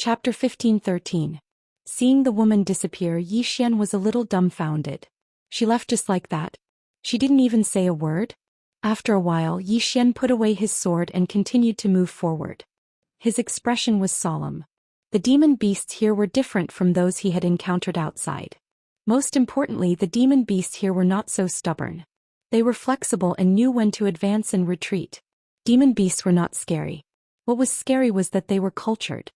Chapter 15:13. Seeing the woman disappear, Yi Xian was a little dumbfounded. She left just like that? She didn't even say a word? After a while, Yi Xian put away his sword and continued to move forward. His expression was solemn. The demon beasts here were different from those he had encountered outside. Most importantly, the demon beasts here were not so stubborn. They were flexible and knew when to advance and retreat. Demon beasts were not scary. What was scary was that they were cultured.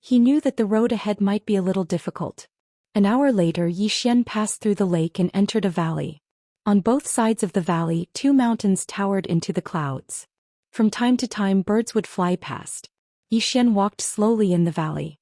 He knew that the road ahead might be a little difficult. An hour later, Yi Xian passed through the lake and entered a valley. On both sides of the valley, two mountains towered into the clouds. From time to time, birds would fly past. Yi Xian walked slowly in the valley.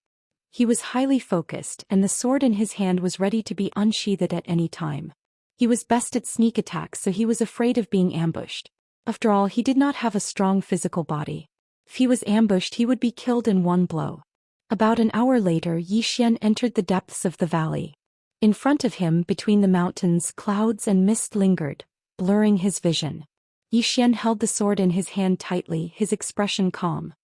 He was highly focused, and the sword in his hand was ready to be unsheathed at any time. He was best at sneak attacks, so he was afraid of being ambushed. After all, he did not have a strong physical body. If he was ambushed, he would be killed in one blow. About an hour later, Yi Xian entered the depths of the valley. In front of him, between the mountains, clouds and mist lingered, blurring his vision. Yi Xian held the sword in his hand tightly, his expression calm.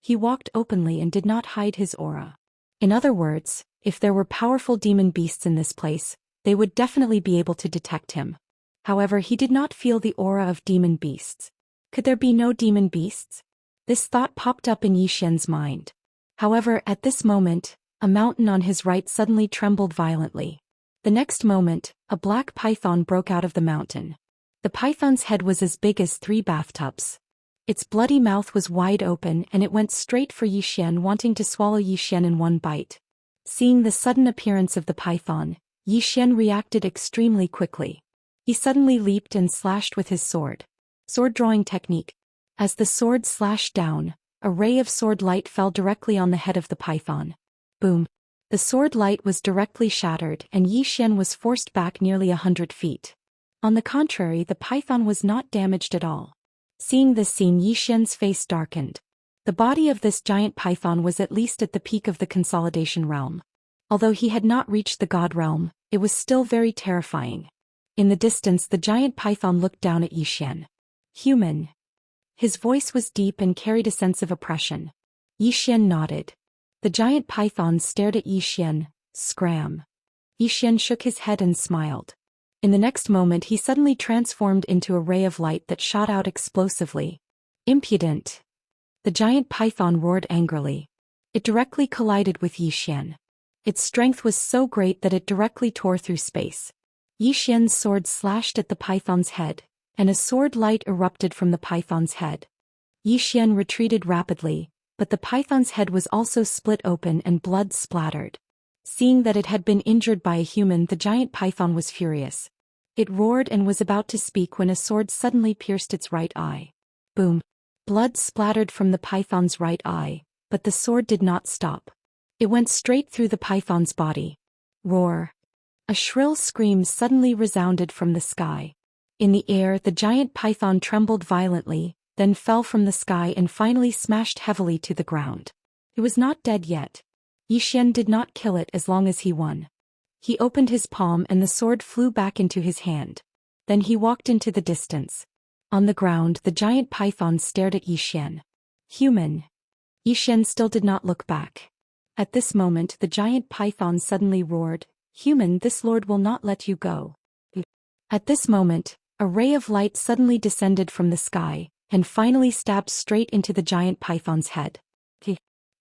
He walked openly and did not hide his aura. In other words, if there were powerful demon beasts in this place, they would definitely be able to detect him. However, he did not feel the aura of demon beasts. Could there be no demon beasts? This thought popped up in Yi Xian's mind. However, at this moment, a mountain on his right suddenly trembled violently. The next moment, a black python broke out of the mountain. The python's head was as big as 3 bathtubs. Its bloody mouth was wide open and it went straight for Yi Xian, wanting to swallow Yi Xian in one bite. Seeing the sudden appearance of the python, Yi Xian reacted extremely quickly. He suddenly leaped and slashed with his sword. Sword drawing technique. As the sword slashed down, a ray of sword light fell directly on the head of the python. Boom! The sword light was directly shattered and Yi Xian was forced back nearly 100 feet. On the contrary, the python was not damaged at all. Seeing this scene, Yi Xian's face darkened. The body of this giant python was at least at the peak of the consolidation realm. Although he had not reached the god realm, it was still very terrifying. In the distance, the giant python looked down at Yi Xian. Human. His voice was deep and carried a sense of oppression. Yi Xian nodded. The giant python stared at Yi Xian. Scram. Yi Xian shook his head and smiled. In the next moment, he suddenly transformed into a ray of light that shot out explosively. Impudent. The giant python roared angrily. It directly collided with Yi Xian. Its strength was so great that it directly tore through space. Yi Xian's sword slashed at the python's head, and a sword light erupted from the python's head. Yi Xian retreated rapidly, but the python's head was also split open and blood splattered. Seeing that it had been injured by a human, the giant python was furious. It roared and was about to speak when a sword suddenly pierced its right eye. Boom! Blood splattered from the python's right eye, but the sword did not stop. It went straight through the python's body. Roar! A shrill scream suddenly resounded from the sky. In the air, the giant python trembled violently, then fell from the sky and finally smashed heavily to the ground. It was not dead yet. Yi Xian did not kill it as long as he won. He opened his palm and the sword flew back into his hand. Then he walked into the distance. On the ground, the giant python stared at Yi Xian. Human. Yi Xian still did not look back. At this moment, the giant python suddenly roared, "Human, this lord will not let you go." At this moment, a ray of light suddenly descended from the sky, and finally stabbed straight into the giant python's head.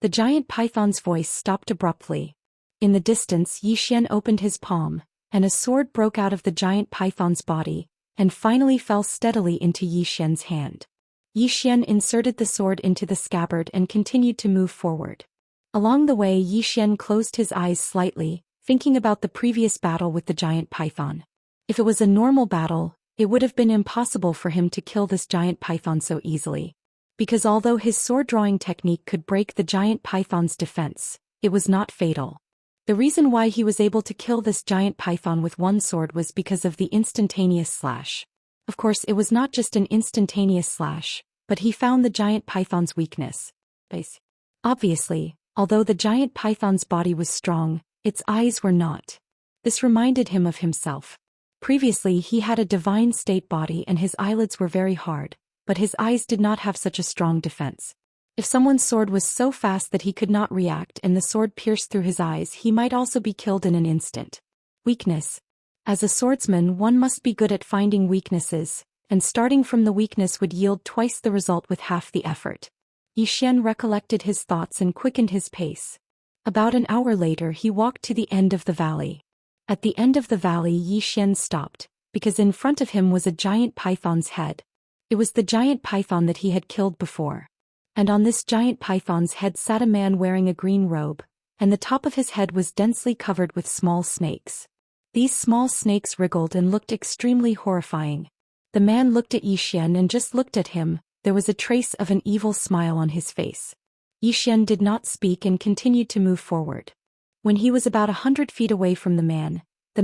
The giant python's voice stopped abruptly. In the distance, Yi Xian opened his palm, and a sword broke out of the giant python's body, and finally fell steadily into Yi Xian's hand. Yi Xian inserted the sword into the scabbard and continued to move forward. Along the way, Yi Xian closed his eyes slightly, thinking about the previous battle with the giant python. If it was a normal battle, it would have been impossible for him to kill this giant python so easily. Because although his sword-drawing technique could break the giant python's defense, it was not fatal. The reason why he was able to kill this giant python with one sword was because of the instantaneous slash. Of course, it was not just an instantaneous slash, but he found the giant python's weakness. Obviously, although the giant python's body was strong, its eyes were not. This reminded him of himself. Previously, he had a divine state body and his eyelids were very hard, but his eyes did not have such a strong defense. If someone's sword was so fast that he could not react and the sword pierced through his eyes, he might also be killed in an instant. Weakness. As a swordsman, one must be good at finding weaknesses, and starting from the weakness would yield twice the result with half the effort. Zhou Xian recollected his thoughts and quickened his pace. About an hour later he walked to the end of the valley. At the end of the valley Zhou Xian stopped, because in front of him was a giant python's head. It was the giant python that he had killed before. And on this giant python's head sat a man wearing a green robe, and the top of his head was densely covered with small snakes. These small snakes wriggled and looked extremely horrifying. The man looked at Zhou Xian and just looked at him. There was a trace of an evil smile on his face. Zhou Xian did not speak and continued to move forward. When he was about 100 feet away from the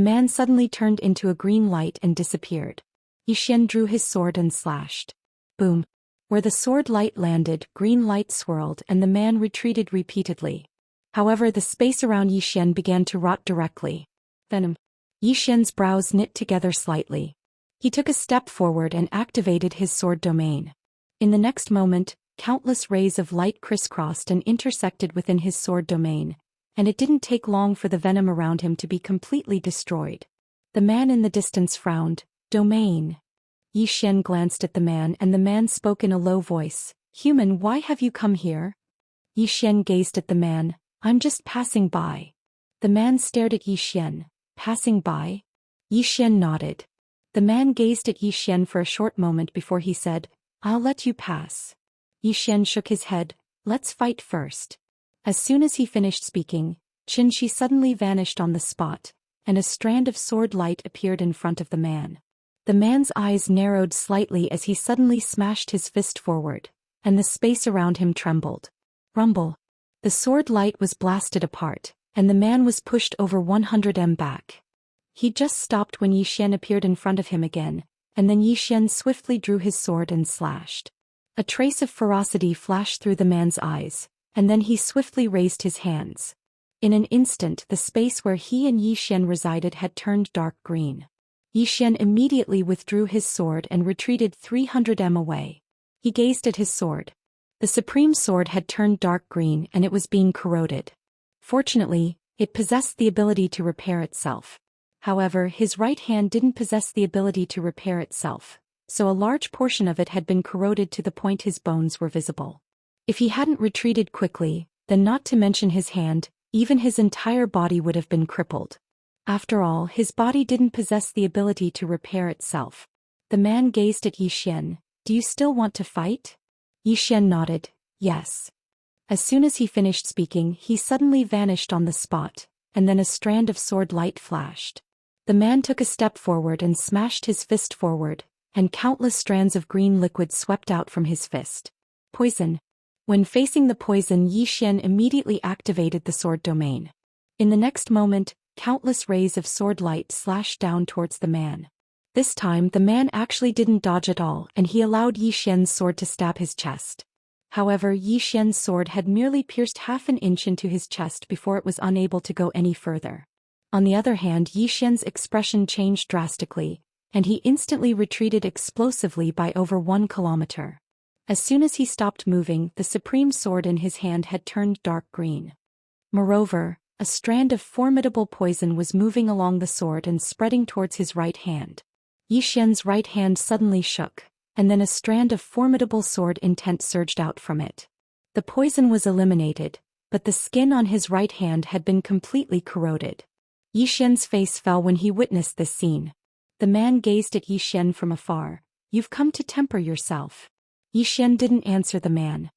man suddenly turned into a green light and disappeared. Zhou Xian drew his sword and slashed. Boom. Where the sword light landed, green light swirled and the man retreated repeatedly. However, the space around Zhou Xian began to rot directly. Venom. Zhou Xian's brows knit together slightly. He took a step forward and activated his sword domain. In the next moment, countless rays of light crisscrossed and intersected within his sword domain, and it didn't take long for the venom around him to be completely destroyed. The man in the distance frowned. Domain. Zhou Xian glanced at the man and the man spoke in a low voice. Human, why have you come here? Zhou Xian gazed at the man. I'm just passing by. The man stared at Zhou Xian. Passing by? Zhou Xian nodded. The man gazed at Zhou Xian for a short moment before he said, I'll let you pass. Zhou Xian shook his head. Let's fight first. As soon as he finished speaking, Xianxia suddenly vanished on the spot, and a strand of sword light appeared in front of the man. The man's eyes narrowed slightly as he suddenly smashed his fist forward, and the space around him trembled. Rumble. The sword light was blasted apart, and the man was pushed over 100 m back. He just stopped when Zhou Xian appeared in front of him again, and then Zhou Xian swiftly drew his sword and slashed. A trace of ferocity flashed through the man's eyes, and then he swiftly raised his hands. In an instant the space where he and Zhou Xian resided had turned dark green. Zhou Xian immediately withdrew his sword and retreated 300 m away. He gazed at his sword. The supreme sword had turned dark green and it was being corroded. Fortunately, it possessed the ability to repair itself. However, his right hand didn't possess the ability to repair itself, so a large portion of it had been corroded to the point his bones were visible. If he hadn't retreated quickly, then not to mention his hand, even his entire body would have been crippled. After all, his body didn't possess the ability to repair itself. The man gazed at Zhou Xian. Do you still want to fight? Zhou Xian nodded. Yes. As soon as he finished speaking, he suddenly vanished on the spot, and then a strand of sword light flashed. The man took a step forward and smashed his fist forward, and countless strands of green liquid swept out from his fist. Poison. When facing the poison, Zhou Xian immediately activated the sword domain. In the next moment, countless rays of sword light slashed down towards the man. This time the man actually didn't dodge at all and he allowed Zhou Xian's sword to stab his chest. However, Zhou Xian's sword had merely pierced half an inch into his chest before it was unable to go any further. On the other hand, Zhou Xian's expression changed drastically, and he instantly retreated explosively by over 1 kilometer. As soon as he stopped moving, the supreme sword in his hand had turned dark green. Moreover, a strand of formidable poison was moving along the sword and spreading towards his right hand. Zhou Xian's right hand suddenly shook, and then a strand of formidable sword intent surged out from it. The poison was eliminated, but the skin on his right hand had been completely corroded. Zhou Xian's face fell when he witnessed this scene. The man gazed at Zhou Xian from afar. You've come to temper yourself. Zhou Xian didn't answer the man.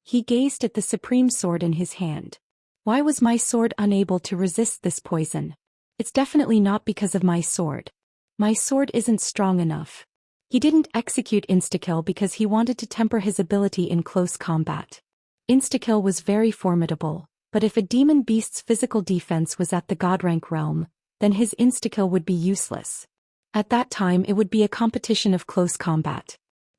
He gazed at the supreme sword in his hand. Why was my sword unable to resist this poison? It's definitely not because of my sword. My sword isn't strong enough. He didn't execute instakill because he wanted to temper his ability in close combat. Instakill was very formidable, but if a demon beast's physical defense was at the god rank realm, then his instakill would be useless. At that time it would be a competition of close combat.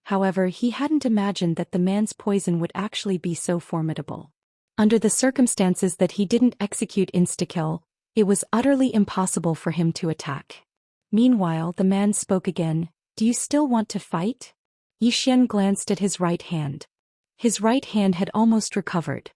However, he hadn't imagined that the man's poison would actually be so formidable. Under the circumstances that he didn't execute instakill, it was utterly impossible for him to attack. Meanwhile, the man spoke again. Do you still want to fight? Zhou Xian glanced at his right hand. His right hand had almost recovered.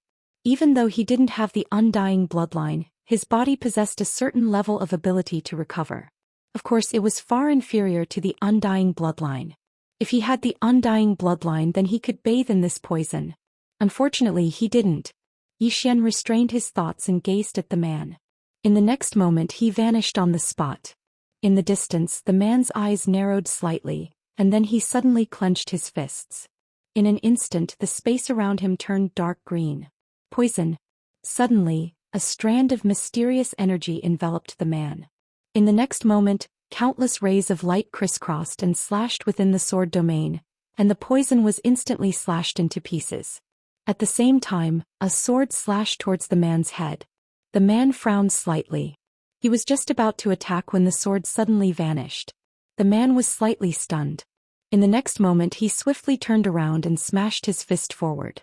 Even though he didn't have the undying bloodline, his body possessed a certain level of ability to recover. Of course, it was far inferior to the undying bloodline. If he had the undying bloodline, then he could bathe in this poison. Unfortunately, he didn't. Xian restrained his thoughts and gazed at the man. In the next moment, he vanished on the spot. In the distance, the man's eyes narrowed slightly, and then he suddenly clenched his fists. In an instant, the space around him turned dark green. Poison. Suddenly, a strand of mysterious energy enveloped the man. In the next moment, countless rays of light crisscrossed and slashed within the sword domain, and the poison was instantly slashed into pieces. At the same time, a sword slashed towards the man's head. The man frowned slightly. He was just about to attack when the sword suddenly vanished. The man was slightly stunned. In the next moment, he swiftly turned around and smashed his fist forward.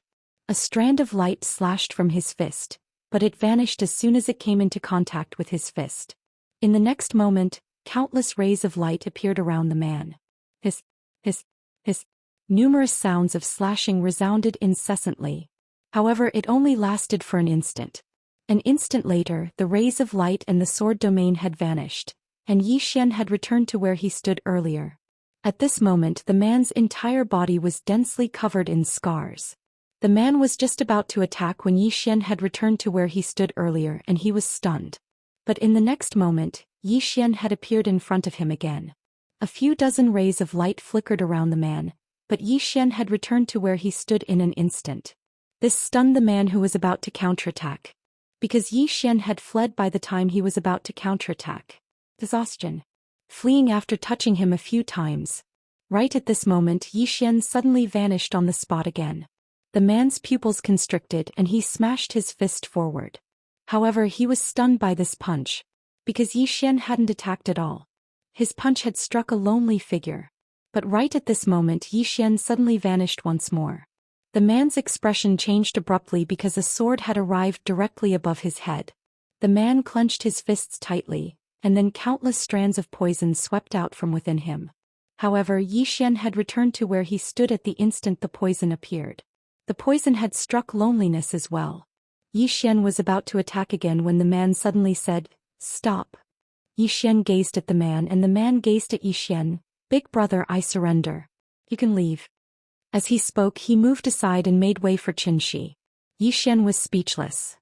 A strand of light slashed from his fist, but it vanished as soon as it came into contact with his fist. In the next moment, countless rays of light appeared around the man. Hiss. Numerous sounds of slashing resounded incessantly. However, it only lasted for an instant. An instant later, the rays of light and the sword domain had vanished, and Xian had returned to where he stood earlier. At this moment, the man's entire body was densely covered in scars. The man was just about to attack when Xian had returned to where he stood earlier, and he was stunned. But in the next moment, Xian had appeared in front of him again. A few dozen rays of light flickered around the man, but Xian had returned to where he stood in an instant. This stunned the man who was about to counterattack. Because Xian had fled by the time he was about to counterattack. Exhaustion. Fleeing after touching him a few times. Right at this moment, Xian suddenly vanished on the spot again. The man's pupils constricted and he smashed his fist forward. However, he was stunned by this punch. Because Xian hadn't attacked at all. His punch had struck a lonely figure. But right at this moment, Xian suddenly vanished once more. The man's expression changed abruptly because a sword had arrived directly above his head. The man clenched his fists tightly, and then countless strands of poison swept out from within him. However, Xian had returned to where he stood at the instant the poison appeared. The poison had struck loneliness as well. Xian was about to attack again when the man suddenly said, "Stop." Xian gazed at the man and the man gazed at Xian. "Big brother, I surrender. You can leave." As he spoke, he moved aside and made way for Qinshi. Xian was speechless.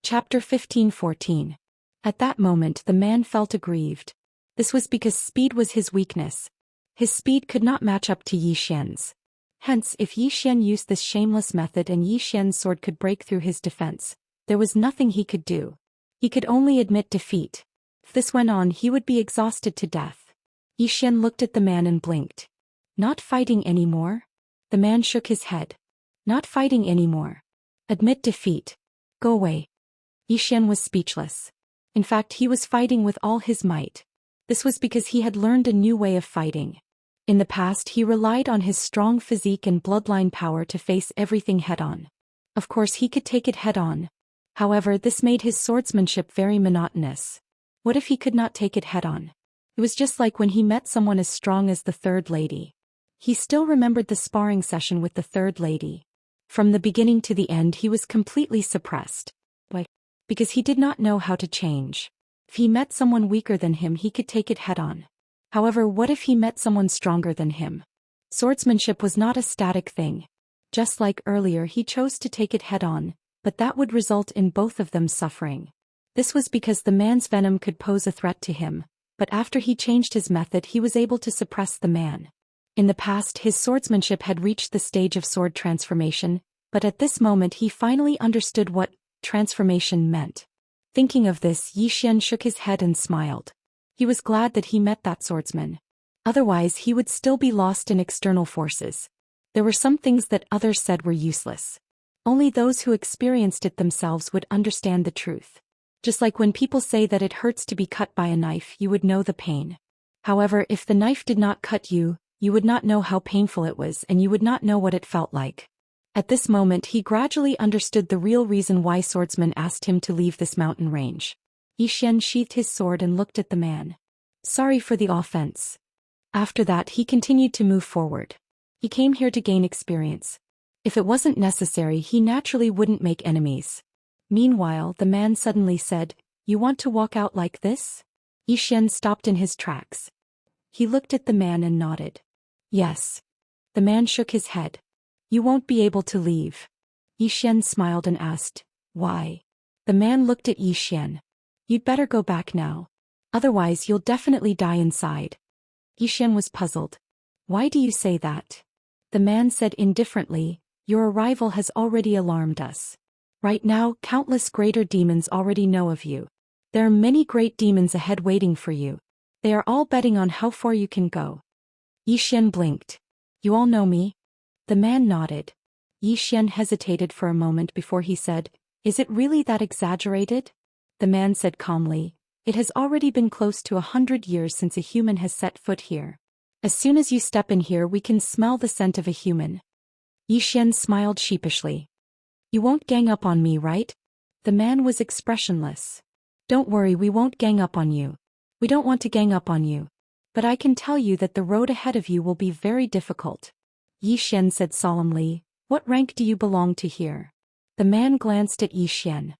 Chapter 15-14. At that moment, the man felt aggrieved. This was because speed was his weakness. His speed could not match up to Xian's. Hence, if Xian used this shameless method and Xian's sword could break through his defense, there was nothing he could do. He could only admit defeat. If this went on, he would be exhausted to death. Xian looked at the man and blinked. "Not fighting anymore?" The man shook his head. "Not fighting anymore. Admit defeat. Go away." Xian was speechless. In fact, he was fighting with all his might. This was because he had learned a new way of fighting. In the past, he relied on his strong physique and bloodline power to face everything head-on. Of course, he could take it head-on. However, this made his swordsmanship very monotonous. What if he could not take it head-on? It was just like when he met someone as strong as the third lady. He still remembered the sparring session with the third lady. From the beginning to the end, he was completely suppressed. Why? Because he did not know how to change. If he met someone weaker than him, he could take it head-on. However, what if he met someone stronger than him? Swordsmanship was not a static thing. Just like earlier, he chose to take it head-on, but that would result in both of them suffering. This was because the man's venom could pose a threat to him, but after he changed his method, he was able to suppress the man. In the past, his swordsmanship had reached the stage of sword transformation, but at this moment he finally understood what transformation meant. Thinking of this, Xian shook his head and smiled. He was glad that he met that swordsman. Otherwise, he would still be lost in external forces. There were some things that others said were useless. Only those who experienced it themselves would understand the truth. Just like when people say that it hurts to be cut by a knife, you would know the pain. However, if the knife did not cut you, you would not know how painful it was and you would not know what it felt like. At this moment, he gradually understood the real reason why swordsmen asked him to leave this mountain range. Xian sheathed his sword and looked at the man. "Sorry for the offense." After that, he continued to move forward. He came here to gain experience. If it wasn't necessary, he naturally wouldn't make enemies. Meanwhile, the man suddenly said, "You want to walk out like this?" Xian stopped in his tracks. He looked at the man and nodded. "Yes." The man shook his head. "You won't be able to leave." Xian smiled and asked, "Why?" The man looked at Xian. "You'd better go back now. Otherwise you'll definitely die inside." Xian was puzzled. "Why do you say that?" The man said indifferently, "Your arrival has already alarmed us. Right now, countless greater demons already know of you. There are many great demons ahead waiting for you. They are all betting on how far you can go." Xian blinked. "You all know me?" The man nodded. Xian hesitated for a moment before he said, "Is it really that exaggerated?" The man said calmly, "It has already been close to 100 years since a human has set foot here. As soon as you step in here, we can smell the scent of a human." Xian smiled sheepishly. "You won't gang up on me, right?" The man was expressionless. "Don't worry, we won't gang up on you. We don't want to gang up on you. But I can tell you that the road ahead of you will be very difficult." Xian said solemnly, "What rank do you belong to here?" The man glanced at Xian.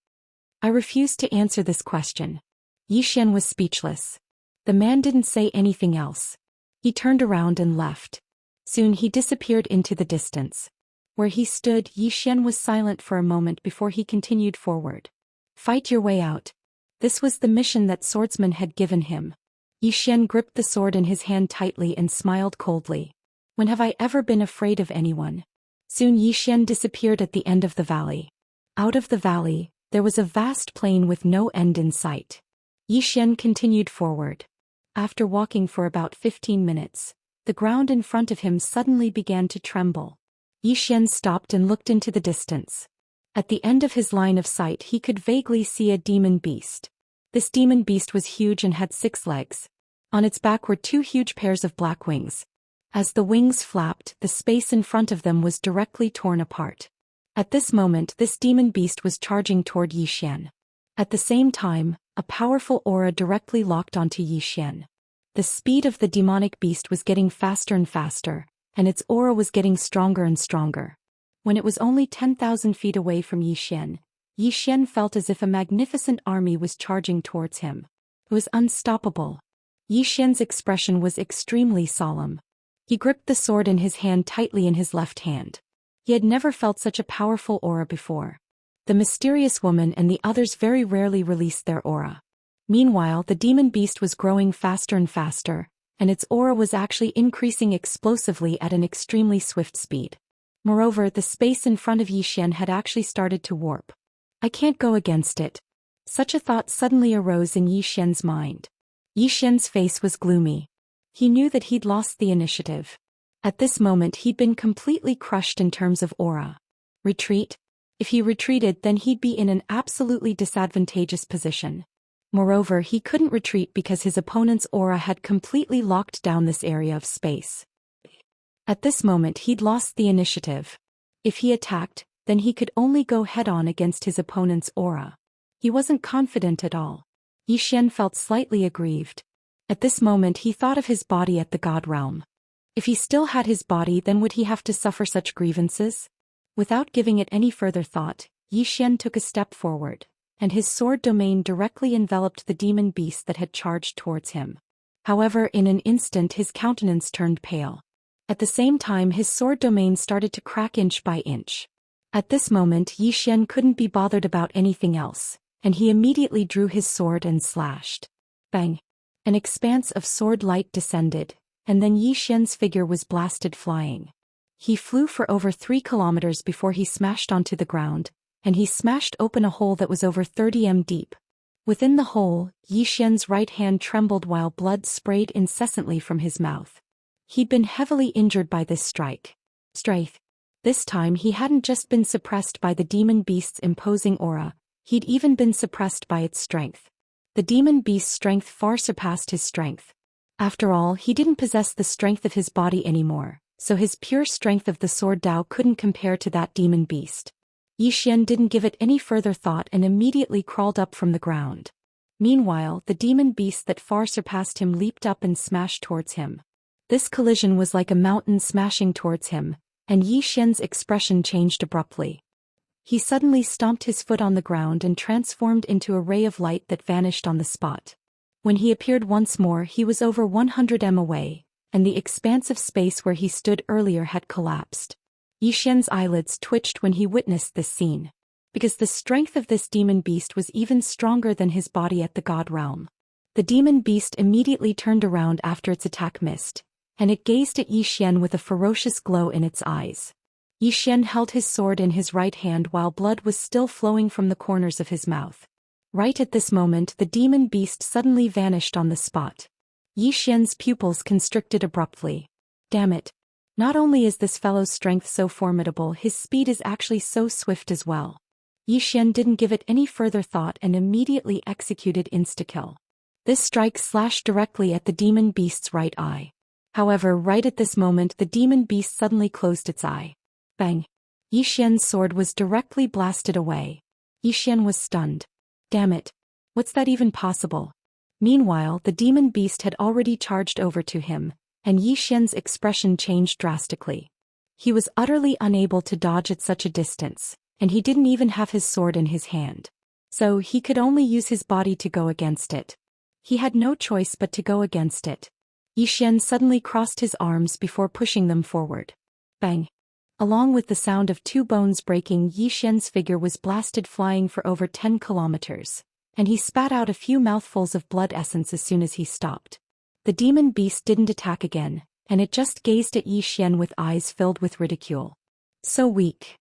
"I refuse to answer this question." Xian was speechless. The man didn't say anything else. He turned around and left. Soon he disappeared into the distance. Where he stood, Xian was silent for a moment before he continued forward. "Fight your way out." This was the mission that swordsman had given him. Xian gripped the sword in his hand tightly and smiled coldly. "When have I ever been afraid of anyone?" Soon Xian disappeared at the end of the valley. Out of the valley, there was a vast plain with no end in sight. Xian continued forward. After walking for about 15 minutes, the ground in front of him suddenly began to tremble. Xian stopped and looked into the distance. At the end of his line of sight, he could vaguely see a demon beast. This demon beast was huge and had 6 legs. On its back were 2 huge pairs of black wings. As the wings flapped, the space in front of them was directly torn apart. At this moment, this demon beast was charging toward Xian. At the same time, a powerful aura directly locked onto Xian. The speed of the demonic beast was getting faster and faster, and its aura was getting stronger and stronger. When it was only 10,000 feet away from Xian felt as if a magnificent army was charging towards him. It was unstoppable. Xian's expression was extremely solemn. He gripped the sword in his hand tightly in his left hand. He had never felt such a powerful aura before. The mysterious woman and the others very rarely released their aura. Meanwhile, the demon beast was growing faster and faster, and its aura was actually increasing explosively at an extremely swift speed. Moreover, the space in front of Xian had actually started to warp. "I can't go against it." Such a thought suddenly arose in Xian's mind. Xian's face was gloomy. He knew that he'd lost the initiative. At this moment, he'd been completely crushed in terms of aura. Retreat? If he retreated, then he'd be in an absolutely disadvantageous position. Moreover, he couldn't retreat because his opponent's aura had completely locked down this area of space. At this moment, he'd lost the initiative. If he attacked, then he could only go head-on against his opponent's aura. He wasn't confident at all. Xian felt slightly aggrieved. At this moment, he thought of his body at the God realm. If he still had his body, then would he have to suffer such grievances? Without giving it any further thought, Xian took a step forward, and his sword domain directly enveloped the demon beast that had charged towards him. However, in an instant his countenance turned pale. At the same time, his sword domain started to crack inch by inch. At this moment, Xian couldn't be bothered about anything else, and he immediately drew his sword and slashed. Bang! An expanse of sword light descended, and then Xian's figure was blasted flying. He flew for over 3 kilometers before he smashed onto the ground, and he smashed open a hole that was over 30 m deep. Within the hole, Xian's right hand trembled while blood sprayed incessantly from his mouth. He'd been heavily injured by this strike. This time he hadn't just been suppressed by the demon beast's imposing aura, he'd even been suppressed by its strength. The demon beast's strength far surpassed his strength. After all, he didn't possess the strength of his body anymore, so his pure strength of the sword Dao couldn't compare to that demon beast. Xian didn't give it any further thought and immediately crawled up from the ground. Meanwhile, the demon beast that far surpassed him leaped up and smashed towards him. This collision was like a mountain smashing towards him, and Yi Xian's expression changed abruptly. He suddenly stomped his foot on the ground and transformed into a ray of light that vanished on the spot. When he appeared once more, he was over 100 m away, and the expansive space where he stood earlier had collapsed. Yi Xian's eyelids twitched when he witnessed this scene, because the strength of this demon beast was even stronger than his body at the god realm. The demon beast immediately turned around after its attack missed, and it gazed at Yi Xian with a ferocious glow in its eyes. Yi Xian held his sword in his right hand while blood was still flowing from the corners of his mouth. Right at this moment, the demon beast suddenly vanished on the spot. Yi Xian's pupils constricted abruptly. Damn it. Not only is this fellow's strength so formidable, his speed is actually so swift as well. Yi Xian didn't give it any further thought and immediately executed insta-kill. This strike slashed directly at the demon beast's right eye. However, right at this moment, the demon beast suddenly closed its eye. Bang! Yi Xian's sword was directly blasted away. Yi Xian was stunned. Damn it! What's that even possible? Meanwhile, the demon beast had already charged over to him, and Yi Xian's expression changed drastically. He was utterly unable to dodge at such a distance, and he didn't even have his sword in his hand. So he could only use his body to go against it. He had no choice but to go against it. Yi Xian suddenly crossed his arms before pushing them forward. Bang! Along with the sound of two bones breaking, Yi Xian's figure was blasted flying for over 10 kilometers, and he spat out a few mouthfuls of blood essence as soon as he stopped. The demon beast didn't attack again, and it just gazed at Yi Xian with eyes filled with ridicule. So weak.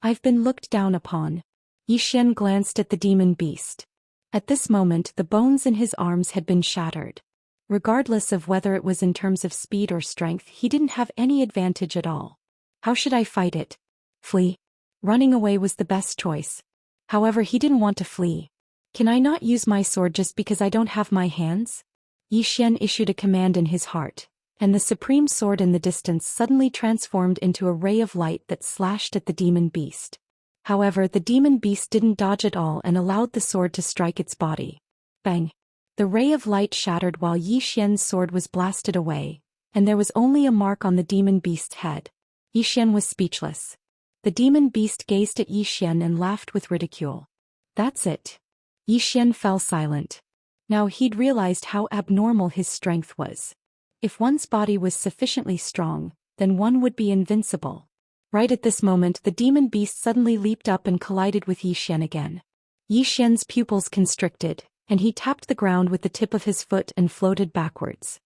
I've been looked down upon. Yi Xian glanced at the demon beast. At this moment, the bones in his arms had been shattered. Regardless of whether it was in terms of speed or strength, he didn't have any advantage at all. How should I fight it? Flee? Running away was the best choice. However, he didn't want to flee. Can I not use my sword just because I don't have my hands? Yi Xian issued a command in his heart, and the supreme sword in the distance suddenly transformed into a ray of light that slashed at the demon beast. However, the demon beast didn't dodge at all and allowed the sword to strike its body. Bang! The ray of light shattered while Yi Xian's sword was blasted away, and there was only a mark on the demon beast's head. Yi Xian was speechless. The demon beast gazed at Yi Xian and laughed with ridicule. That's it. Yi Xian fell silent. Now he'd realized how abnormal his strength was. If one's body was sufficiently strong, then one would be invincible. Right at this moment, the demon beast suddenly leaped up and collided with Yi Xian again. Yi Xian's pupils constricted, and he tapped the ground with the tip of his foot and floated backwards.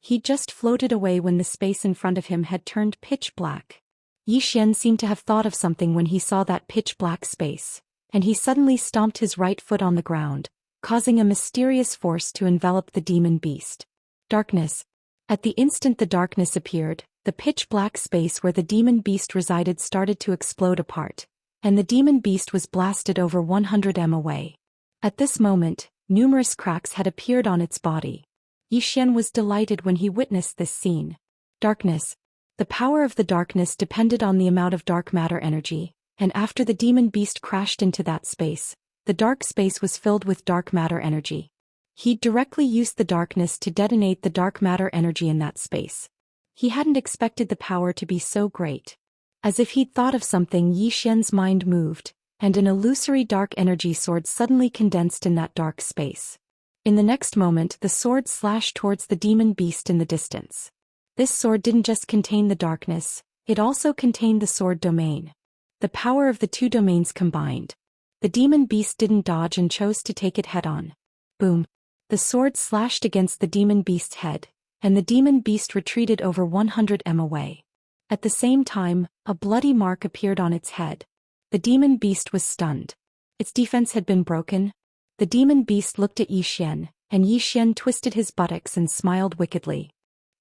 He just floated away when the space in front of him had turned pitch black. Yi Xian seemed to have thought of something when he saw that pitch black space, and he suddenly stomped his right foot on the ground, causing a mysterious force to envelop the demon beast. Darkness. At the instant the darkness appeared, the pitch-black space where the demon beast resided started to explode apart, and the demon beast was blasted over 100 m away. At this moment, numerous cracks had appeared on its body. Yi Xian was delighted when he witnessed this scene. Darkness. The power of the darkness depended on the amount of dark matter energy, and after the demon beast crashed into that space, the dark space was filled with dark matter energy. He directly used the darkness to detonate the dark matter energy in that space. He hadn't expected the power to be so great. As if he'd thought of something, Yi Xian's mind moved, and an illusory dark energy sword suddenly condensed in that dark space. In the next moment, the sword slashed towards the demon beast in the distance. This sword didn't just contain the darkness, it also contained the sword domain. The power of the two domains combined. The demon beast didn't dodge and chose to take it head-on. Boom! The sword slashed against the demon beast's head, and the demon beast retreated over 100 m away. At the same time, a bloody mark appeared on its head. The demon beast was stunned. Its defense had been broken. The demon beast looked at Yi Xian, and Yi Xian twisted his buttocks and smiled wickedly.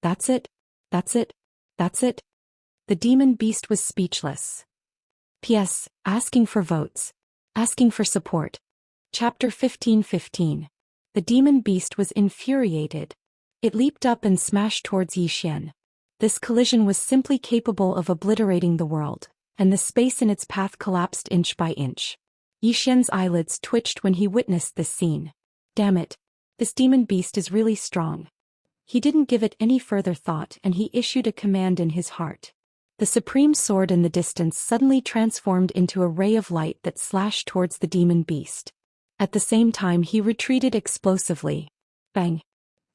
That's it? That's it? That's it? The demon beast was speechless. P.S. Asking for votes. Asking for support. Chapter 15:15. The demon beast was infuriated. It leaped up and smashed towards Yi Xian. This collision was simply capable of obliterating the world, and the space in its path collapsed inch by inch. Yi Xian's eyelids twitched when he witnessed this scene. Damn it! This demon beast is really strong. He didn't give it any further thought and he issued a command in his heart. The supreme sword in the distance suddenly transformed into a ray of light that slashed towards the demon beast. At the same time he retreated explosively. Bang!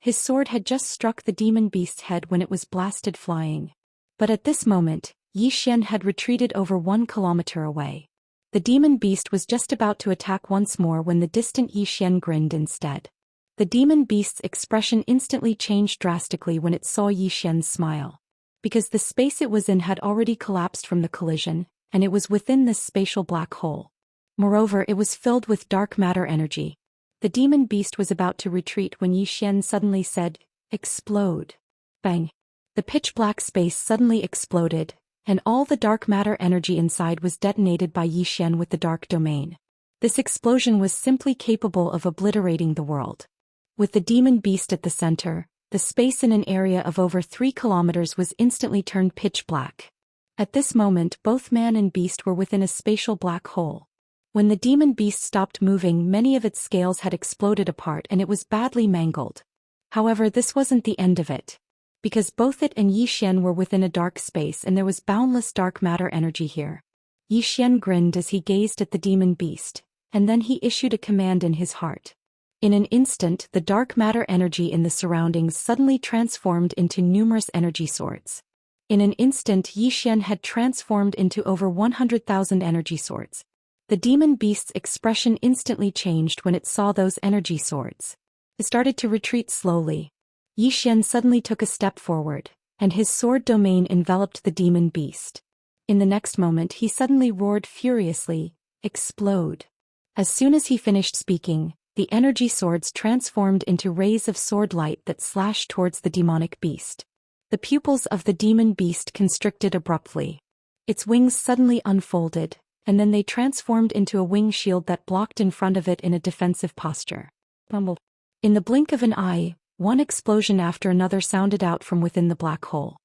His sword had just struck the demon beast's head when it was blasted flying. But at this moment, Xian had retreated over 1 kilometer away. The demon beast was just about to attack once more when the distant Xian grinned instead. The demon beast's expression instantly changed drastically when it saw Xian's smile. Because the space it was in had already collapsed from the collision, and it was within this spatial black hole. Moreover, it was filled with dark matter energy. The demon beast was about to retreat when Xian suddenly said, "Explode." Bang! The pitch-black space suddenly exploded, and all the dark matter energy inside was detonated by Xian with the dark domain. This explosion was simply capable of obliterating the world. With the demon beast at the center, the space in an area of over 3 kilometers was instantly turned pitch black. At this moment both man and beast were within a spatial black hole. When the demon beast stopped moving, many of its scales had exploded apart and it was badly mangled. However, this wasn't the end of it. Because both it and Xian were within a dark space and there was boundless dark matter energy here. Xian grinned as he gazed at the demon beast, and then he issued a command in his heart. In an instant, the dark matter energy in the surroundings suddenly transformed into numerous energy swords. In an instant, Xian had transformed into over 100,000 energy swords. The demon beast's expression instantly changed when it saw those energy swords. It started to retreat slowly. Xian suddenly took a step forward, and his sword domain enveloped the demon beast. In the next moment he suddenly roared furiously, "Explode." As soon as he finished speaking, the energy swords transformed into rays of sword light that slashed towards the demonic beast. The pupils of the demon beast constricted abruptly. Its wings suddenly unfolded, and then they transformed into a wing shield that blocked in front of it in a defensive posture. In the blink of an eye, one explosion after another sounded out from within the black hole.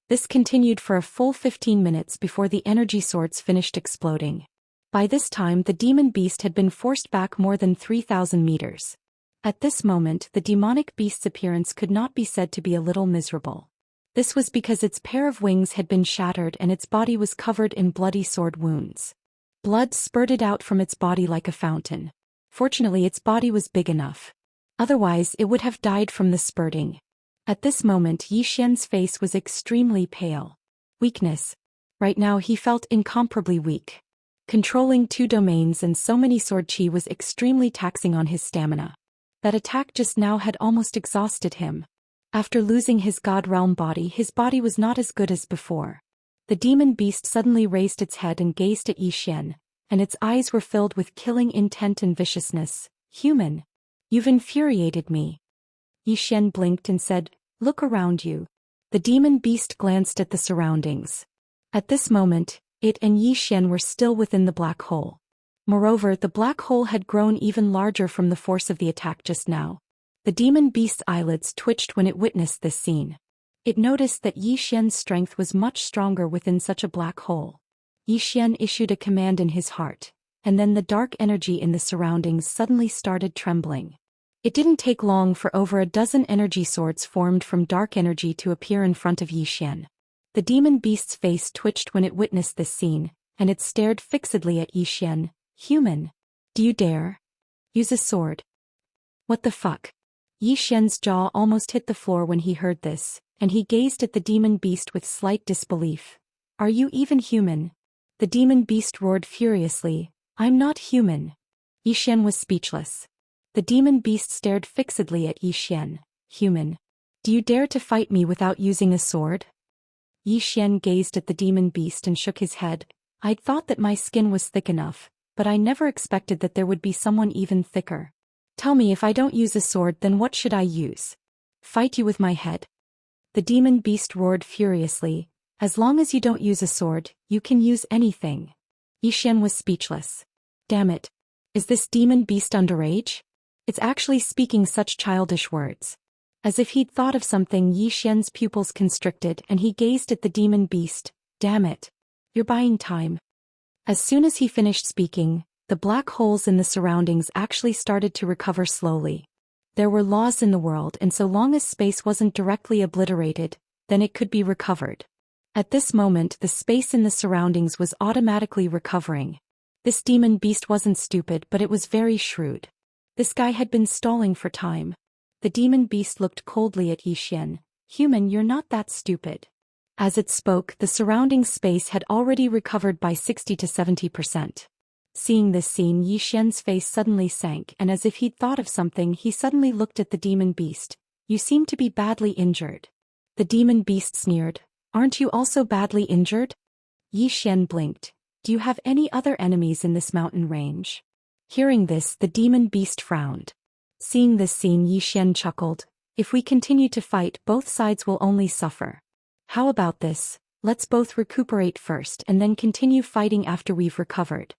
This continued for a full 15 minutes before the energy swords finished exploding. By this time the demon beast had been forced back more than 3,000 meters. At this moment the demonic beast's appearance could not be said to be a little miserable. This was because its pair of wings had been shattered and its body was covered in bloody sword wounds. Blood spurted out from its body like a fountain. Fortunately its body was big enough. Otherwise it would have died from the spurting. At this moment Xian's face was extremely pale. Weakness. Right now he felt incomparably weak. Controlling 2 domains and so many sword chi was extremely taxing on his stamina. That attack just now had almost exhausted him. After losing his god realm body, his body was not as good as before. The demon beast suddenly raised its head and gazed at Xian, and its eyes were filled with killing intent and viciousness. "Human. You've infuriated me." Xian blinked and said, "Look around you." The demon beast glanced at the surroundings. At this moment, it and Xian were still within the black hole. Moreover, the black hole had grown even larger from the force of the attack just now. The demon beast's eyelids twitched when it witnessed this scene. It noticed that Xian's strength was much stronger within such a black hole. Xian issued a command in his heart, and then the dark energy in the surroundings suddenly started trembling. It didn't take long for over a dozen energy swords formed from dark energy to appear in front of Xian. The demon beast's face twitched when it witnessed this scene, and it stared fixedly at Xian. "Human. Do you dare use a sword?" "What the fuck?" Xian's jaw almost hit the floor when he heard this, and he gazed at the demon beast with slight disbelief. "Are you even human?" The demon beast roared furiously. "I'm not human." Xian was speechless. The demon beast stared fixedly at Xian. "Human. Do you dare to fight me without using a sword?" Xian gazed at the demon beast and shook his head. "I'd thought that my skin was thick enough, but I never expected that there would be someone even thicker. Tell me, if I don't use a sword, then what should I use? Fight you with my head?" The demon beast roared furiously. "As long as you don't use a sword, you can use anything." Xian was speechless. Damn it. Is this demon beast underage? It's actually speaking such childish words. As if he'd thought of something, Xian's pupils constricted and he gazed at the demon beast. "Damn it. You're buying time." As soon as he finished speaking, the black holes in the surroundings actually started to recover slowly. There were laws in the world, and so long as space wasn't directly obliterated, then it could be recovered. At this moment the space in the surroundings was automatically recovering. This demon beast wasn't stupid, but it was very shrewd. This guy had been stalling for time. The demon beast looked coldly at Zhou Xian. Human, you're not that stupid. As it spoke, the surrounding space had already recovered by 60 to 70%. Seeing this scene, Zhou Xian's face suddenly sank, and as if he'd thought of something, he suddenly looked at the demon beast. You seem to be badly injured. The demon beast sneered. Aren't you also badly injured? Zhou Xian blinked. Do you have any other enemies in this mountain range? Hearing this, the demon beast frowned. Seeing this scene, Zhou Xian chuckled. If we continue to fight, both sides will only suffer. How about this? Let's both recuperate first and then continue fighting after we've recovered.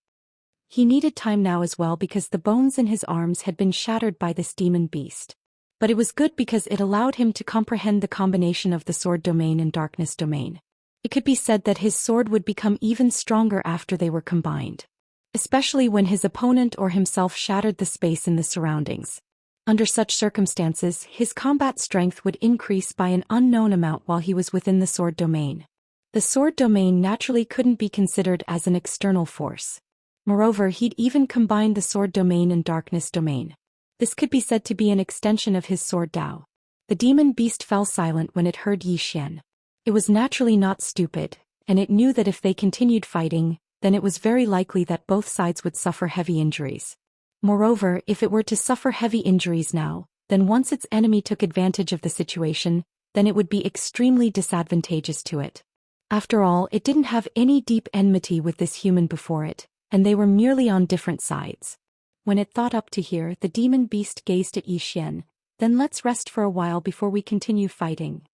He needed time now as well because the bones in his arms had been shattered by this demon beast. But it was good because it allowed him to comprehend the combination of the sword domain and darkness domain. It could be said that his sword would become even stronger after they were combined. Especially when his opponent or himself shattered the space in the surroundings. Under such circumstances, his combat strength would increase by an unknown amount while he was within the sword domain. The sword domain naturally couldn't be considered as an external force. Moreover, he'd even combined the sword domain and darkness domain. This could be said to be an extension of his sword Dao. The demon beast fell silent when it heard Zhou Xian. It was naturally not stupid, and it knew that if they continued fighting, then it was very likely that both sides would suffer heavy injuries. Moreover, if it were to suffer heavy injuries now, then once its enemy took advantage of the situation, then it would be extremely disadvantageous to it. After all, it didn't have any deep enmity with this human before it, and they were merely on different sides. When it thought up to here, the demon beast gazed at Zhou Xian. Then let's rest for a while before we continue fighting.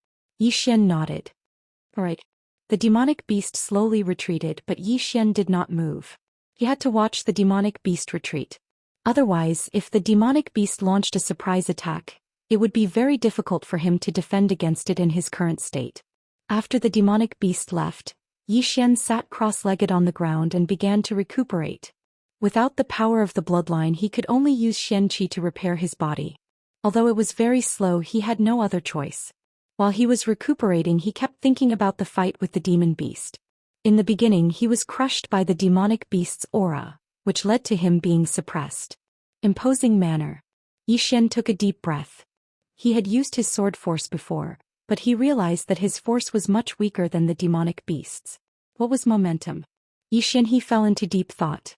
Zhou Xian nodded. Alright. The demonic beast slowly retreated, but Zhou Xian did not move. He had to watch the demonic beast retreat. Otherwise, if the demonic beast launched a surprise attack, it would be very difficult for him to defend against it in his current state. After the demonic beast left, Zhou Xian sat cross-legged on the ground and began to recuperate. Without the power of the bloodline, he could only use Xianqi to repair his body. Although it was very slow, he had no other choice. While he was recuperating, he kept thinking about the fight with the demon beast. In the beginning, he was crushed by the demonic beast's aura, which led to him being suppressed. Imposing manner. Zhou Xian took a deep breath. He had used his sword force before, but he realized that his force was much weaker than the demonic beast's. What was momentum? Zhou Xian, he fell into deep thought.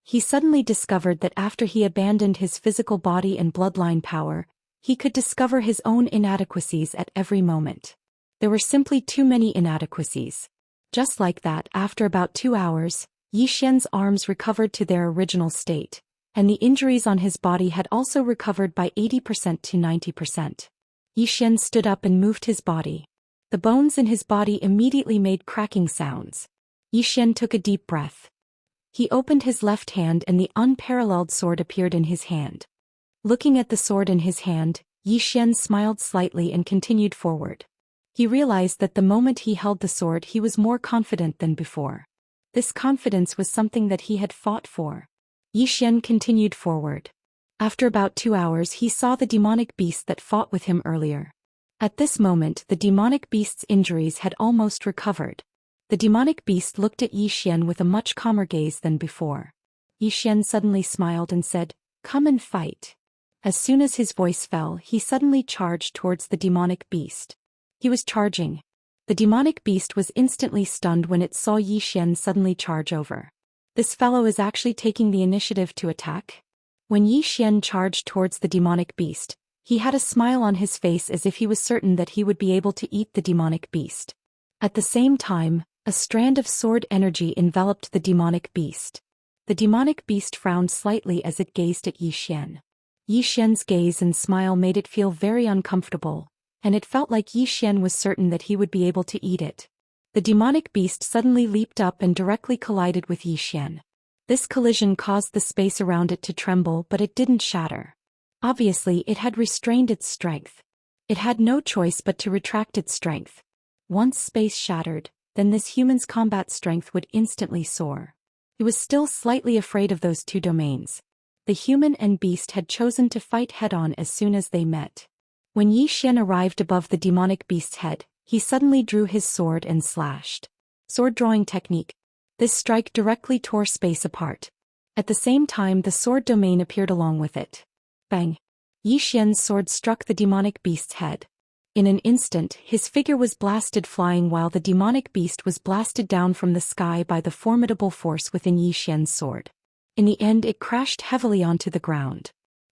He suddenly discovered that after he abandoned his physical body and bloodline power, he could discover his own inadequacies at every moment. There were simply too many inadequacies. Just like that, after about 2 hours, Zhou Xian's arms recovered to their original state, and the injuries on his body had also recovered by 80% to 90%. Zhou Xian stood up and moved his body. The bones in his body immediately made cracking sounds. Zhou Xian took a deep breath. He opened his left hand and the unparalleled sword appeared in his hand. Looking at the sword in his hand, Zhou Xian smiled slightly and continued forward. He realized that the moment he held the sword he was more confident than before. This confidence was something that he had fought for. Zhou Xian continued forward. After about 2 hours he saw the demonic beast that fought with him earlier. At this moment the demonic beast's injuries had almost recovered. The demonic beast looked at Zhou Xian with a much calmer gaze than before. Zhou Xian suddenly smiled and said, "Come and fight." As soon as his voice fell, he suddenly charged towards the demonic beast. He was charging. The demonic beast was instantly stunned when it saw Zhou Xian suddenly charge over. This fellow is actually taking the initiative to attack? When Zhou Xian charged towards the demonic beast, he had a smile on his face as if he was certain that he would be able to eat the demonic beast. At the same time, a strand of sword energy enveloped the demonic beast. The demonic beast frowned slightly as it gazed at Zhou Xian. Zhou Xian's gaze and smile made it feel very uncomfortable, and it felt like Zhou Xian was certain that he would be able to eat it. The demonic beast suddenly leaped up and directly collided with Zhou Xian. This collision caused the space around it to tremble, but it didn't shatter. Obviously, it had restrained its strength. It had no choice but to retract its strength. Once space shattered, then this human's combat strength would instantly soar. He was still slightly afraid of those two domains. The human and beast had chosen to fight head-on as soon as they met. When Zhou Xian arrived above the demonic beast's head, He suddenly drew his sword and slashed. Sword drawing technique. This strike directly tore space apart. At the same time, the sword domain appeared along with it. Bang! Yi Xian's sword struck the demonic beast's head. In an instant, his figure was blasted flying while the demonic beast was blasted down from the sky by the formidable force within Yi Xian's sword. In the end, it crashed heavily onto the ground.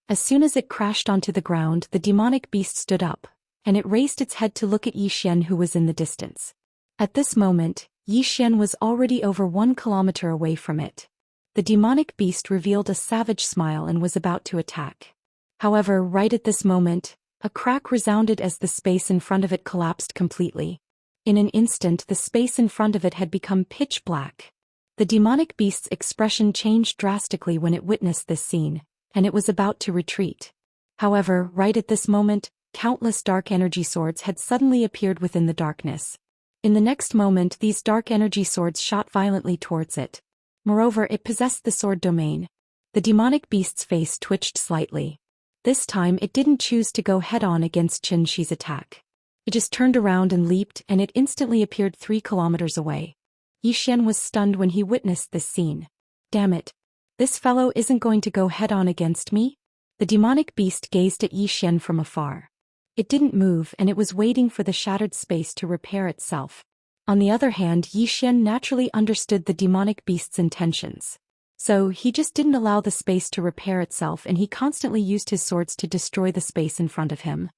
As soon as it crashed onto the ground, the demonic beast stood up, and it raised its head to look at Yi Xian, who was in the distance. At this moment, Yi Xian was already over 1 kilometer away from it. The demonic beast revealed a savage smile and was about to attack. However, right at this moment, a crack resounded as the space in front of it collapsed completely. In an instant, the space in front of it had become pitch black. The demonic beast's expression changed drastically when it witnessed this scene, and it was about to retreat. However, right at this moment, countless dark energy swords had suddenly appeared within the darkness. In the next moment, these dark energy swords shot violently towards it. Moreover, it possessed the sword domain. The demonic beast's face twitched slightly. This time, it didn't choose to go head-on against Xianxi's attack. It just turned around and leaped, and it instantly appeared 3 kilometers away. Yi Xian was stunned when he witnessed this scene. Damn it! This fellow isn't going to go head-on against me? The demonic beast gazed at Yi Xian from afar. It didn't move, and it was waiting for the shattered space to repair itself. On the other hand, Yi Xian naturally understood the demonic beast's intentions. So, he just didn't allow the space to repair itself, and he constantly used his swords to destroy the space in front of him.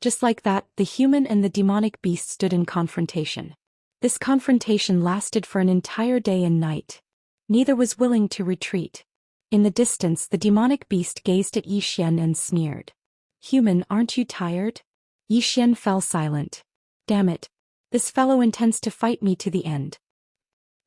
Just like that, the human and the demonic beast stood in confrontation. This confrontation lasted for an entire day and night. Neither was willing to retreat. In the distance, the demonic beast gazed at Yi Xian and sneered. "Human, aren't you tired?" Yi Xian fell silent. "Damn it. This fellow intends to fight me to the end."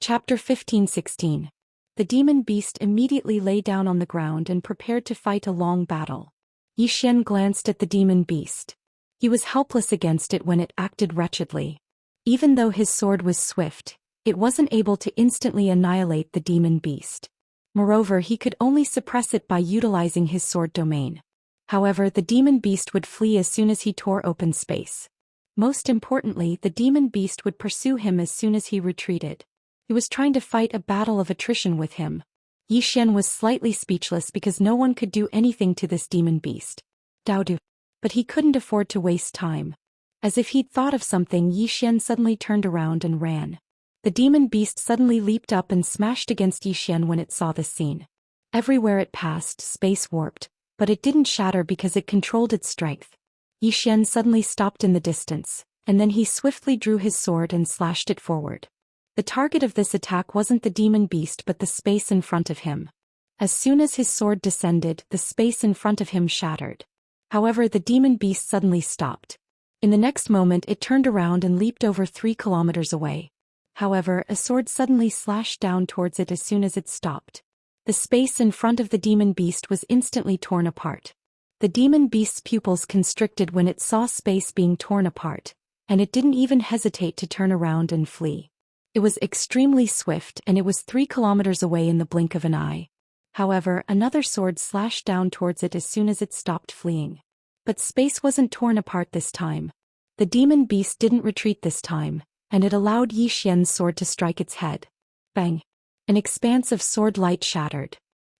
Chapter 15-16. The demon beast immediately lay down on the ground and prepared to fight a long battle. Yi Xian glanced at the demon beast. He was helpless against it when it acted wretchedly. Even though his sword was swift, it wasn't able to instantly annihilate the demon beast. Moreover, he could only suppress it by utilizing his sword domain. However, the demon beast would flee as soon as he tore open space. Most importantly, the demon beast would pursue him as soon as he retreated. He was trying to fight a battle of attrition with him. Yi Xian was slightly speechless because no one could do anything to this demon beast. Daodu. But he couldn't afford to waste time. As if he'd thought of something, Yi Xian suddenly turned around and ran. The demon beast suddenly leaped up and smashed against Yi Xian when it saw this scene. Everywhere it passed, space warped, but it didn't shatter because it controlled its strength. Yi Xian suddenly stopped in the distance, and then he swiftly drew his sword and slashed it forward. The target of this attack wasn't the demon beast but the space in front of him. As soon as his sword descended, the space in front of him shattered. However, the demon beast suddenly stopped. In the next moment, it turned around and leaped over 3 kilometers away. However, a sword suddenly slashed down towards it as soon as it stopped. The space in front of the demon beast was instantly torn apart. The demon beast's pupils constricted when it saw space being torn apart, and it didn't even hesitate to turn around and flee. It was extremely swift, and it was 3 kilometers away in the blink of an eye. However, another sword slashed down towards it as soon as it stopped fleeing. But space wasn't torn apart this time. The demon beast didn't retreat this time, and it allowed Yi Xian's sword to strike its head. Bang! An expanse of sword light shattered.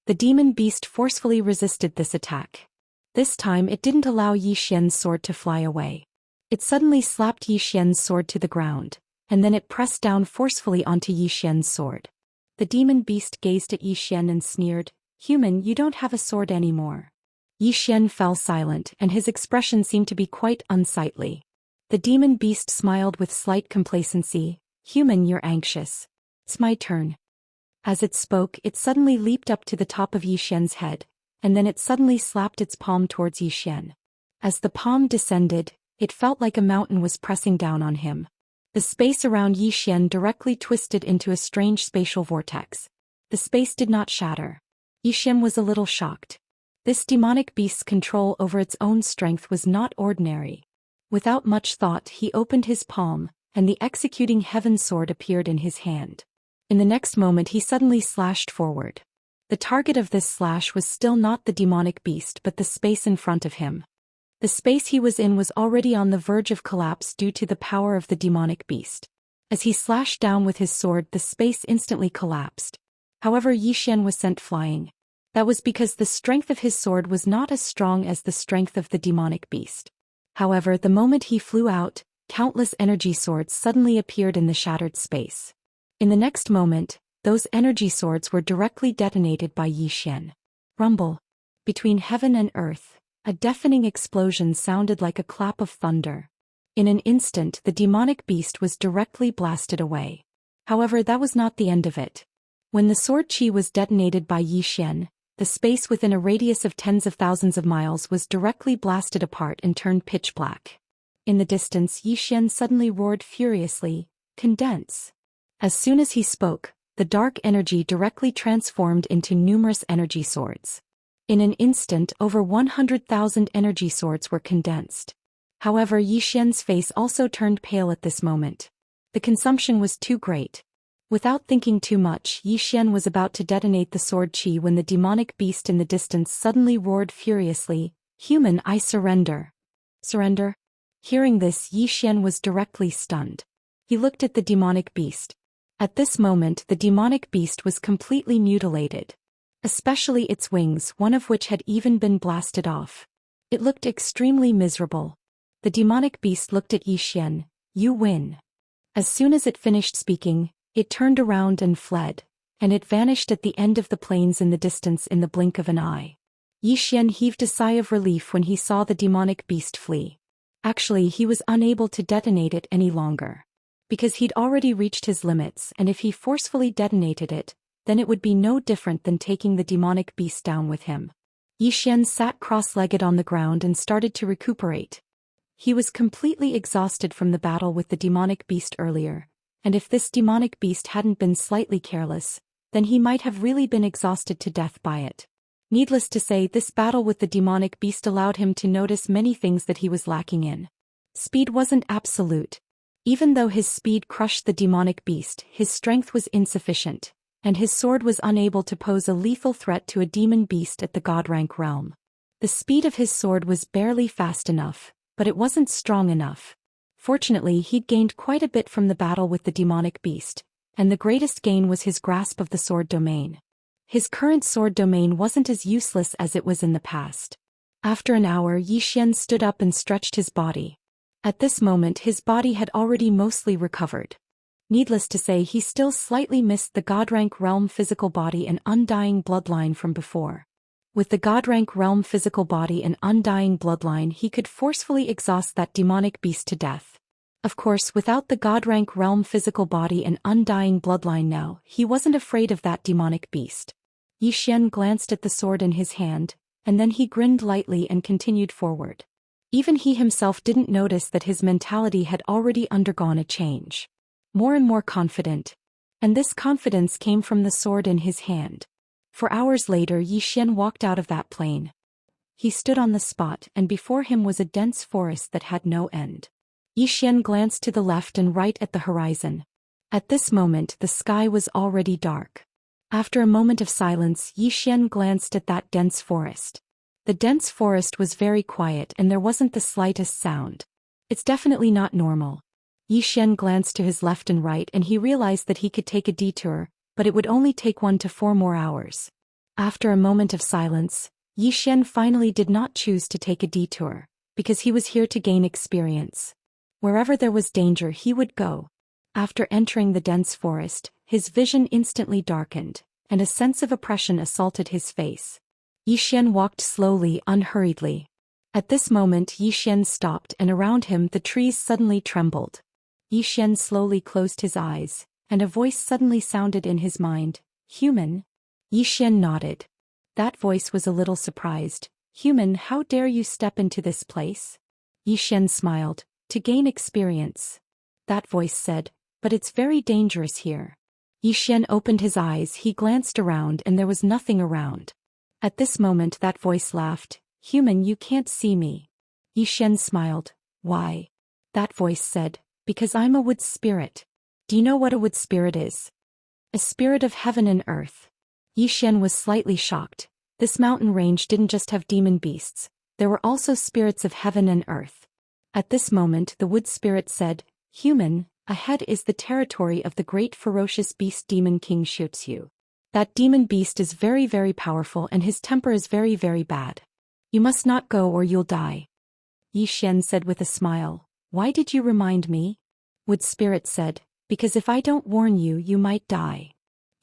The demon beast forcefully resisted this attack. This time it didn't allow Yi Xian's sword to fly away. It suddenly slapped Yi Xian's sword to the ground, and then it pressed down forcefully onto Yi Xian's sword. The demon beast gazed at Yi Xian and sneered, "Human, you don't have a sword anymore." Yi Xian fell silent, and his expression seemed to be quite unsightly. The demon beast smiled with slight complacency. "Human, you're anxious. It's my turn." As it spoke, it suddenly leaped up to the top of Yi Xian's head, and then it suddenly slapped its palm towards Yi Xian. As the palm descended, it felt like a mountain was pressing down on him. The space around Yi Xian directly twisted into a strange spatial vortex. The space did not shatter. Yi Xian was a little shocked. This demonic beast's control over its own strength was not ordinary. Without much thought, he opened his palm, and the executing heaven sword appeared in his hand. In the next moment, he suddenly slashed forward. The target of this slash was still not the demonic beast but the space in front of him. The space he was in was already on the verge of collapse due to the power of the demonic beast. As he slashed down with his sword, the space instantly collapsed. However, Xian was sent flying. That was because the strength of his sword was not as strong as the strength of the demonic beast. However, the moment he flew out, countless energy swords suddenly appeared in the shattered space. In the next moment, those energy swords were directly detonated by Xian. Rumble. Between heaven and earth, a deafening explosion sounded like a clap of thunder. In an instant, the demonic beast was directly blasted away. However, that was not the end of it. When the sword chi was detonated by Xian, the space within a radius of tens of thousands of miles was directly blasted apart and turned pitch black. In the distance, Xian suddenly roared furiously, "Condense!" As soon as he spoke, the dark energy directly transformed into numerous energy swords. In an instant, over 100,000 energy swords were condensed. However, Xian's face also turned pale at this moment. The consumption was too great. Without thinking too much, Xian was about to detonate the sword chi when the demonic beast in the distance suddenly roared furiously, "Human, I surrender." Surrender? Hearing this, Xian was directly stunned. He looked at the demonic beast. At this moment, the demonic beast was completely mutilated. Especially its wings, one of which had even been blasted off. It looked extremely miserable. The demonic beast looked at Xian. "You win." As soon as it finished speaking, it turned around and fled, and it vanished at the end of the plains in the distance in the blink of an eye. Xian heaved a sigh of relief when he saw the demonic beast flee. Actually, he was unable to detonate it any longer. Because he'd already reached his limits, and if he forcefully detonated it, then it would be no different than taking the demonic beast down with him. Xian sat cross-legged on the ground and started to recuperate. He was completely exhausted from the battle with the demonic beast earlier, and if this demonic beast hadn't been slightly careless, then he might have really been exhausted to death by it. Needless to say, this battle with the demonic beast allowed him to notice many things that he was lacking in. Speed wasn't absolute. Even though his speed crushed the demonic beast, his strength was insufficient, and his sword was unable to pose a lethal threat to a demon beast at the god rank realm. The speed of his sword was barely fast enough, but it wasn't strong enough. Fortunately, he'd gained quite a bit from the battle with the demonic beast, and the greatest gain was his grasp of the sword domain. His current sword domain wasn't as useless as it was in the past. After an hour, Xian stood up and stretched his body. At this moment, his body had already mostly recovered. Needless to say, he still slightly missed the god rank realm physical body and undying bloodline from before. With the god rank realm physical body and undying bloodline, he could forcefully exhaust that demonic beast to death. Of course, without the god rank realm physical body and undying bloodline now, he wasn't afraid of that demonic beast. Xian glanced at the sword in his hand, and then he grinned lightly and continued forward. Even he himself didn't notice that his mentality had already undergone a change. More and more confident. And this confidence came from the sword in his hand. For hours later, Xian walked out of that plain. He stood on the spot, and before him was a dense forest that had no end. Xian glanced to the left and right at the horizon. At this moment, the sky was already dark. After a moment of silence, Xian glanced at that dense forest. The dense forest was very quiet and there wasn't the slightest sound. It's definitely not normal. Xian glanced to his left and right and he realized that he could take a detour, but it would only take 1 to 4 more hours. After a moment of silence, Xian finally did not choose to take a detour, because he was here to gain experience. Wherever there was danger he would go. After entering the dense forest, his vision instantly darkened, and a sense of oppression assaulted his face. Xian walked slowly, unhurriedly. At this moment Xian stopped and around him the trees suddenly trembled. Xian slowly closed his eyes, and a voice suddenly sounded in his mind, "Human?" Xian nodded. That voice was a little surprised. "Human, how dare you step into this place?" Xian smiled. "To gain experience." That voice said, "But it's very dangerous here." Xian opened his eyes, he glanced around and there was nothing around. At this moment that voice laughed, "Human, you can't see me." Xian smiled. "Why?" That voice said, "Because I'm a wood spirit." Do you know what a wood spirit is? A spirit of heaven and earth. Xian was slightly shocked. This mountain range didn't just have demon beasts, There were also spirits of heaven and earth. At this moment the wood spirit said, "Human, ahead is the territory of the great ferocious beast demon King Zhou Xian. That demon beast is very very powerful and his temper is very very bad. You must not go or you'll die." Xian said with a smile, "Why did you remind me?" Wood spirit said, "Because if I don't warn you, you might die."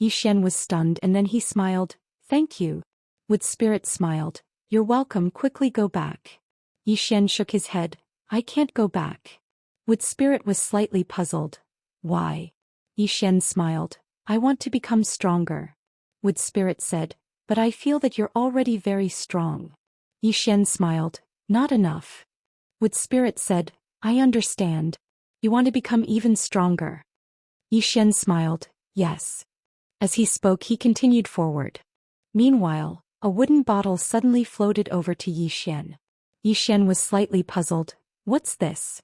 Xian was stunned and then he smiled, "Thank you." Wood spirit smiled, "You're welcome, quickly go back." Xian shook his head, "I can't go back." Wood spirit was slightly puzzled. "Why?" Xian smiled, "I want to become stronger." Wood spirit said, "But I feel that you're already very strong." Xian smiled, "Not enough." Wood spirit said, "I understand. You want to become even stronger." Xian smiled, "Yes." As he spoke he continued forward. Meanwhile, a wooden bottle suddenly floated over to Xian. Xian was slightly puzzled. "What's this?"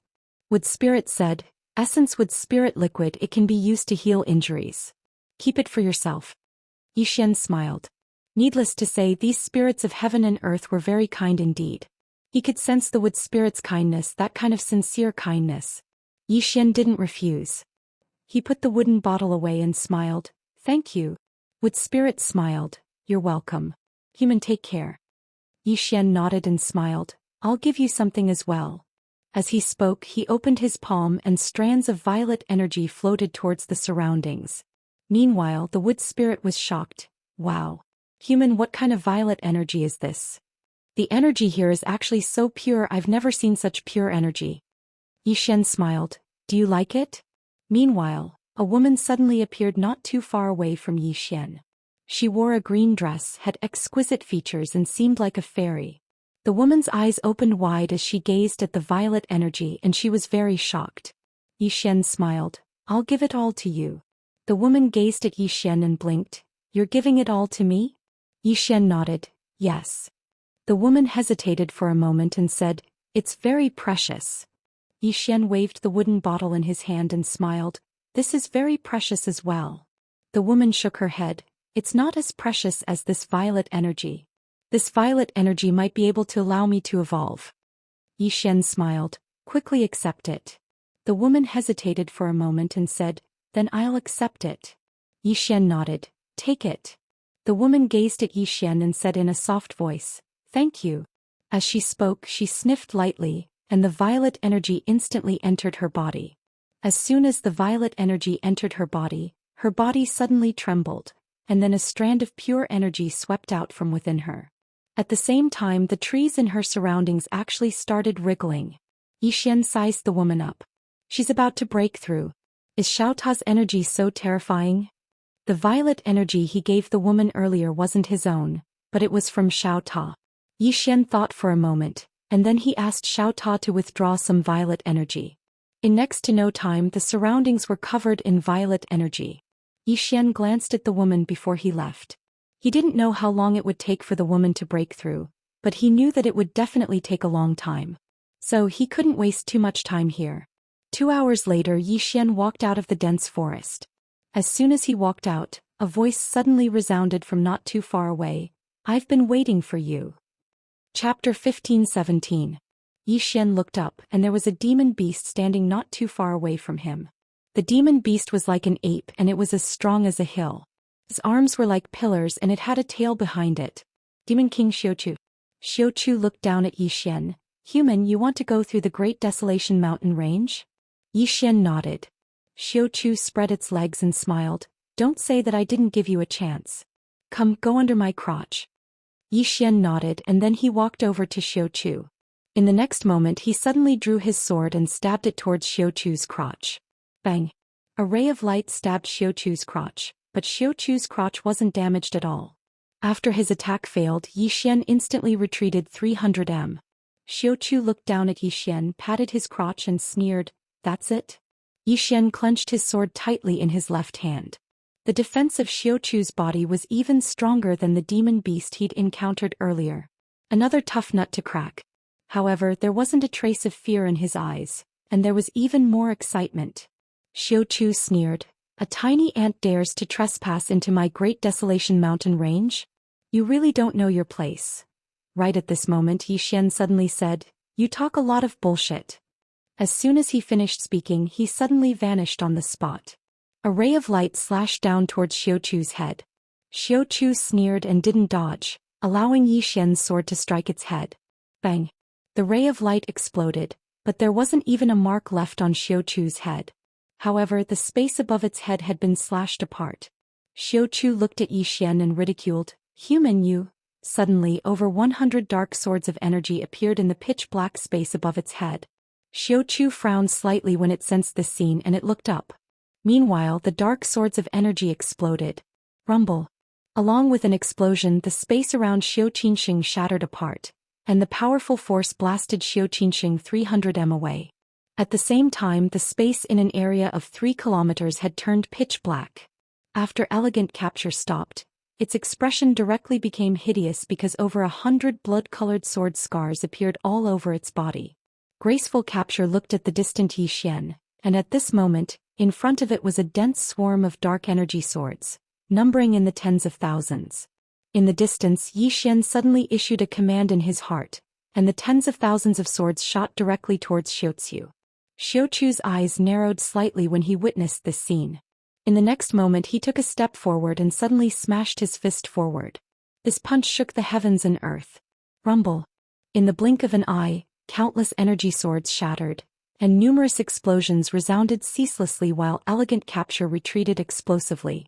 Wood spirit said, "Essence wood spirit liquid. It can be used to heal injuries. Keep it for yourself." Xian smiled. Needless to say, these spirits of heaven and earth were very kind indeed. He could sense the wood spirit's kindness, that kind of sincere kindness. Xian didn't refuse. He put the wooden bottle away and smiled, "Thank you." Wood spirit smiled, "You're welcome. Human, take care." Xian nodded and smiled, "I'll give you something as well." As he spoke he opened his palm and strands of violet energy floated towards the surroundings. Meanwhile the wood spirit was shocked. "Wow. Human, what kind of violet energy is this? The energy here is actually so pure, I've never seen such pure energy." Xian smiled, "Do you like it?" Meanwhile, a woman suddenly appeared not too far away from Xian. She wore a green dress, had exquisite features and seemed like a fairy. The woman's eyes opened wide as she gazed at the violet energy and she was very shocked. Xian smiled, "I'll give it all to you." The woman gazed at Xian and blinked. "You're giving it all to me?" Xian nodded, "Yes." The woman hesitated for a moment and said, "It's very precious." Xian waved the wooden bottle in his hand and smiled, "This is very precious as well." The woman shook her head, "It's not as precious as this violet energy. This violet energy might be able to allow me to evolve." Xian smiled, "Quickly accept it." The woman hesitated for a moment and said, "Then I'll accept it." Xian nodded, "Take it." The woman gazed at Xian and said in a soft voice, "Thank you." As she spoke she sniffed lightly, and the violet energy instantly entered her body. As soon as the violet energy entered her body suddenly trembled, and then a strand of pure energy swept out from within her. At the same time the trees in her surroundings actually started wriggling. Xian sized the woman up. "She's about to break through. Is Xiao Ta's energy so terrifying?" The violet energy he gave the woman earlier wasn't his own, but it was from Xiao Ta. Xian thought for a moment, and then he asked Xiao Ta to withdraw some violet energy. In next to no time the surroundings were covered in violet energy. Xian glanced at the woman before he left. He didn't know how long it would take for the woman to break through, but he knew that it would definitely take a long time. So he couldn't waste too much time here. 2 hours later Xian walked out of the dense forest. As soon as he walked out, a voice suddenly resounded from not too far away, "I've been waiting for you." Chapter 15-17. Xian looked up and there was a demon beast standing not too far away from him. The demon beast was like an ape and it was as strong as a hill. His arms were like pillars and it had a tail behind it. Demon King Xiu. Xiu looked down at Xian. "Human, you want to go through the Great Desolation Mountain Range?" Xian nodded. Xiu spread its legs and smiled, "Don't say that I didn't give you a chance. Come, go under my crotch." Xian nodded and then he walked over to Xiu. In the next moment he suddenly drew his sword and stabbed it towards Xiu's crotch. Bang! A ray of light stabbed Xiu's crotch, but Xiu's crotch wasn't damaged at all. After his attack failed, Xian instantly retreated 300 m. Xiu looked down at Xian, patted his crotch and sneered, "That's it?" Xian clenched his sword tightly in his left hand. The defense of Xiu's body was even stronger than the demon beast he'd encountered earlier. Another tough nut to crack. However, there wasn't a trace of fear in his eyes, and there was even more excitement. Xiu sneered, "A tiny ant dares to trespass into my Great Desolation Mountain Range? You really don't know your place." Right at this moment Yi Xian suddenly said, "You talk a lot of bullshit." As soon as he finished speaking he suddenly vanished on the spot. A ray of light slashed down towards Xiao Chu's head. Xiao Chu sneered and didn't dodge, allowing Yi Xian's sword to strike its head. Bang! The ray of light exploded, but there wasn't even a mark left on Xiao Chu's head. However, the space above its head had been slashed apart. Xiao Chu looked at Yi Xian and ridiculed, "Human you." Suddenly over 100 dark swords of energy appeared in the pitch-black space above its head. Xiao Chu frowned slightly when it sensed this scene and it looked up. Meanwhile the dark swords of energy exploded. Rumble. Along with an explosion the space around Xianxia shattered apart, and the powerful force blasted Xianxia 300 m away. At the same time the space in an area of 3 kilometers had turned pitch black. After elegant capture stopped, its expression directly became hideous because over 100 blood-colored sword scars appeared all over its body. Graceful capture looked at the distant Yi Xian, and at this moment, in front of it was a dense swarm of dark energy swords, numbering in the tens of thousands. In the distance Yi Xian suddenly issued a command in his heart, and the tens of thousands of swords shot directly towards Xiao. Xiao Chu's eyes narrowed slightly when he witnessed this scene. In the next moment he took a step forward and suddenly smashed his fist forward. This punch shook the heavens and earth. Rumble. In the blink of an eye, countless energy swords shattered, and numerous explosions resounded ceaselessly while elegant capture retreated explosively.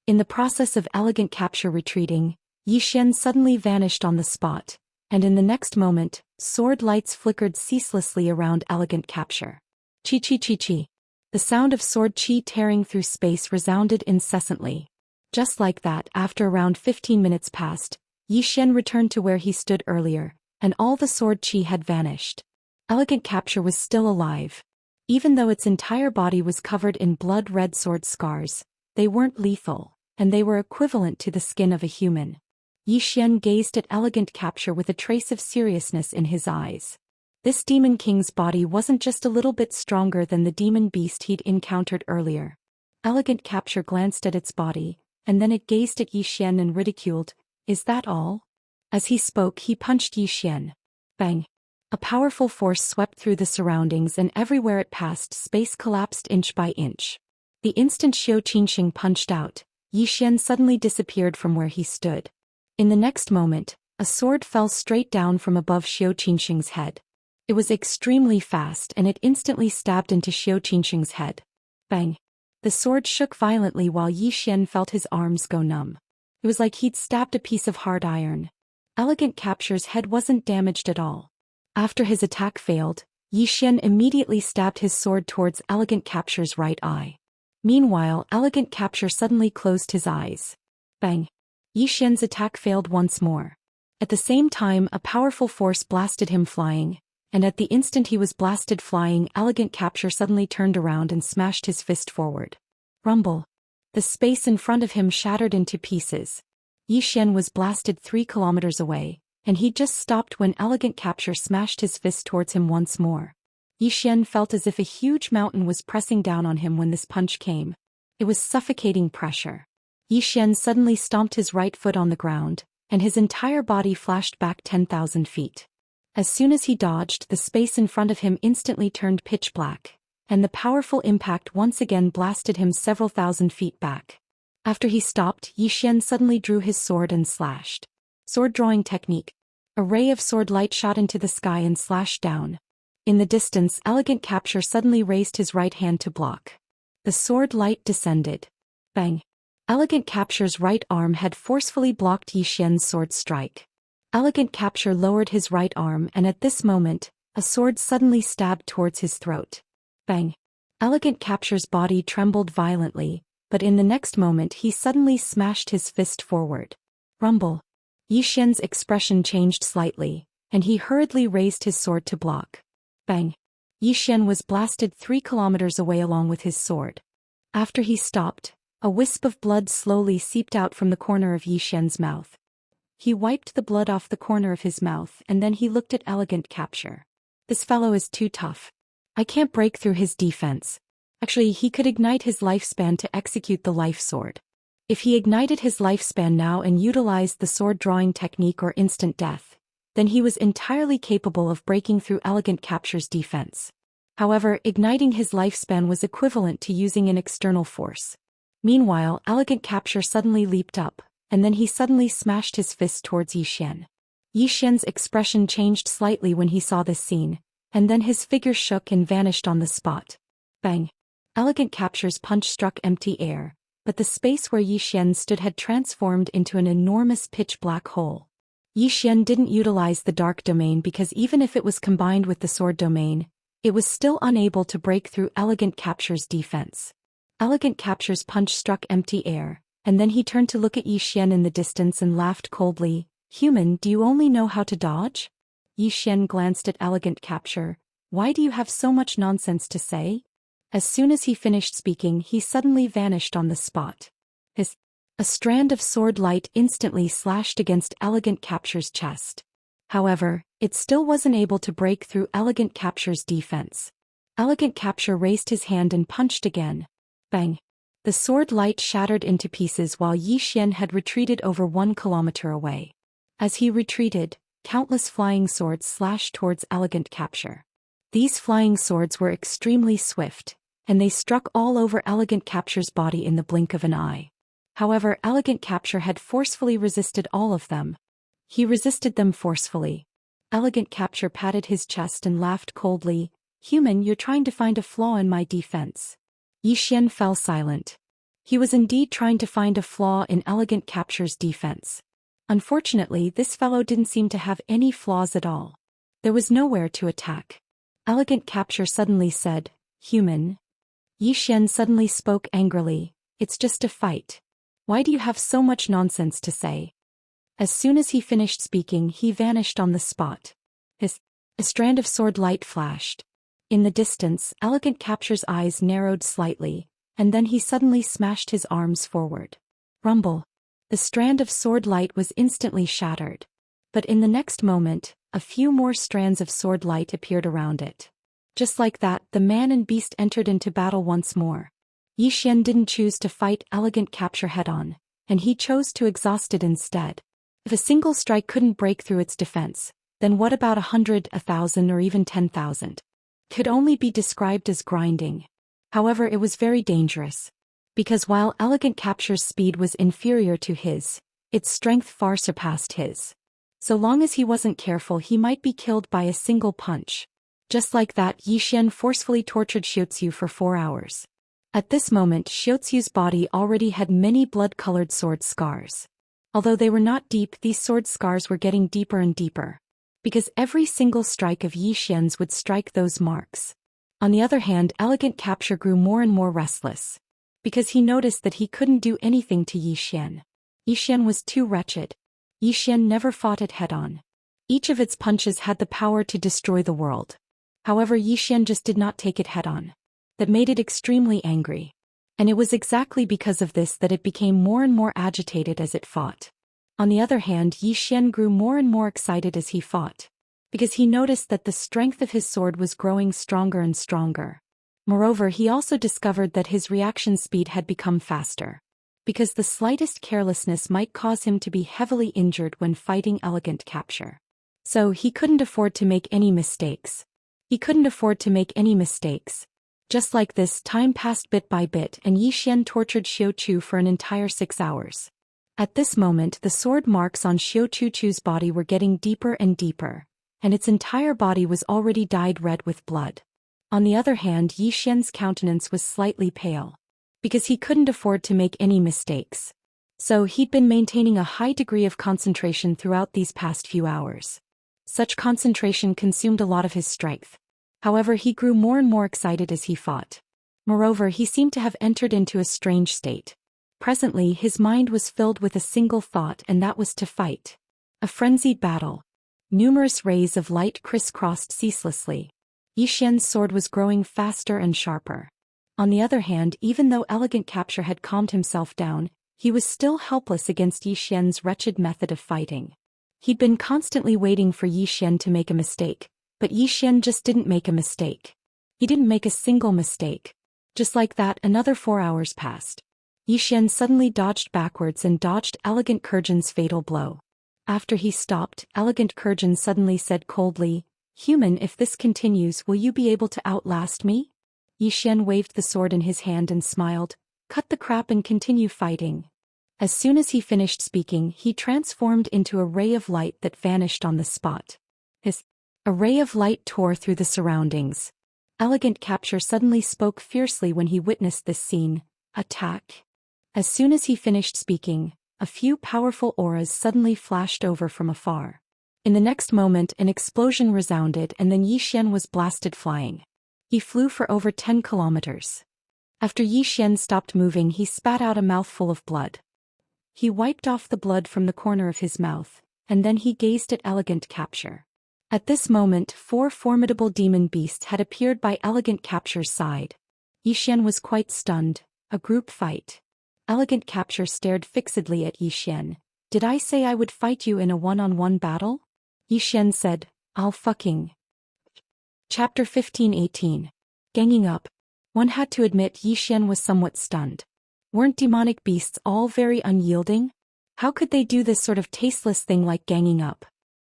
In the process of elegant capture retreating, Yi Xian suddenly vanished on the spot, and in the next moment, sword lights flickered ceaselessly around elegant capture. Chi chi chi chi. The sound of sword chi tearing through space resounded incessantly. Just like that, after around 15 minutes passed, Yi Xian returned to where he stood earlier, and all the sword chi had vanished. Elegant capture was still alive. Even though its entire body was covered in blood-red sword scars, they weren't lethal, and they were equivalent to the skin of a human. Yi Xian gazed at elegant capture with a trace of seriousness in his eyes. This demon king's body wasn't just a little bit stronger than the demon beast he'd encountered earlier. Elegant capture glanced at its body, and then it gazed at Yi Xian and ridiculed, "Is that all?" As he spoke he punched Yi Xian. Bang! A powerful force swept through the surroundings and everywhere it passed space collapsed inch by inch. The instant Xianxia punched out, Yi Xian suddenly disappeared from where he stood. In the next moment, a sword fell straight down from above Xianxia's head. It was extremely fast and it instantly stabbed into Xianxia's head. Bang! The sword shook violently while Yi Xian felt his arms go numb. It was like he'd stabbed a piece of hard iron. Elegant capture's head wasn't damaged at all. After his attack failed, Yi Xian immediately stabbed his sword towards elegant capture's right eye. Meanwhile, elegant capture suddenly closed his eyes. Bang! Yi Xian's attack failed once more. At the same time a powerful force blasted him flying, and at the instant he was blasted flying elegant capture suddenly turned around and smashed his fist forward. Rumble. The space in front of him shattered into pieces. Yi Xian was blasted 3 kilometers away, and he just stopped when elegant capture smashed his fist towards him once more. Yi Xian felt as if a huge mountain was pressing down on him when this punch came. It was suffocating pressure. Yi Xian suddenly stomped his right foot on the ground, and his entire body flashed back 10,000 feet. As soon as he dodged, the space in front of him instantly turned pitch black, and the powerful impact once again blasted him several thousand feet back. After he stopped, Yi Xian suddenly drew his sword and slashed. Sword drawing technique. A ray of sword light shot into the sky and slashed down. In the distance, elegant capture suddenly raised his right hand to block. The sword light descended. Bang! Elegant capture's right arm had forcefully blocked Yi Xian's sword strike. Elegant capture lowered his right arm and at this moment, a sword suddenly stabbed towards his throat. Bang! Elegant capture's body trembled violently, but in the next moment he suddenly smashed his fist forward. Rumble! Yi Xian's expression changed slightly, and he hurriedly raised his sword to block. Bang! Yi Xian was blasted 3 kilometers away along with his sword. After he stopped, a wisp of blood slowly seeped out from the corner of Yi Xian's mouth. He wiped the blood off the corner of his mouth and then he looked at elegant capture. This fellow is too tough. I can't break through his defense. Actually, he could ignite his lifespan to execute the life sword. If he ignited his lifespan now and utilized the sword drawing technique or instant death, then he was entirely capable of breaking through Elegant Capture's defense. However, igniting his lifespan was equivalent to using an external force. Meanwhile, Elegant Capture suddenly leaped up, and then he suddenly smashed his fist towards Yi Xian. Yi Xian's expression changed slightly when he saw this scene, and then his figure shook and vanished on the spot. Bang! Elegant Capture's punch struck empty air, but the space where Yi Xian stood had transformed into an enormous pitch-black hole. Yi Xian didn't utilize the dark domain because even if it was combined with the sword domain, it was still unable to break through Elegant Capture's defense. Elegant Capture's punch struck empty air, and then he turned to look at Yi Xian in the distance and laughed coldly. "Human, do you only know how to dodge?" Yi Xian glanced at Elegant Capture. "Why do you have so much nonsense to say?" As soon as he finished speaking, he suddenly vanished on the spot. A strand of sword light instantly slashed against Elegant Capture's chest. However, it still wasn't able to break through Elegant Capture's defense. Elegant Capture raised his hand and punched again. Bang! The sword light shattered into pieces while Yi Xian had retreated over 1 kilometer away. As he retreated, countless flying swords slashed towards Elegant Capture. These flying swords were extremely swift, and they struck all over Elegant Capture's body in the blink of an eye. However, Elegant Capture had forcefully resisted all of them. He resisted them forcefully. Elegant Capture patted his chest and laughed coldly. "Human, you're trying to find a flaw in my defense." Yi Xian fell silent. He was indeed trying to find a flaw in Elegant Capture's defense. Unfortunately, this fellow didn't seem to have any flaws at all. There was nowhere to attack. Elegant Capture suddenly said, "Human." Yi Xian suddenly spoke angrily. "It's just a fight. Why do you have so much nonsense to say?" As soon as he finished speaking, he vanished on the spot. A strand of sword light flashed. In the distance, Elegant Capture's eyes narrowed slightly, and then he suddenly smashed his arms forward. Rumble! The strand of sword light was instantly shattered. But in the next moment, a few more strands of sword light appeared around it. Just like that, the man and beast entered into battle once more. Yi Xian didn't choose to fight Elegant Capture head-on, and he chose to exhaust it instead. If a single strike couldn't break through its defense, then what about 100, 1,000, or even 10,000? Could only be described as grinding. However, it was very dangerous. Because while Elegant Capture's speed was inferior to his, its strength far surpassed his. So long as he wasn't careful, he might be killed by a single punch. Just like that, Yi Xian forcefully tortured Xianxia for 4 hours. At this moment, Xianxia's body already had many blood-colored sword scars. Although they were not deep, these sword scars were getting deeper and deeper. Because every single strike of Yi Xian's would strike those marks. On the other hand, Elegant Capture grew more and more restless. Because he noticed that he couldn't do anything to Yi Xian. Yi Xian was too wretched. Yi Xian never fought it head-on. Each of its punches had the power to destroy the world. However, Yi Xian just did not take it head-on. That made it extremely angry. And it was exactly because of this that it became more and more agitated as it fought. On the other hand, Yi Xian grew more and more excited as he fought. Because he noticed that the strength of his sword was growing stronger and stronger. Moreover, he also discovered that his reaction speed had become faster. Because the slightest carelessness might cause him to be heavily injured when fighting Elegant Capture. So he couldn't afford to make any mistakes. Just like this, time passed bit by bit and Yi Xian tortured Xianxia for an entire 6 hours. At this moment, the sword marks on Xianxia's body were getting deeper and deeper, and its entire body was already dyed red with blood. On the other hand, Yi Xian's countenance was slightly pale. Because he couldn't afford to make any mistakes. So he'd been maintaining a high degree of concentration throughout these past few hours. Such concentration consumed a lot of his strength. However, he grew more and more excited as he fought. Moreover, he seemed to have entered into a strange state. Presently, his mind was filled with a single thought, and that was to fight. A frenzied battle. Numerous rays of light crisscrossed ceaselessly. Yi Xian's sword was growing faster and sharper. On the other hand, even though Elegant Capture had calmed himself down, he was still helpless against Yi Xian's wretched method of fighting. He'd been constantly waiting for Yi Xian to make a mistake. But Yi Xian just didn't make a mistake. He didn't make a single mistake. Just like that, another 4 hours passed. Yi Xian suddenly dodged backwards and dodged Elegant Kurjan's fatal blow. After he stopped, Elegant Kurgan suddenly said coldly, "Human, if this continues, will you be able to outlast me?" Xian waved the sword in his hand and smiled, "Cut the crap and continue fighting." As soon as he finished speaking, he transformed into a ray of light that vanished on the spot. A ray of light tore through the surroundings. Elegant Capture suddenly spoke fiercely when he witnessed this scene, "Attack." As soon as he finished speaking, a few powerful auras suddenly flashed over from afar. In the next moment an explosion resounded and then Xian was blasted flying. He flew for over 10 kilometers. After Xian stopped moving, he spat out a mouthful of blood. He wiped off the blood from the corner of his mouth, and then he gazed at Elegant Capture. At this moment 4 formidable demon beasts had appeared by Elegant Capture's side. Xian was quite stunned. A group fight. Elegant Capture stared fixedly at Xian. "Did I say I would fight you in a one-on-one battle?" Xian said, "I'll fucking." Chapter 15-18. Ganging up. One had to admit Xian was somewhat stunned. Weren't demonic beasts all very unyielding? How could they do this sort of tasteless thing like ganging up?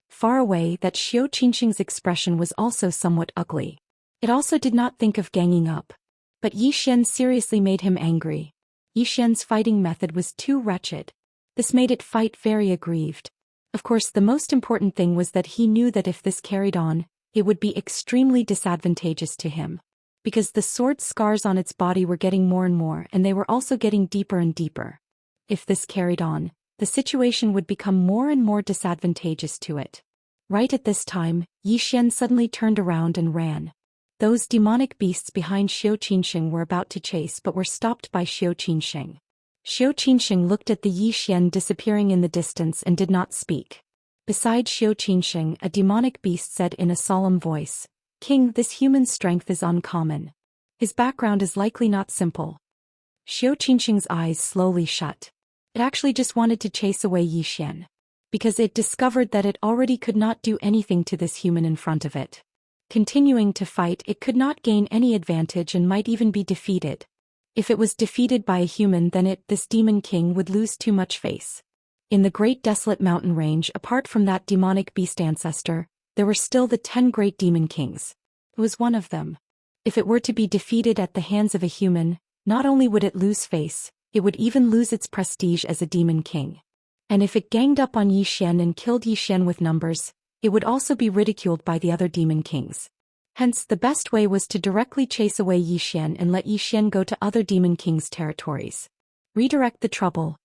Far away, that Xiao Qingxing's expression was also somewhat ugly. It also did not think of ganging up. But Xian seriously made him angry. Xian's fighting method was too wretched. This made it fight very aggrieved. Of course, the most important thing was that he knew that if this carried on, it would be extremely disadvantageous to him. Because the sword scars on its body were getting more and more and they were also getting deeper and deeper. If this carried on, the situation would become more and more disadvantageous to it. Right at this time, Xian suddenly turned around and ran. Those demonic beasts behind Xiao Qingxing were about to chase but were stopped by Xiao Qingxing. Xiao Qingxing looked at the Xian disappearing in the distance and did not speak. Beside Xiao Qingxing, a demonic beast said in a solemn voice, "King, this human strength is uncommon. His background is likely not simple." Xiao Qingxing's eyes slowly shut. It actually just wanted to chase away Xian. Because it discovered that it already could not do anything to this human in front of it. Continuing to fight, it could not gain any advantage and might even be defeated. If it was defeated by a human, then this demon king would lose too much face. In the great desolate mountain range, apart from that demonic beast ancestor, there were still the 10 great demon kings. It was one of them. If it were to be defeated at the hands of a human, not only would it lose face, it would even lose its prestige as a demon king. And if it ganged up on Xian and killed Xian with numbers, it would also be ridiculed by the other demon kings. Hence, the best way was to directly chase away Xian and let Xian go to other demon kings' territories. Redirect the trouble.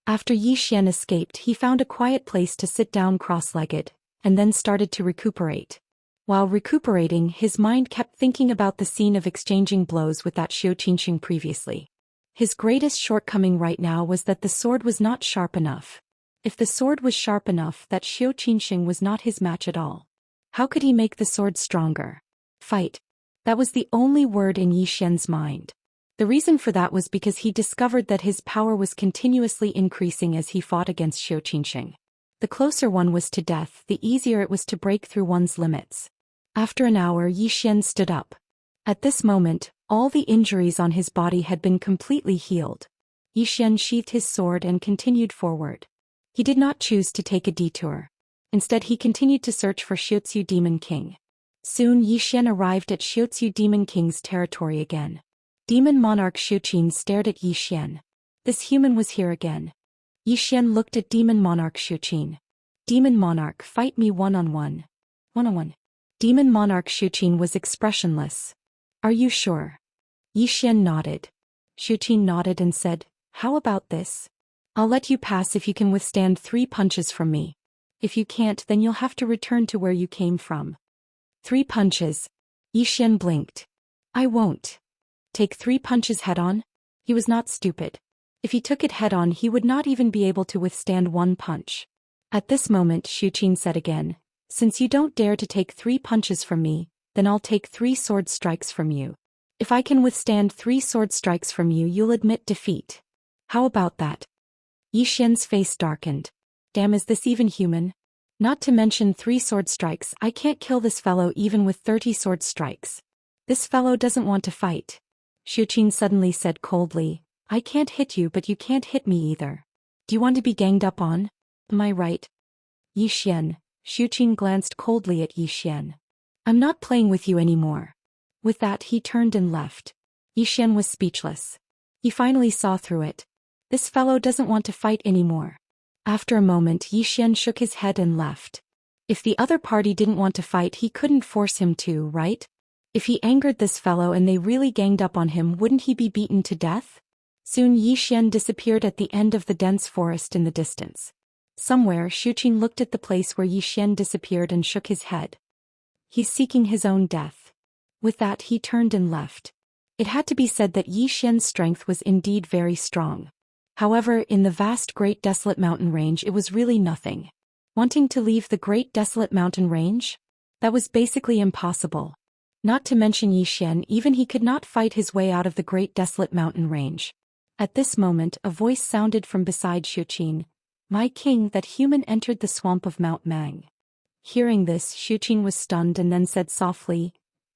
After Xian escaped, he found a quiet place to sit down cross-legged, and then started to recuperate. While recuperating, his mind kept thinking about the scene of exchanging blows with that Xiao Qingxing previously. His greatest shortcoming right now was that the sword was not sharp enough. If the sword was sharp enough, that Xiao Qingxing was not his match at all. How could he make the sword stronger? Fight. That was the only word in Xian's mind. The reason for that was because he discovered that his power was continuously increasing as he fought against Xiao Qingxing. The closer one was to death, the easier it was to break through one's limits. After an hour, Xian stood up. At this moment, all the injuries on his body had been completely healed. Xian sheathed his sword and continued forward. He did not choose to take a detour. Instead, he continued to search for Xiaozu Demon King. Soon Xian arrived at Xiaozu Demon King's territory again. Demon Monarch Xiuqin stared at Xian. This human was here again. Xian looked at Demon Monarch Xiuqin. "Demon Monarch, fight me one-on-one." One-on-one. Demon Monarch Xiuqin was expressionless. "Are you sure?" Xian nodded. Xiuqin nodded and said, "How about this? I'll let you pass if you can withstand 3 punches from me. If you can't, then you'll have to return to where you came from." 3 punches. Xian blinked. "I won't. Take 3 punches head-on?" He was not stupid. If he took it head-on, he would not even be able to withstand 1 punch. At this moment, Xiuqin said again, "Since you don't dare to take 3 punches from me, then I'll take 3 sword strikes from you. If I can withstand 3 sword strikes from you, you'll admit defeat. How about that?" Xian's face darkened. Damn, is this even human? Not to mention 3 sword strikes, I can't kill this fellow even with 30 sword strikes. This fellow doesn't want to fight. Xiuqin suddenly said coldly, "I can't hit you, but you can't hit me either. Do you want to be ganged up on? Am I right?" Yi Xian, Xu Qing glanced coldly at Yi Xian. I'm not playing with you anymore. With that he turned and left. Yi Xian was speechless. He finally saw through it. This fellow doesn't want to fight anymore. After a moment Yi Xian shook his head and left. If the other party didn't want to fight he couldn't force him to, right? If he angered this fellow and they really ganged up on him, wouldn't he be beaten to death? Soon Yi Xian disappeared at the end of the dense forest in the distance. Somewhere Xu Qing looked at the place where Yi Xian disappeared and shook his head. He's seeking his own death. With that he turned and left. It had to be said that Yi Xian's strength was indeed very strong. However, in the vast Great Desolate Mountain Range it was really nothing. Wanting to leave the Great Desolate Mountain Range? That was basically impossible. Not to mention Yi Xian, even he could not fight his way out of the Great Desolate Mountain Range. At this moment a voice sounded from beside Xu Qing. My king, that human entered the swamp of Mount Mang. Hearing this, Xu Qing was stunned and then said softly,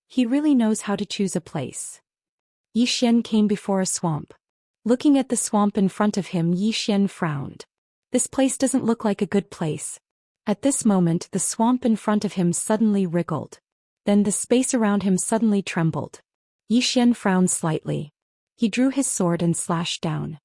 he really knows how to choose a place. Yi Xian came before a swamp. Looking at the swamp in front of him, Yi Xian frowned. This place doesn't look like a good place. At this moment the swamp in front of him suddenly wriggled. Then the space around him suddenly trembled. Yi Xian frowned slightly. He drew his sword and slashed down.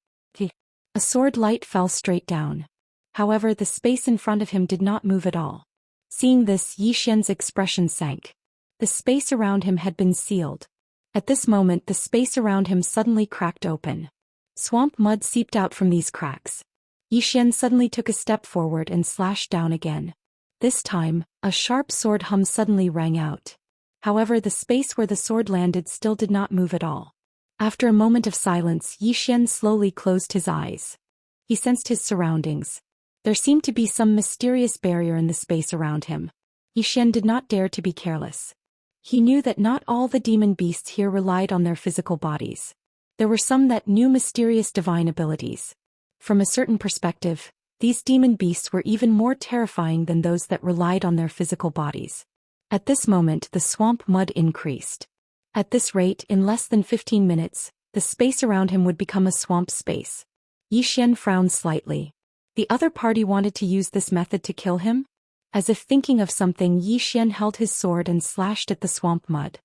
A sword light fell straight down. However, the space in front of him did not move at all. Seeing this, Yi Xian's expression sank. The space around him had been sealed. At this moment the space around him suddenly cracked open. Swamp mud seeped out from these cracks. Yi Xian suddenly took a step forward and slashed down again. This time, a sharp sword hum suddenly rang out. However, the space where the sword landed still did not move at all. After a moment of silence, Yi Xian slowly closed his eyes. He sensed his surroundings. There seemed to be some mysterious barrier in the space around him. Yi Xian did not dare to be careless. He knew that not all the demon beasts here relied on their physical bodies. There were some that knew mysterious divine abilities. From a certain perspective, these demon beasts were even more terrifying than those that relied on their physical bodies. At this moment the swamp mud increased. At this rate, in less than 15 minutes, the space around him would become a swamp space. Yi Xian frowned slightly. The other party wanted to use this method to kill him? As if thinking of something, Yi Xian held his sword and slashed at the swamp mud.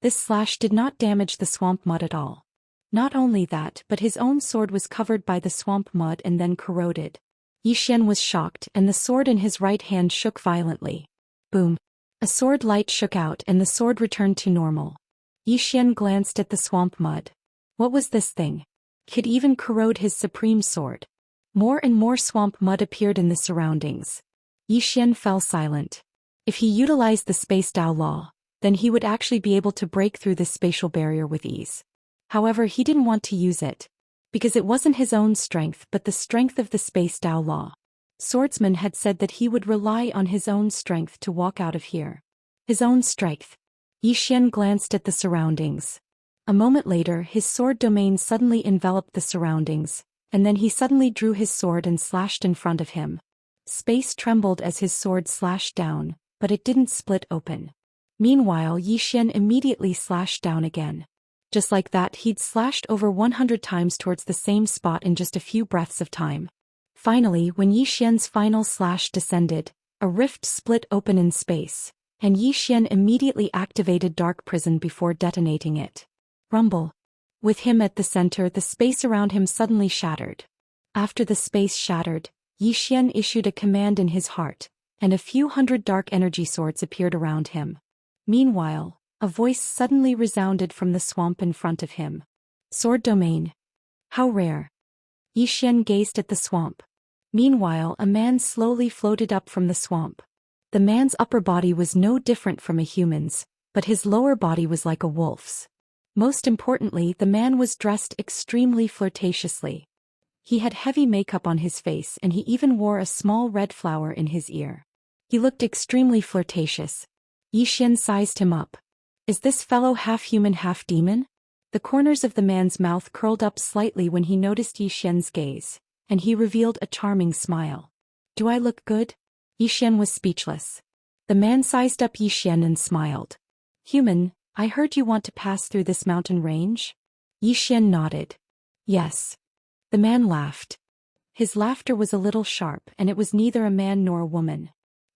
This slash did not damage the swamp mud at all. Not only that, but his own sword was covered by the swamp mud and then corroded. Yi Xian was shocked, and the sword in his right hand shook violently. Boom! A sword light shook out and the sword returned to normal. Yi Xian glanced at the swamp mud. What was this thing? Could even corrode his supreme sword. More and more swamp mud appeared in the surroundings. Yi Xian fell silent. If he utilized the Space Dao Law, then he would actually be able to break through this spatial barrier with ease. However, he didn't want to use it, because it wasn't his own strength but the strength of the Space Dao Law. Swordsman had said that he would rely on his own strength to walk out of here. His own strength. Yi Xian glanced at the surroundings. A moment later his sword domain suddenly enveloped the surroundings, and then he suddenly drew his sword and slashed in front of him. Space trembled as his sword slashed down, but it didn't split open. Meanwhile, Yi Xian immediately slashed down again. Just like that, he'd slashed over 100 times towards the same spot in just a few breaths of time. Finally, when Yi Xian's final slash descended, a rift split open in space, and Yi Xian immediately activated Dark Prison before detonating it. Rumble. With him at the center, the space around him suddenly shattered. After the space shattered, Yi Xian issued a command in his heart, and a few hundred dark energy swords appeared around him. Meanwhile, a voice suddenly resounded from the swamp in front of him. Sword domain. How rare. Yi Xian gazed at the swamp. Meanwhile, a man slowly floated up from the swamp. The man's upper body was no different from a human's, but his lower body was like a wolf's. Most importantly, the man was dressed extremely flirtatiously. He had heavy makeup on his face and he even wore a small red flower in his ear. He looked extremely flirtatious. Yi Xian sized him up. Is this fellow half human, half demon? The corners of the man's mouth curled up slightly when he noticed Yi Xian's gaze, and he revealed a charming smile. Do I look good? Yi Xian was speechless. The man sized up Yi Xian and smiled. Human, I heard you want to pass through this mountain range? Yi Xian nodded. Yes. The man laughed. His laughter was a little sharp and it was neither a man nor a woman.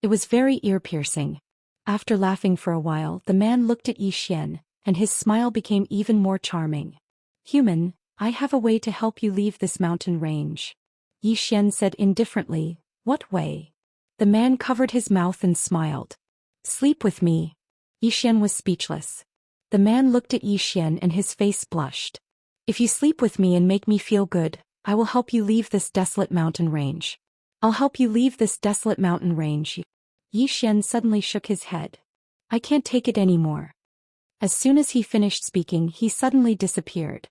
It was very ear-piercing. After laughing for a while, the man looked at Yi Xian, and his smile became even more charming. Human, I have a way to help you leave this mountain range. Yi Xian said indifferently, what way? The man covered his mouth and smiled. Sleep with me. Yi Xian was speechless. The man looked at Yi Xian and his face blushed. If you sleep with me and make me feel good, I will help you leave this desolate mountain range. I'll help you leave this desolate mountain range. Yi Xian suddenly shook his head. I can't take it anymore. As soon as he finished speaking, he suddenly disappeared.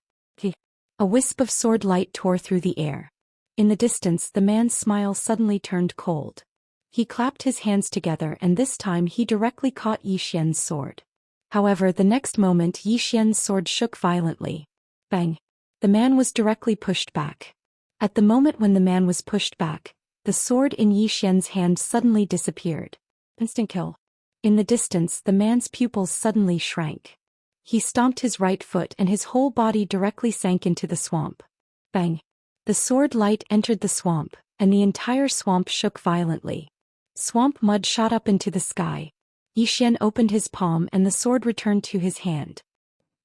A wisp of sword light tore through the air. In the distance, the man's smile suddenly turned cold. He clapped his hands together and this time he directly caught Yi Xian's sword. However, the next moment Yi Xian's sword shook violently. Bang! The man was directly pushed back. At the moment when the man was pushed back, the sword in Yi Xian's hand suddenly disappeared. Instant kill. In the distance, the man's pupils suddenly shrank. He stomped his right foot and his whole body directly sank into the swamp. Bang! The sword light entered the swamp, and the entire swamp shook violently. Swamp mud shot up into the sky. Yi Xian opened his palm and the sword returned to his hand.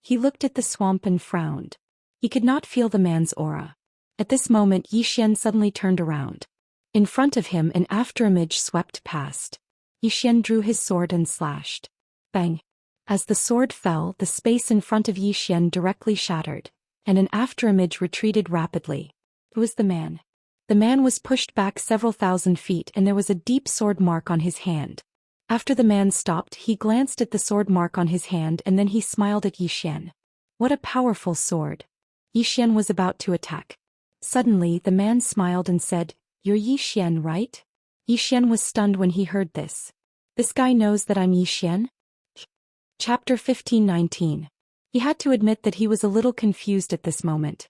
He looked at the swamp and frowned. He could not feel the man's aura. At this moment Yi Xian suddenly turned around. In front of him an afterimage swept past. Yi Xian drew his sword and slashed. Bang! As the sword fell, the space in front of Yi Xian directly shattered, and an afterimage retreated rapidly. It was the man. The man was pushed back several thousand feet and there was a deep sword mark on his hand. After the man stopped, he glanced at the sword mark on his hand and then he smiled at Yi Xian. What a powerful sword. Yi Xian was about to attack. Suddenly, the man smiled and said, You're Yi Xian, right? Yi Xian was stunned when he heard this. This guy knows that I'm Yi Xian? Chapter 15:19. He had to admit that he was a little confused at this moment.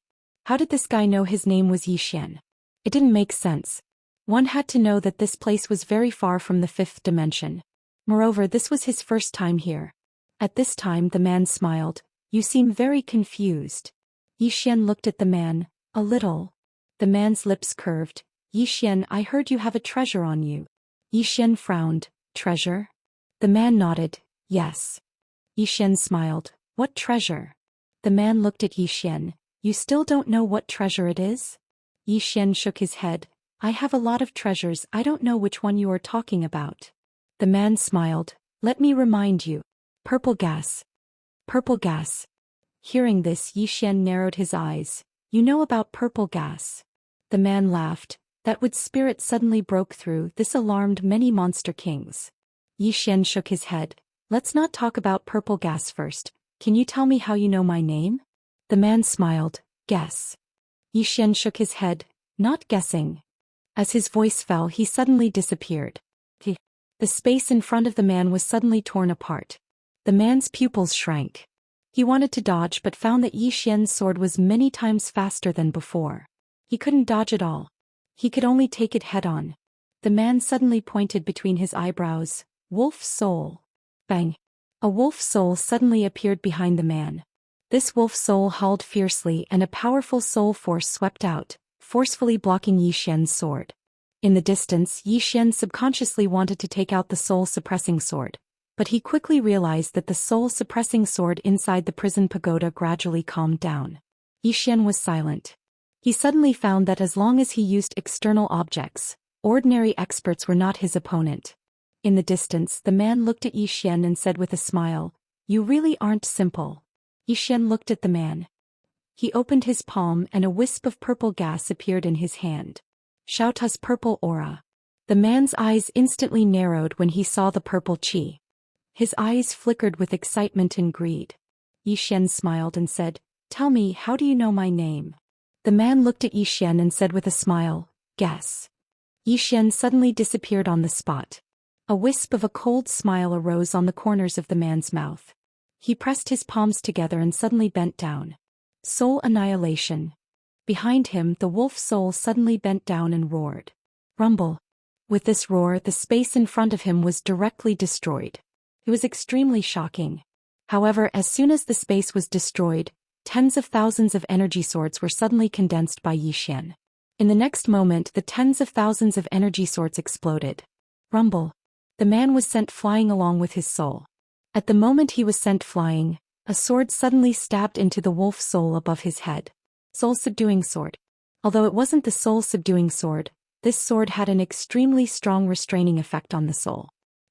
How did this guy know his name was Yi Xian? It didn't make sense. One had to know that this place was very far from the fifth dimension. Moreover, this was his first time here. At this time the man smiled. You seem very confused. Yi Xian looked at the man, a little. The man's lips curved. Yi Xian, I heard you have a treasure on you. Yi Xian frowned. Treasure? The man nodded. Yes. Yi Xian smiled. What treasure? The man looked at Yi Xian. You still don't know what treasure it is? Yi Xian shook his head. I have a lot of treasures, I don't know which one you are talking about. The man smiled. Let me remind you. Purple gas. Purple gas. Hearing this, Yi Xian narrowed his eyes. You know about purple gas. The man laughed. That wood spirit suddenly broke through. This alarmed many monster kings. Yi Xian shook his head. Let's not talk about purple gas first. Can you tell me how you know my name? The man smiled. Guess. Yi Xian shook his head. Not guessing. As his voice fell, he suddenly disappeared. The space in front of the man was suddenly torn apart. The man's pupils shrank. He wanted to dodge but found that Yi Xian's sword was many times faster than before. He couldn't dodge at all. He could only take it head-on. The man suddenly pointed between his eyebrows. Wolf soul. Bang! A wolf soul suddenly appeared behind the man. This wolf soul howled fiercely and a powerful soul force swept out, forcefully blocking Yi Xian's sword. In the distance, Yi Xian subconsciously wanted to take out the soul-suppressing sword, but he quickly realized that the soul-suppressing sword inside the prison pagoda gradually calmed down. Yi Xian was silent. He suddenly found that as long as he used external objects, ordinary experts were not his opponent. In the distance, the man looked at Yi Xian and said with a smile, You really aren't simple. Yi Xian looked at the man. He opened his palm and a wisp of purple gas appeared in his hand. Xiaota's purple aura. The man's eyes instantly narrowed when he saw the purple qi. His eyes flickered with excitement and greed. Yi Xian smiled and said, Tell me, how do you know my name? The man looked at Yi Xian and said with a smile, Guess. Yi Xian suddenly disappeared on the spot. A wisp of a cold smile arose on the corners of the man's mouth. He pressed his palms together and suddenly bent down. Soul annihilation. Behind him, the wolf soul suddenly bent down and roared. Rumble. With this roar, the space in front of him was directly destroyed. It was extremely shocking. However, as soon as the space was destroyed, tens of thousands of energy swords were suddenly condensed by Yi Xian. In the next moment, the tens of thousands of energy swords exploded. Rumble. The man was sent flying along with his soul. At the moment he was sent flying, a sword suddenly stabbed into the wolf's soul above his head. Soul-subduing sword. Although it wasn't the soul-subduing sword, this sword had an extremely strong restraining effect on the soul.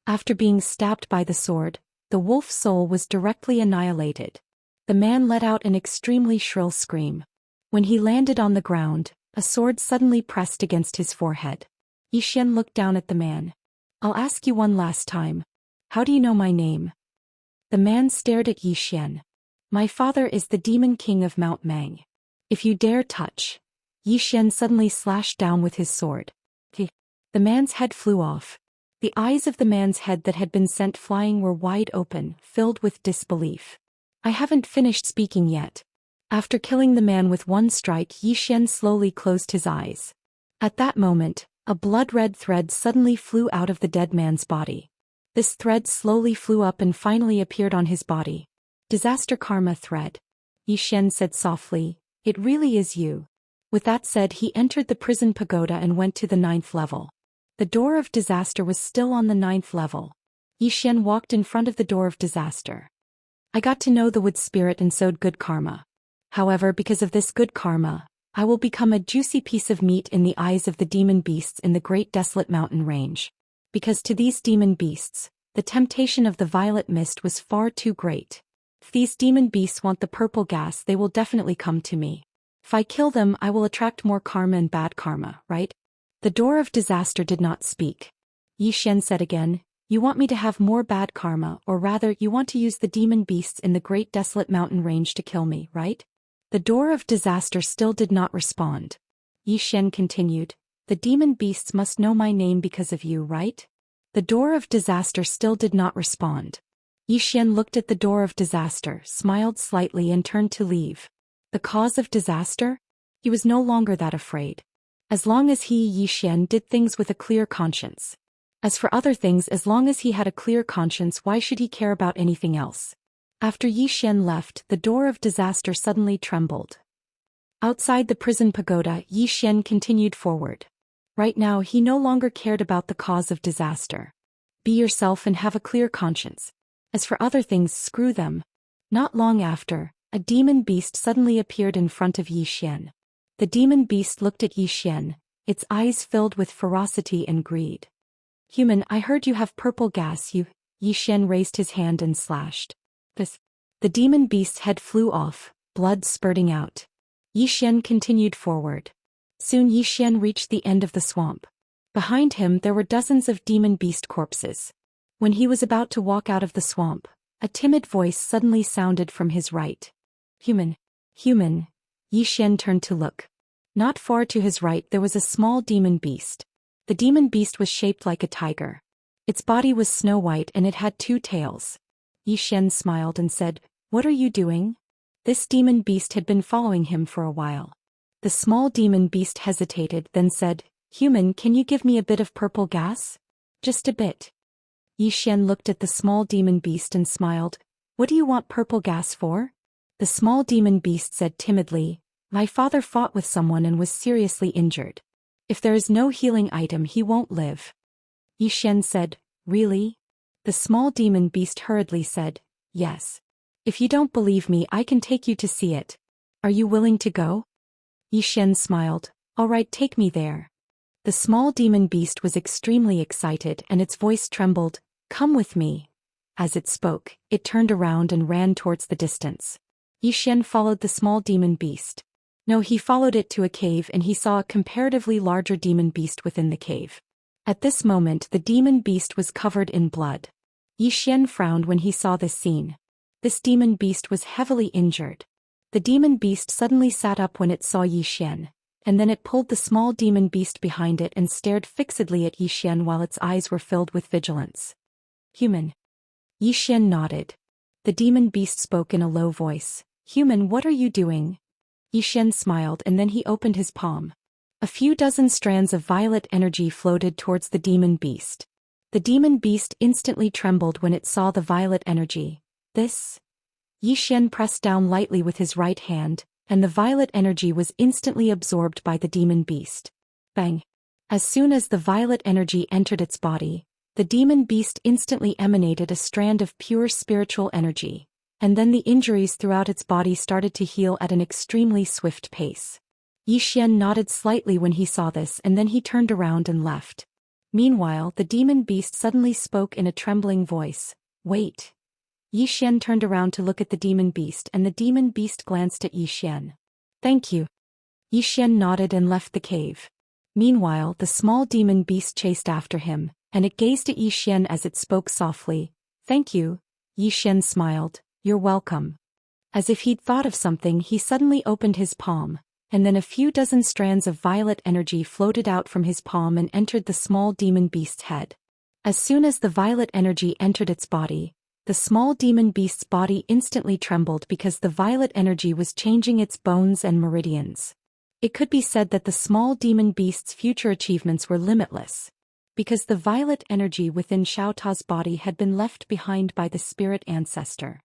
After being stabbed by the sword, the wolf's soul was directly annihilated. The man let out an extremely shrill scream. When he landed on the ground, a sword suddenly pressed against his forehead. Xian looked down at the man. I'll ask you one last time. How do you know my name? The man stared at Xian. My father is the demon king of Mount Mang. If you dare touch. Xian suddenly slashed down with his sword. The man's head flew off. The eyes of the man's head that had been sent flying were wide open, filled with disbelief. I haven't finished speaking yet. After killing the man with one strike, Xian slowly closed his eyes. At that moment, a blood-red thread suddenly flew out of the dead man's body. This thread slowly flew up and finally appeared on his body. Disaster karma thread. Xian said softly, it really is you. With that said, he entered the prison pagoda and went to the 9th level. The door of disaster was still on the 9th level. Xian walked in front of the door of disaster. I got to know the wood spirit and sowed good karma. However, because of this good karma, I will become a juicy piece of meat in the eyes of the demon beasts in the great desolate mountain range. Because to these demon beasts, the temptation of the violet mist was far too great. If these demon beasts want the purple gas, they will definitely come to me. If I kill them, I will attract more karma and bad karma, right? The door of disaster did not speak. Xian said again, you want me to have more bad karma, or rather, you want to use the demon beasts in the great desolate mountain range to kill me, right? The door of disaster still did not respond. Xian continued, the demon beasts must know my name because of you, right? The door of disaster still did not respond. Xian looked at the door of disaster, smiled slightly and turned to leave. The cause of disaster? He was no longer that afraid. As long as Xian did things with a clear conscience. As for other things, as long as he had a clear conscience, why should he care about anything else? After Xian left, the door of disaster suddenly trembled. Outside the prison pagoda, Xian continued forward. Right now he no longer cared about the cause of disaster. Be yourself and have a clear conscience. As for other things, screw them. Not long after, a demon beast suddenly appeared in front of Xian. The demon beast looked at Xian, its eyes filled with ferocity and greed. Human, I heard you have purple gas. Xian raised his hand and slashed. The demon beast's head flew off, blood spurting out. Xian continued forward. Soon Xian reached the end of the swamp. Behind him there were dozens of demon beast corpses. When he was about to walk out of the swamp, a timid voice suddenly sounded from his right. Human. Xian turned to look. Not far to his right there was a small demon beast. The demon beast was shaped like a tiger. Its body was snow white and it had 2 tails. Xian smiled and said, what are you doing? This demon beast had been following him for a while. The small demon beast hesitated, then said, Human, can you give me a bit of purple gas? Just a bit. Xian looked at the small demon beast and smiled. What do you want purple gas for? The small demon beast said timidly, my father fought with someone and was seriously injured. If there is no healing item, he won't live. Xian said, really? The small demon beast hurriedly said, yes. If you don't believe me, I can take you to see it. Are you willing to go? Xian smiled, all right, take me there. The small demon beast was extremely excited and its voice trembled, come with me. As it spoke, it turned around and ran towards the distance. Xian followed the small demon beast. No, he followed it to a cave and he saw a comparatively larger demon beast within the cave. At this moment the demon beast was covered in blood. Xian frowned when he saw this scene. This demon beast was heavily injured. The demon beast suddenly sat up when it saw Xian, and then it pulled the small demon beast behind it and stared fixedly at Xian while its eyes were filled with vigilance. Human. Xian nodded. The demon beast spoke in a low voice. Human, what are you doing? Xian smiled and then he opened his palm. A few dozen strands of violet energy floated towards the demon beast. The demon beast instantly trembled when it saw the violet energy. This? Xian pressed down lightly with his right hand, and the violet energy was instantly absorbed by the demon beast. Bang! As soon as the violet energy entered its body, The demon beast instantly emanated a strand of pure spiritual energy, and then the injuries throughout its body started to heal at an extremely swift pace. Xian nodded slightly when he saw this, and then he turned around and left. Meanwhile, the demon beast suddenly spoke in a trembling voice. Wait. Xian turned around to look at the demon beast, and the demon beast glanced at Xian. Thank you. Xian nodded and left the cave. Meanwhile, the small demon beast chased after him, and it gazed at Xian as it spoke softly. Thank you. Xian smiled. You're welcome. As if he'd thought of something, he suddenly opened his palm, and then a few dozen strands of violet energy floated out from his palm and entered the small demon beast's head. As soon as the violet energy entered its body, the small demon beast's body instantly trembled because the violet energy was changing its bones and meridians. It could be said that the small demon beast's future achievements were limitless, because the violet energy within Xiaota's body had been left behind by the spirit ancestor.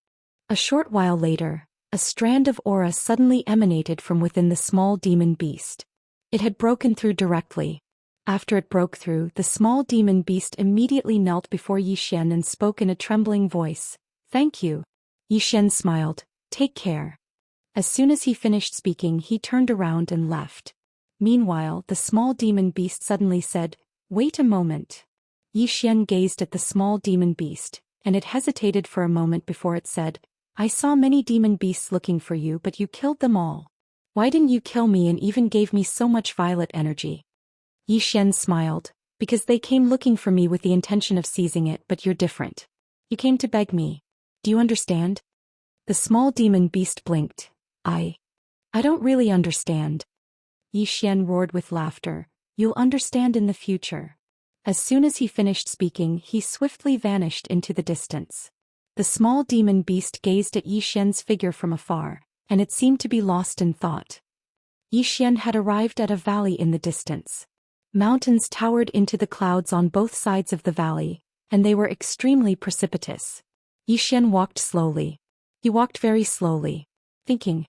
A short while later, a strand of aura suddenly emanated from within the small demon beast. It had broken through directly. After it broke through, the small demon beast immediately knelt before Xian and spoke in a trembling voice. Thank you. Xian smiled. Take care. As soon as he finished speaking, he turned around and left. Meanwhile, the small demon beast suddenly said, Wait a moment. Xian gazed at the small demon beast, and it hesitated for a moment before it said, I saw many demon beasts looking for you, but you killed them all. Why didn't you kill me and even gave me so much violet energy? Xian smiled. Because they came looking for me with the intention of seizing it, but you're different. You came to beg me. Do you understand? The small demon beast blinked. I don't really understand. Xian roared with laughter. You'll understand in the future. As soon as he finished speaking, he swiftly vanished into the distance. The small demon beast gazed at Xian's figure from afar, and it seemed to be lost in thought. Xian had arrived at a valley in the distance. Mountains towered into the clouds on both sides of the valley, and they were extremely precipitous. Xian walked slowly. He walked very slowly, thinking.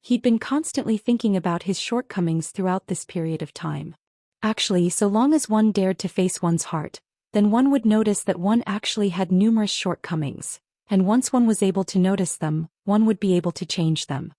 He'd been constantly thinking about his shortcomings throughout this period of time. Actually, so long as one dared to face one's heart, then one would notice that one actually had numerous shortcomings, and once one was able to notice them, one would be able to change them.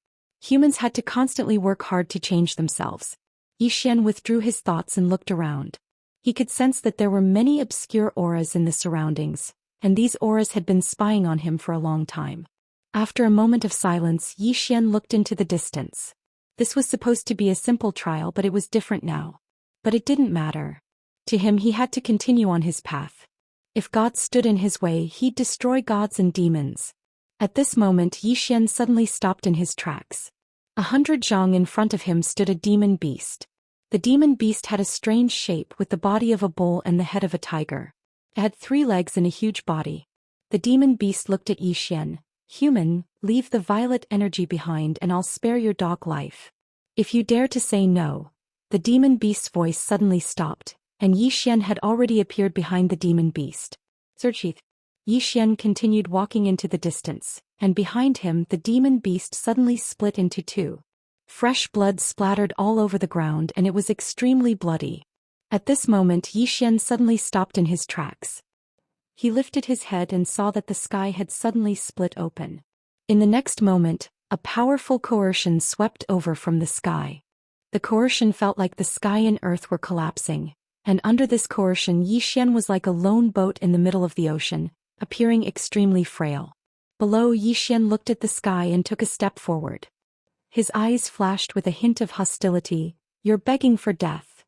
Humans had to constantly work hard to change themselves. Xian withdrew his thoughts and looked around. He could sense that there were many obscure auras in the surroundings, and these auras had been spying on him for a long time. After a moment of silence, Xian looked into the distance. This was supposed to be a simple trial, but it was different now. But it didn't matter. To him, he had to continue on his path. If God stood in his way, he'd destroy gods and demons. At this moment, Xian suddenly stopped in his tracks. 100 zhang in front of him stood a demon beast. The demon beast had a strange shape with the body of a bull and the head of a tiger. It had 3 legs and a huge body. The demon beast looked at Xian. Human, leave the violet energy behind and I'll spare your dog life. If you dare to say no. The demon beast's voice suddenly stopped, and Xian had already appeared behind the demon beast. Searchith. Xian continued walking into the distance, and behind him the demon beast suddenly split into 2. Fresh blood splattered all over the ground and it was extremely bloody. At this moment Xian suddenly stopped in his tracks. He lifted his head and saw that the sky had suddenly split open. In the next moment, a powerful coercion swept over from the sky. The coercion felt like the sky and earth were collapsing, and under this coercion Xian was like a lone boat in the middle of the ocean, appearing extremely frail. Below, Xian looked at the sky and took a step forward. His eyes flashed with a hint of hostility. You're begging for death.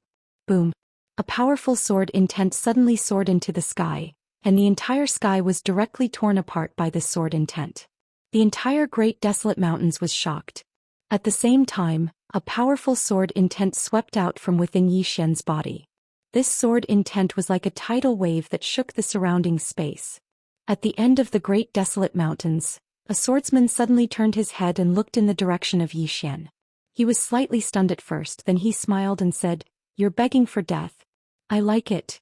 Boom. A powerful sword intent suddenly soared into the sky, and the entire sky was directly torn apart by this sword intent. The entire great desolate mountains was shocked. At the same time, a powerful sword intent swept out from within Xian's body. This sword intent was like a tidal wave that shook the surrounding space. At the end of the great desolate mountains, a swordsman suddenly turned his head and looked in the direction of Xian. He was slightly stunned at first, then he smiled and said, You're begging for death. I like it.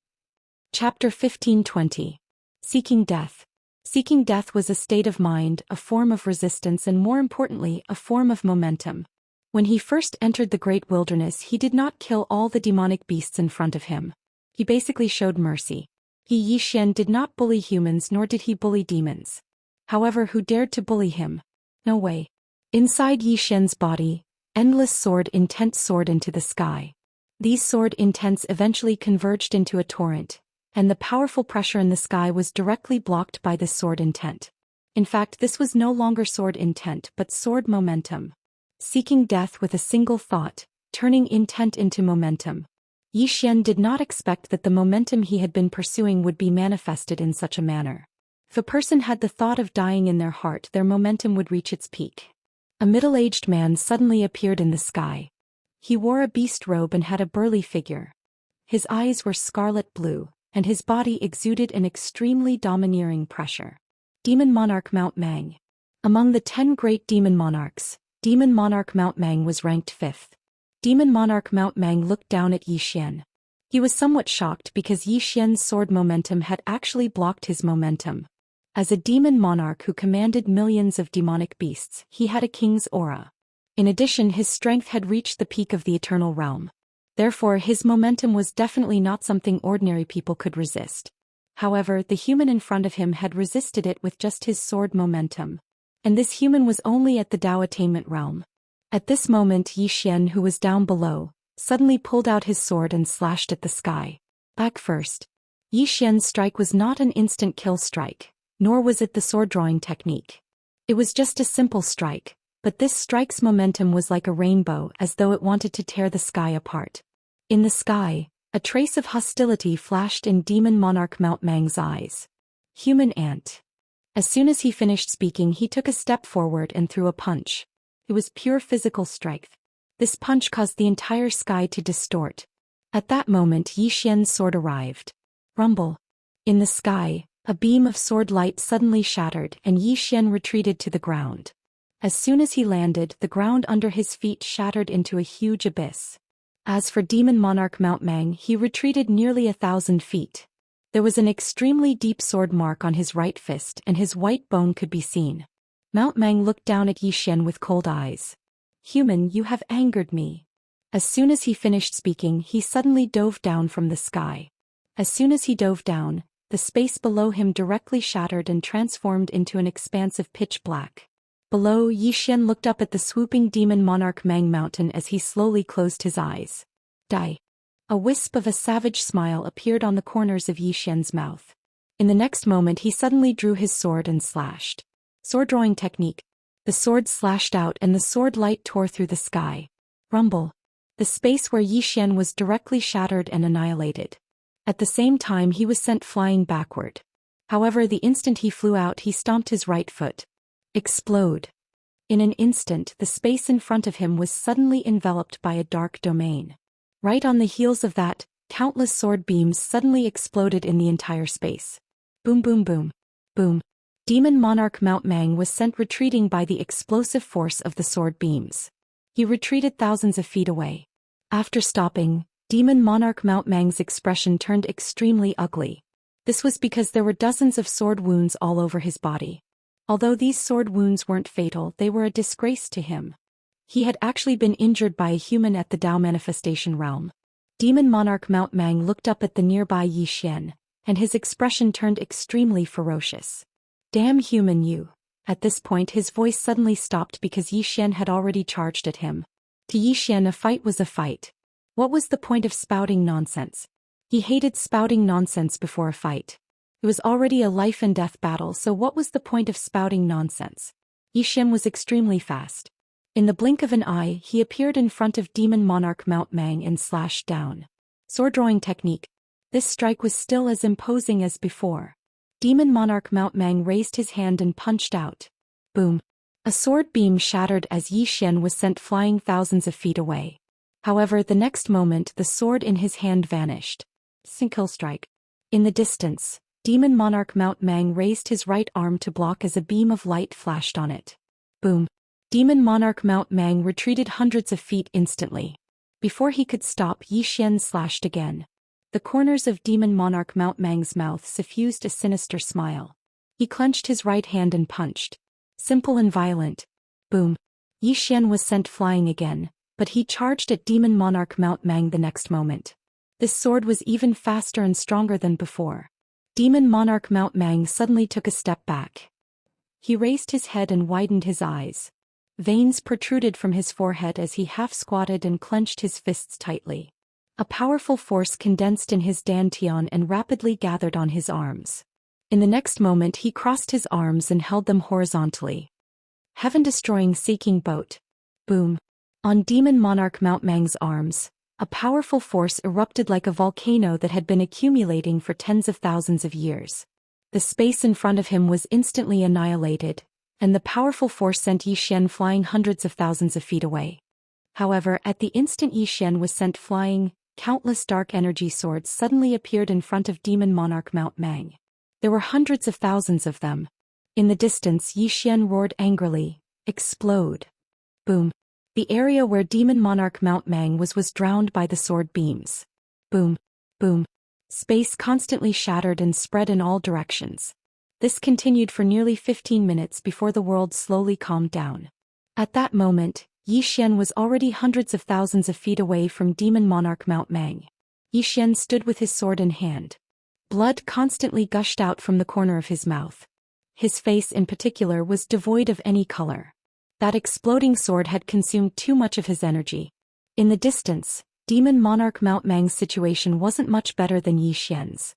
Chapter 1520. Seeking Death. Seeking death was a state of mind, a form of resistance, and more importantly, a form of momentum. When he first entered the great wilderness, he did not kill all the demonic beasts in front of him. He basically showed mercy. Yi Xian did not bully humans nor did he bully demons. However, who dared to bully him? No way. Inside Yi Xian's body, endless sword intents soared into the sky. These sword intents eventually converged into a torrent, and the powerful pressure in the sky was directly blocked by this sword intent. In fact, this was no longer sword intent but sword momentum. Seeking death with a single thought, turning intent into momentum. Yi Xian did not expect that the momentum he had been pursuing would be manifested in such a manner. If a person had the thought of dying in their heart, their momentum would reach its peak. A middle-aged man suddenly appeared in the sky. He wore a beast robe and had a burly figure. His eyes were scarlet blue, and his body exuded an extremely domineering pressure. Demon Monarch Mount Mang. Among the 10 great demon monarchs, Demon Monarch Mount Mang was ranked 5th. Demon Monarch Mount Mang looked down at Yi Xian. He was somewhat shocked because Yi Xian's sword momentum had actually blocked his momentum. As a demon monarch who commanded millions of demonic beasts, he had a king's aura. In addition, his strength had reached the peak of the eternal realm. Therefore, his momentum was definitely not something ordinary people could resist. However, the human in front of him had resisted it with just his sword momentum. And this human was only at the Dao attainment realm. At this moment, Yi Xian, who was down below, suddenly pulled out his sword and slashed at the sky. Back first. Yi Xian's strike was not an instant kill strike, nor was it the sword drawing technique. It was just a simple strike, but this strike's momentum was like a rainbow, as though it wanted to tear the sky apart. In the sky, a trace of hostility flashed in Demon Monarch Mount Mang's eyes. Human ant. As soon as he finished speaking, he took a step forward and threw a punch. It was pure physical strength. This punch caused the entire sky to distort. At that moment, Yi Xian's sword arrived. Rumble. In the sky, a beam of sword light suddenly shattered and Yi Xian retreated to the ground. As soon as he landed, the ground under his feet shattered into a huge abyss. As for Demon Monarch Mount Mang, he retreated nearly 1,000 feet. There was an extremely deep sword mark on his right fist and his white bone could be seen. Mount Mang looked down at Yi Xian with cold eyes. Human, you have angered me. As soon as he finished speaking, he suddenly dove down from the sky. As soon as he dove down, the space below him directly shattered and transformed into an expanse of pitch black. Below, Yi Xian looked up at the swooping Demon Monarch Mang Mountain as he slowly closed his eyes. Die. A wisp of a savage smile appeared on the corners of Yi Xian's mouth. In the next moment, he suddenly drew his sword and slashed. Sword drawing technique. The sword slashed out and the sword light tore through the sky. Rumble. The space where Yi Xian was directly shattered and annihilated. At the same time, he was sent flying backward. However, the instant he flew out, he stomped his right foot. Explode. In an instant, the space in front of him was suddenly enveloped by a dark domain. Right on the heels of that, countless sword beams suddenly exploded in the entire space. Boom boom boom. Boom. Demon Monarch Mount Mang was sent retreating by the explosive force of the sword beams. He retreated thousands of feet away. After stopping, Demon Monarch Mount Mang's expression turned extremely ugly. This was because there were dozens of sword wounds all over his body. Although these sword wounds weren't fatal, they were a disgrace to him. He had actually been injured by a human at the Dao manifestation realm. Demon Monarch Mount Mang looked up at the nearby Yi Xian, and his expression turned extremely ferocious. Damn human you. At this point, his voice suddenly stopped because Yi Xian had already charged at him. To Yi Xian, a fight was a fight. What was the point of spouting nonsense? He hated spouting nonsense before a fight. It was already a life and death battle, so what was the point of spouting nonsense? Yi Xian was extremely fast. In the blink of an eye, he appeared in front of Demon Monarch Mount Mang and slashed down. Sword drawing technique. This strike was still as imposing as before. Demon Monarch Mount Mang raised his hand and punched out. Boom. A sword beam shattered as Yi Xian was sent flying thousands of feet away. However, the next moment, the sword in his hand vanished. Single strike. In the distance, Demon Monarch Mount Mang raised his right arm to block as a beam of light flashed on it. Boom. Demon Monarch Mount Mang retreated hundreds of feet instantly. Before he could stop, Yi Xian slashed again. The corners of Demon Monarch Mount Mang's mouth suffused a sinister smile. He clenched his right hand and punched. Simple and violent. Boom. Yi Xian was sent flying again, but he charged at Demon Monarch Mount Mang the next moment. This sword was even faster and stronger than before. Demon Monarch Mount Mang suddenly took a step back. He raised his head and widened his eyes. Veins protruded from his forehead as he half-squatted and clenched his fists tightly. A powerful force condensed in his dantian and rapidly gathered on his arms. In the next moment he crossed his arms and held them horizontally. Heaven-destroying seeking boat. Boom. On Demon Monarch Mount Mang's arms, a powerful force erupted like a volcano that had been accumulating for tens of thousands of years. The space in front of him was instantly annihilated, and the powerful force sent Yi Xian flying hundreds of thousands of feet away. However, at the instant Yi Xian was sent flying, countless dark energy swords suddenly appeared in front of Demon Monarch Mount Mang. There were hundreds of thousands of them. In the distance, Yi Xian roared angrily, "Explode!" Boom. The area where Demon Monarch Mount Mang was drowned by the sword beams. Boom. Boom. Space constantly shattered and spread in all directions. This continued for nearly 15 minutes before the world slowly calmed down. At that moment, Yi Xian was already hundreds of thousands of feet away from Demon Monarch Mount Mang. Yi Xian stood with his sword in hand. Blood constantly gushed out from the corner of his mouth. His face in particular was devoid of any color. That exploding sword had consumed too much of his energy. In the distance, Demon Monarch Mount Mang's situation wasn't much better than Yi Xian's.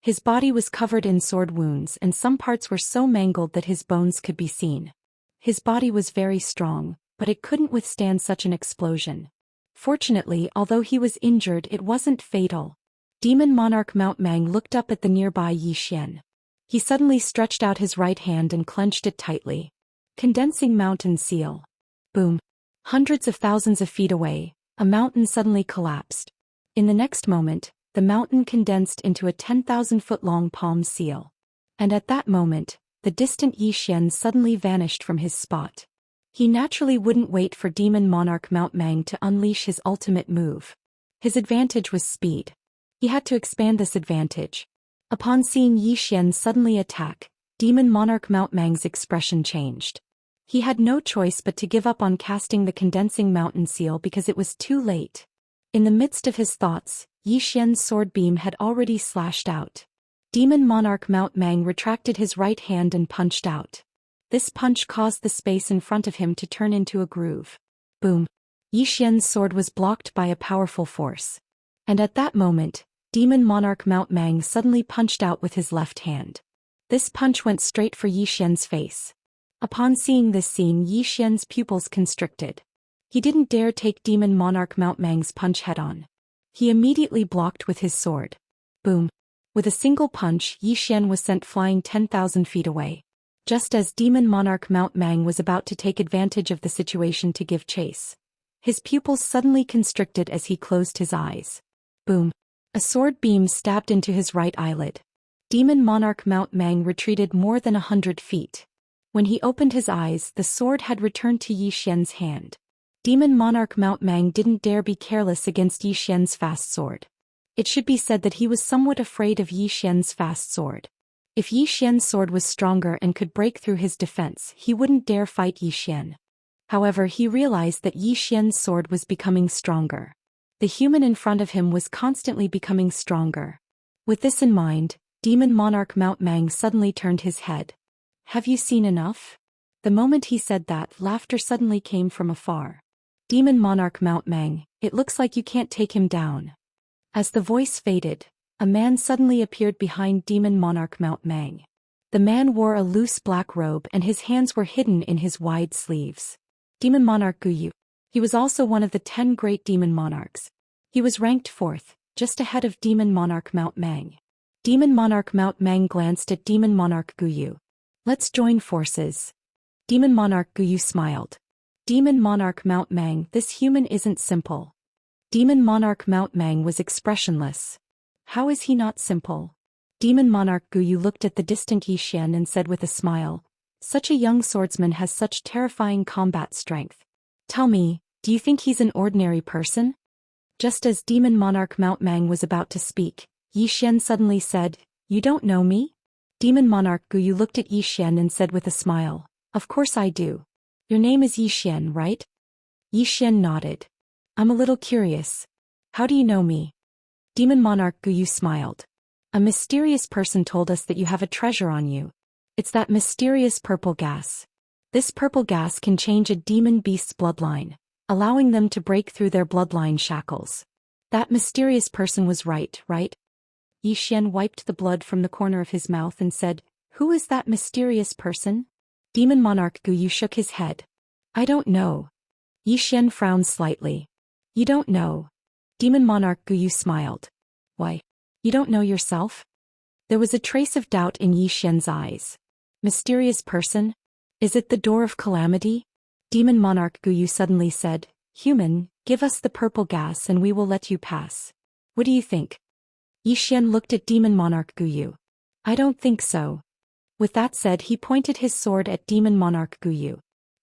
His body was covered in sword wounds and some parts were so mangled that his bones could be seen. His body was very strong, but it couldn't withstand such an explosion. Fortunately, although he was injured, it wasn't fatal. Demon Monarch Mount Mang looked up at the nearby Yi Xian. He suddenly stretched out his right hand and clenched it tightly. Condensing mountain seal. Boom. Hundreds of thousands of feet away, a mountain suddenly collapsed. In the next moment, the mountain condensed into a 10,000-foot-long palm seal. And at that moment, the distant Yi Xian suddenly vanished from his spot. He naturally wouldn't wait for Demon Monarch Mount Mang to unleash his ultimate move. His advantage was speed. He had to expand this advantage. Upon seeing Yi Xian suddenly attack, Demon Monarch Mount Mang's expression changed. He had no choice but to give up on casting the condensing mountain seal because it was too late. In the midst of his thoughts, Yi Xian's sword beam had already slashed out. Demon Monarch Mount Mang retracted his right hand and punched out. This punch caused the space in front of him to turn into a groove. Boom. Yi Xian's sword was blocked by a powerful force. And at that moment, Demon Monarch Mount Mang suddenly punched out with his left hand. This punch went straight for Yi Xian's face. Upon seeing this scene, Yi Xian's pupils constricted. He didn't dare take Demon Monarch Mount Mang's punch head-on. He immediately blocked with his sword. Boom. With a single punch, Yi Xian was sent flying 10,000 feet away. Just as Demon Monarch Mount Mang was about to take advantage of the situation to give chase, his pupils suddenly constricted as he closed his eyes. Boom. A sword beam stabbed into his right eyelid. Demon Monarch Mount Mang retreated more than 100 feet. When he opened his eyes, the sword had returned to Yi Xian's hand. Demon Monarch Mount Mang didn't dare be careless against Yi Xian's fast sword. It should be said that he was somewhat afraid of Yi Xian's fast sword. If Yi Xian's sword was stronger and could break through his defense, he wouldn't dare fight Yi Xian. However, he realized that Yi Xian's sword was becoming stronger. The human in front of him was constantly becoming stronger. With this in mind, Demon Monarch Mount Mang suddenly turned his head. "Have you seen enough?" The moment he said that, laughter suddenly came from afar. "Demon Monarch Mount Mang, it looks like you can't take him down." As the voice faded, a man suddenly appeared behind Demon Monarch Mount Mang. The man wore a loose black robe and his hands were hidden in his wide sleeves. Demon Monarch Guyu. He was also one of the 10 great demon monarchs. He was ranked 4th, just ahead of Demon Monarch Mount Mang. Demon Monarch Mount Mang glanced at Demon Monarch Guyu. "Let's join forces." Demon Monarch Guyu smiled. "Demon Monarch Mount Mang, this human isn't simple." Demon Monarch Mount Mang was expressionless. How is he not simple? Demon Monarch Guyu looked at the distant Yi Xian and said with a smile, "Such a young swordsman has such terrifying combat strength. Tell me, do you think he's an ordinary person?" Just as Demon Monarch Mount Mang was about to speak, Yi Xian suddenly said, "You don't know me?" Demon Monarch Guyu looked at Yi Xian and said with a smile, "Of course I do. Your name is Yi Xian, right?" Yi Xian nodded. "I'm a little curious. How do you know me?" Demon Monarch Guyu smiled. A mysterious person told us that you have a treasure on you. It's that mysterious purple gas. This purple gas can change a demon beast's bloodline, allowing them to break through their bloodline shackles. That mysterious person was right? Yi Xian wiped the blood from the corner of his mouth and said, "Who is that mysterious person?" Demon Monarch Gu Yu shook his head. "I don't know." Yi Xian frowned slightly. "You don't know?" Demon Monarch Gu Yu smiled. "Why? You don't know yourself?" There was a trace of doubt in Yi Xian's eyes. "Mysterious person? Is it the door of calamity?" Demon Monarch Gu Yu suddenly said, "Human, give us the purple gas and we will let you pass. What do you think?" Yi Xian looked at Demon Monarch Gu Yu. "I don't think so." With that said, he pointed his sword at Demon Monarch Gu Yu.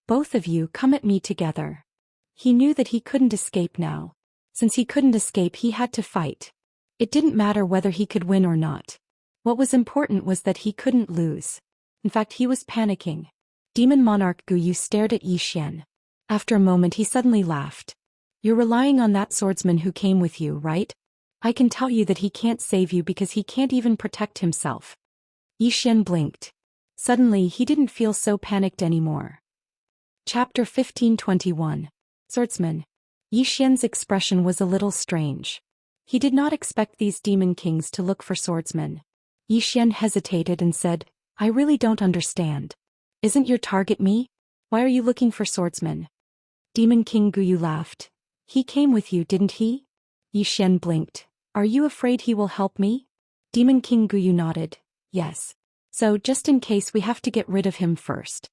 "Both of you come at me together." He knew that he couldn't escape now. Since he couldn't escape, he had to fight. It didn't matter whether he could win or not. What was important was that he couldn't lose. In fact, he was panicking. Demon Monarch Gu Yu stared at Yi Xian. After a moment he suddenly laughed. "You're relying on that swordsman who came with you, right? I can tell you that he can't save you because he can't even protect himself." Yi Xian blinked. Suddenly he didn't feel so panicked anymore. Chapter 1521. Swordsman. Yi Xian's expression was a little strange. He did not expect these demon kings to look for swordsmen. Yi Xian hesitated and said, "I really don't understand. Isn't your target me? Why are you looking for swordsmen?" Demon King Gu Yu laughed. "He came with you, didn't he?" Yi Xian blinked. "Are you afraid he will help me?" Demon King Gu Yu nodded. "Yes. So, just in case, we have to get rid of him first."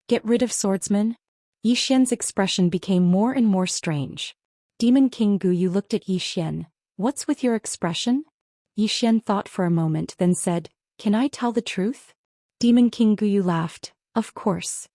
"Get rid of swordsmen?" Yi Xian's expression became more and more strange. Demon King Gu Yu looked at Yi Xian. "What's with your expression?" Yi Xian thought for a moment, then said, "Can I tell the truth?" Demon King Gu Yu laughed. "Of course."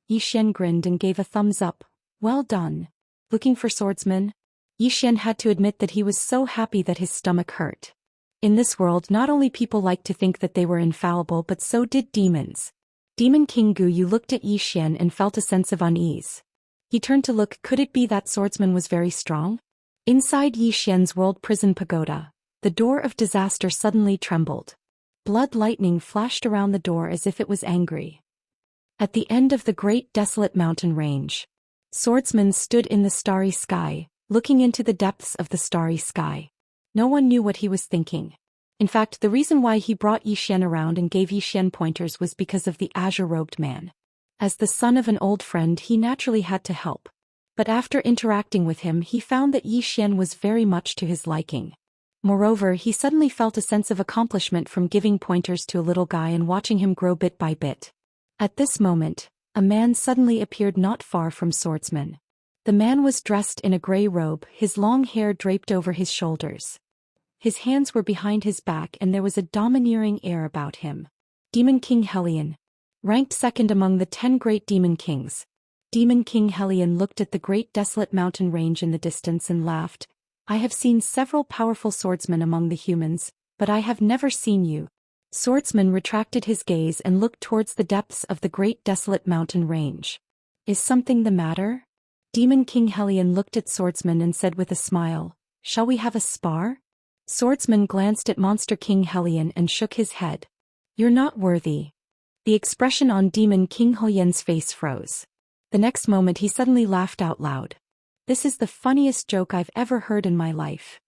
Yi Xian grinned and gave a thumbs up. "Well done. Looking for swordsmen?" Yi Xian had to admit that he was so happy that his stomach hurt. In this world, not only people liked to think that they were infallible, but so did demons. Demon King Gu Yu looked at Yi Xian and felt a sense of unease. He turned to look. Could it be that swordsman was very strong? Inside Yi Xian's world prison pagoda, the door of disaster suddenly trembled. Blood lightning flashed around the door as if it was angry. At the end of the great desolate mountain range, swordsmen stood in the starry sky, looking into the depths of the starry sky. No one knew what he was thinking. In fact, the reason why he brought Yi Xian around and gave Yi Xian pointers was because of the azure-robed man. As the son of an old friend, he naturally had to help. But after interacting with him, he found that Yi Xian was very much to his liking. Moreover, he suddenly felt a sense of accomplishment from giving pointers to a little guy and watching him grow bit by bit. At this moment, a man suddenly appeared not far from swordsman. The man was dressed in a gray robe, his long hair draped over his shoulders. His hands were behind his back and there was a domineering air about him. Demon King Helion. Ranked second among the 10 great demon kings. Demon King Helion looked at the great desolate mountain range in the distance and laughed. "I have seen several powerful swordsmen among the humans, but I have never seen you." Swordsman retracted his gaze and looked towards the depths of the great desolate mountain range. "Is something the matter?" Demon King Helion looked at Swordsman and said with a smile, "Shall we have a spar?" Swordsman glanced at Monster King Helion and shook his head. "You're not worthy." The expression on Demon King Helian's face froze. The next moment he suddenly laughed out loud. "This is the funniest joke I've ever heard in my life."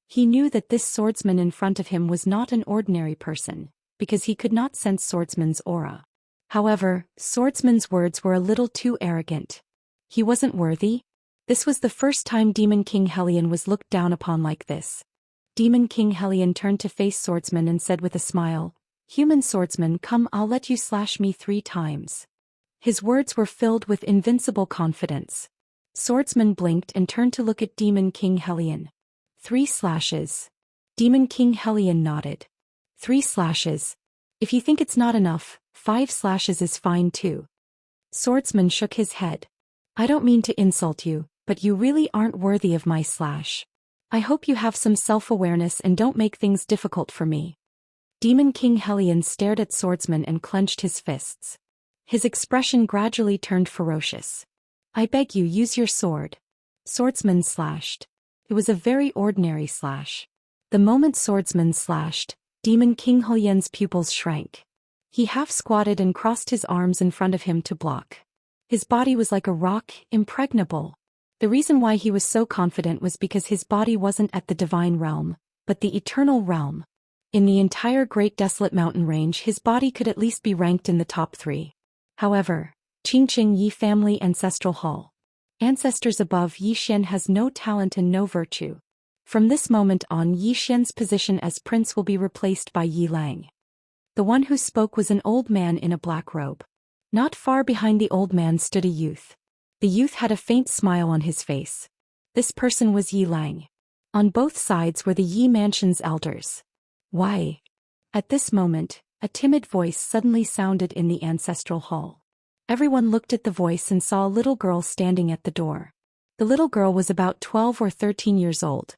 He knew that this swordsman in front of him was not an ordinary person, because he could not sense Swordsman's aura. However, Swordsman's words were a little too arrogant. He wasn't worthy? This was the first time Demon King Helion was looked down upon like this. Demon King Helion turned to face Swordsman and said with a smile, "Human swordsman, come, I'll let you slash me 3 times. His words were filled with invincible confidence. Swordsman blinked and turned to look at Demon King Helion. 3 slashes. Demon King Helion nodded. 3 slashes. If you think it's not enough, 5 slashes is fine too. Swordsman shook his head. "I don't mean to insult you, but you really aren't worthy of my slash. I hope you have some self-awareness and don't make things difficult for me." Demon King Helion stared at Swordsman and clenched his fists. His expression gradually turned ferocious. "I beg you, use your sword." Swordsman slashed. It was a very ordinary slash. The moment Swordsman slashed, Demon King Hulian's pupils shrank. He half squatted and crossed his arms in front of him to block. His body was like a rock, impregnable. The reason why he was so confident was because his body wasn't at the divine realm, but the eternal realm. In the entire Great Desolate Mountain Range, his body could at least be ranked in the top 3. However, Qingqing Yi Family Ancestral Hall. Ancestors above Yi Xian has no talent and no virtue. From this moment on, Yi Xian's position as prince will be replaced by Yi Lang. The one who spoke was an old man in a black robe. Not far behind the old man stood a youth. The youth had a faint smile on his face. This person was Yi Lang. On both sides were the Yi Mansion's elders. Why? At this moment, a timid voice suddenly sounded in the ancestral hall. Everyone looked at the voice and saw a little girl standing at the door. The little girl was about 12 or 13 years old.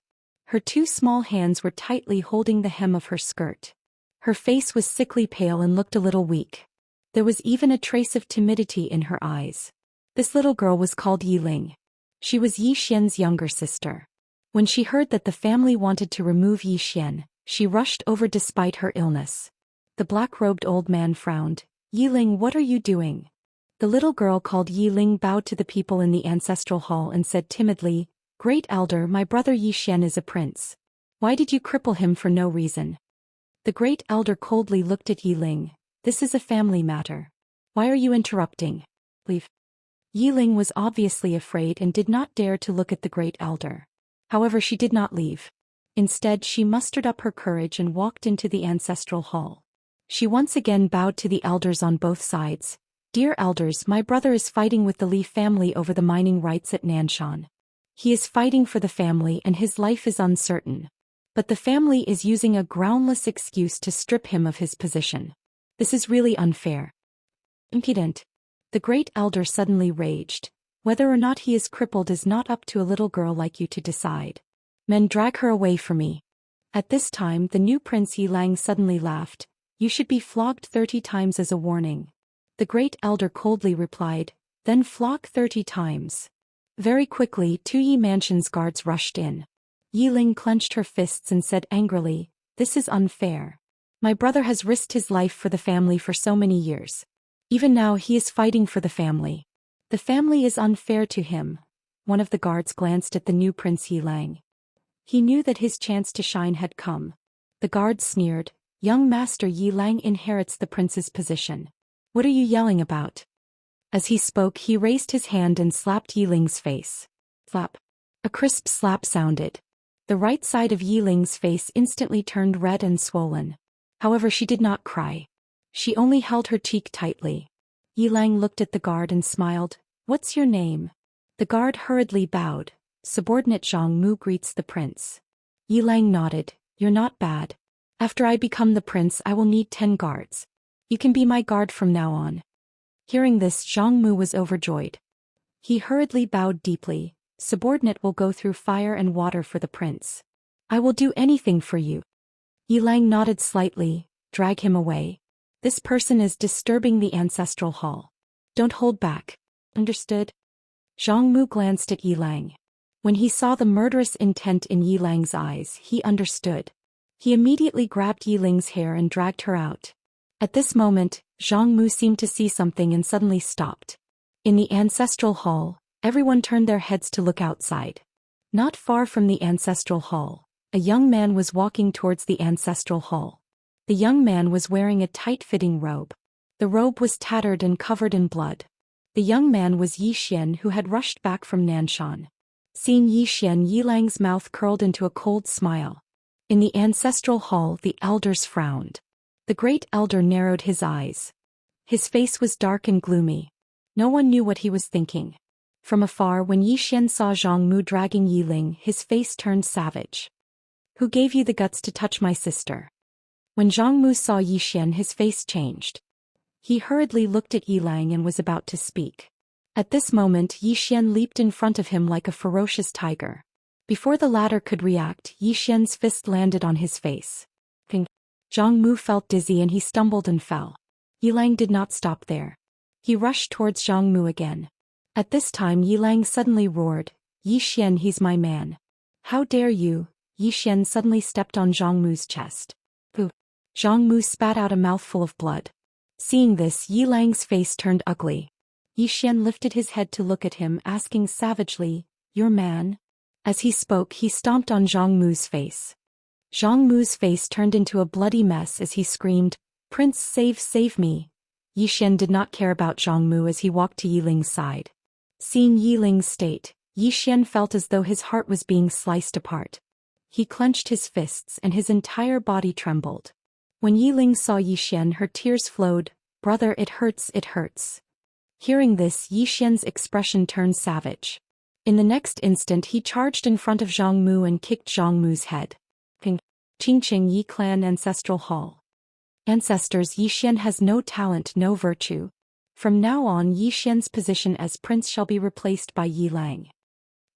Her 2 small hands were tightly holding the hem of her skirt. Her face was sickly pale and looked a little weak. There was even a trace of timidity in her eyes. This little girl was called Yi Ling. She was Yi Xian's younger sister. When she heard that the family wanted to remove Yi Xian, she rushed over despite her illness. The black-robed old man frowned. Yi Ling, what are you doing? The little girl called Yi Ling bowed to the people in the ancestral hall and said timidly, Great Elder, my brother Yi Xian is a prince. Why did you cripple him for no reason? The Great Elder coldly looked at Yi Ling. This is a family matter. Why are you interrupting? Leave. Yi Ling was obviously afraid and did not dare to look at the Great Elder. However, she did not leave. Instead, she mustered up her courage and walked into the ancestral hall. She once again bowed to the elders on both sides. Dear elders, my brother is fighting with the Li family over the mining rights at Nanshan. He is fighting for the family and his life is uncertain. But the family is using a groundless excuse to strip him of his position. This is really unfair. Impudent. The Great Elder suddenly raged. Whether or not he is crippled is not up to a little girl like you to decide. Men, drag her away from me. At this time, the new Prince Yi Lang suddenly laughed. You should be flogged 30 times as a warning. The Great Elder coldly replied, then flog 30 times. Very quickly, 2 Yi Mansion's guards rushed in. Yi Ling clenched her fists and said angrily, this is unfair. My brother has risked his life for the family for so many years. Even now he is fighting for the family. The family is unfair to him. One of the guards glanced at the new Prince Yi Lang. He knew that his chance to shine had come. The guard sneered, young master Yi Lang inherits the prince's position. What are you yelling about? As he spoke, he raised his hand and slapped Yi Ling's face. Slap. A crisp slap sounded. The right side of Yi Ling's face instantly turned red and swollen. However, she did not cry. She only held her cheek tightly. Yi Lang looked at the guard and smiled. What's your name? The guard hurriedly bowed. Subordinate Zhang Mu greets the prince. Yi Lang nodded. You're not bad. After I become the prince, I will need 10 guards. You can be my guard from now on. Hearing this, Zhang Mu was overjoyed. He hurriedly bowed deeply. Subordinate will go through fire and water for the prince. I will do anything for you. Yi Lang nodded slightly. Drag him away. This person is disturbing the ancestral hall. Don't hold back. Understood? Zhang Mu glanced at Yi Lang. When he saw the murderous intent in Yi Lang's eyes, he understood. He immediately grabbed Yi Ling's hair and dragged her out. At this moment, Zhang Mu seemed to see something and suddenly stopped. In the ancestral hall, everyone turned their heads to look outside. Not far from the ancestral hall, a young man was walking towards the ancestral hall. The young man was wearing a tight-fitting robe. The robe was tattered and covered in blood. The young man was Yi Xian, who had rushed back from Nanshan. Seeing Yi Xian, Yi Lang's mouth curled into a cold smile. In the ancestral hall, the elders frowned. The Great Elder narrowed his eyes. His face was dark and gloomy. No one knew what he was thinking. From afar, when Yi Xian saw Zhang Mu dragging Yi Ling, his face turned savage. Who gave you the guts to touch my sister? When Zhang Mu saw Yi Xian, his face changed. He hurriedly looked at Yi Lang and was about to speak. At this moment, Yi Xian leaped in front of him like a ferocious tiger. Before the latter could react, Yi Xian's fist landed on his face. Zhang Mu felt dizzy and he stumbled and fell. Yi Lang did not stop there. He rushed towards Zhang Mu again. At this time, Yi Lang suddenly roared, Yi Xian, he's my man. How dare you? Yi Xian suddenly stepped on Zhang Mu's chest. Pooh. Zhang Mu spat out a mouthful of blood. Seeing this, Yi Lang's face turned ugly. Yi Xian lifted his head to look at him, asking savagely, "Your man?" As he spoke, he stomped on Zhang Mu's face. Zhang Mu's face turned into a bloody mess as he screamed, "Prince, save me!" Yi Xian did not care about Zhang Mu as he walked to Yi Ling's side. Seeing Yi Ling's state, Yi Xian felt as though his heart was being sliced apart. He clenched his fists and his entire body trembled. When Yi Ling saw Yi Xian, her tears flowed. "Brother, it hurts, it hurts." Hearing this, Yi Xian's expression turned savage. In the next instant, he charged in front of Zhang Mu and kicked Zhang Mu's head. Qingqing Yi Clan Ancestral Hall. Ancestors, Yi Xian has no talent, no virtue. From now on, Yi Xian's position as prince shall be replaced by Yi Lang.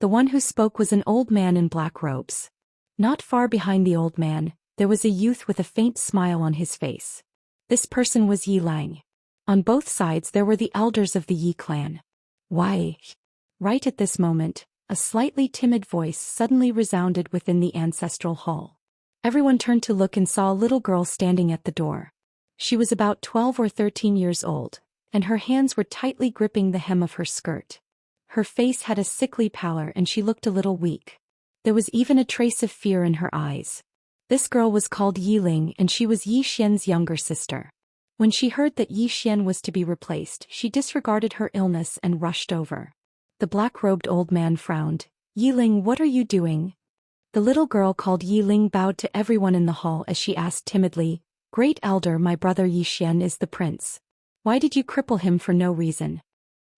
The one who spoke was an old man in black robes. Not far behind the old man, there was a youth with a faint smile on his face. This person was Yi Lang. On both sides there were the elders of the Yi clan. "Why?" Right at this moment, a slightly timid voice suddenly resounded within the ancestral hall. Everyone turned to look and saw a little girl standing at the door. She was about 12 or 13 years old, and her hands were tightly gripping the hem of her skirt. Her face had a sickly pallor and she looked a little weak. There was even a trace of fear in her eyes. This girl was called Yi Ling and she was Yi Xian's younger sister. When she heard that Yi Xian was to be replaced, she disregarded her illness and rushed over. The black-robed old man frowned. "Yi Ling, what are you doing?" The little girl called Yi Ling bowed to everyone in the hall as she asked timidly, "Great Elder, my brother Yi Xian is the prince. Why did you cripple him for no reason?"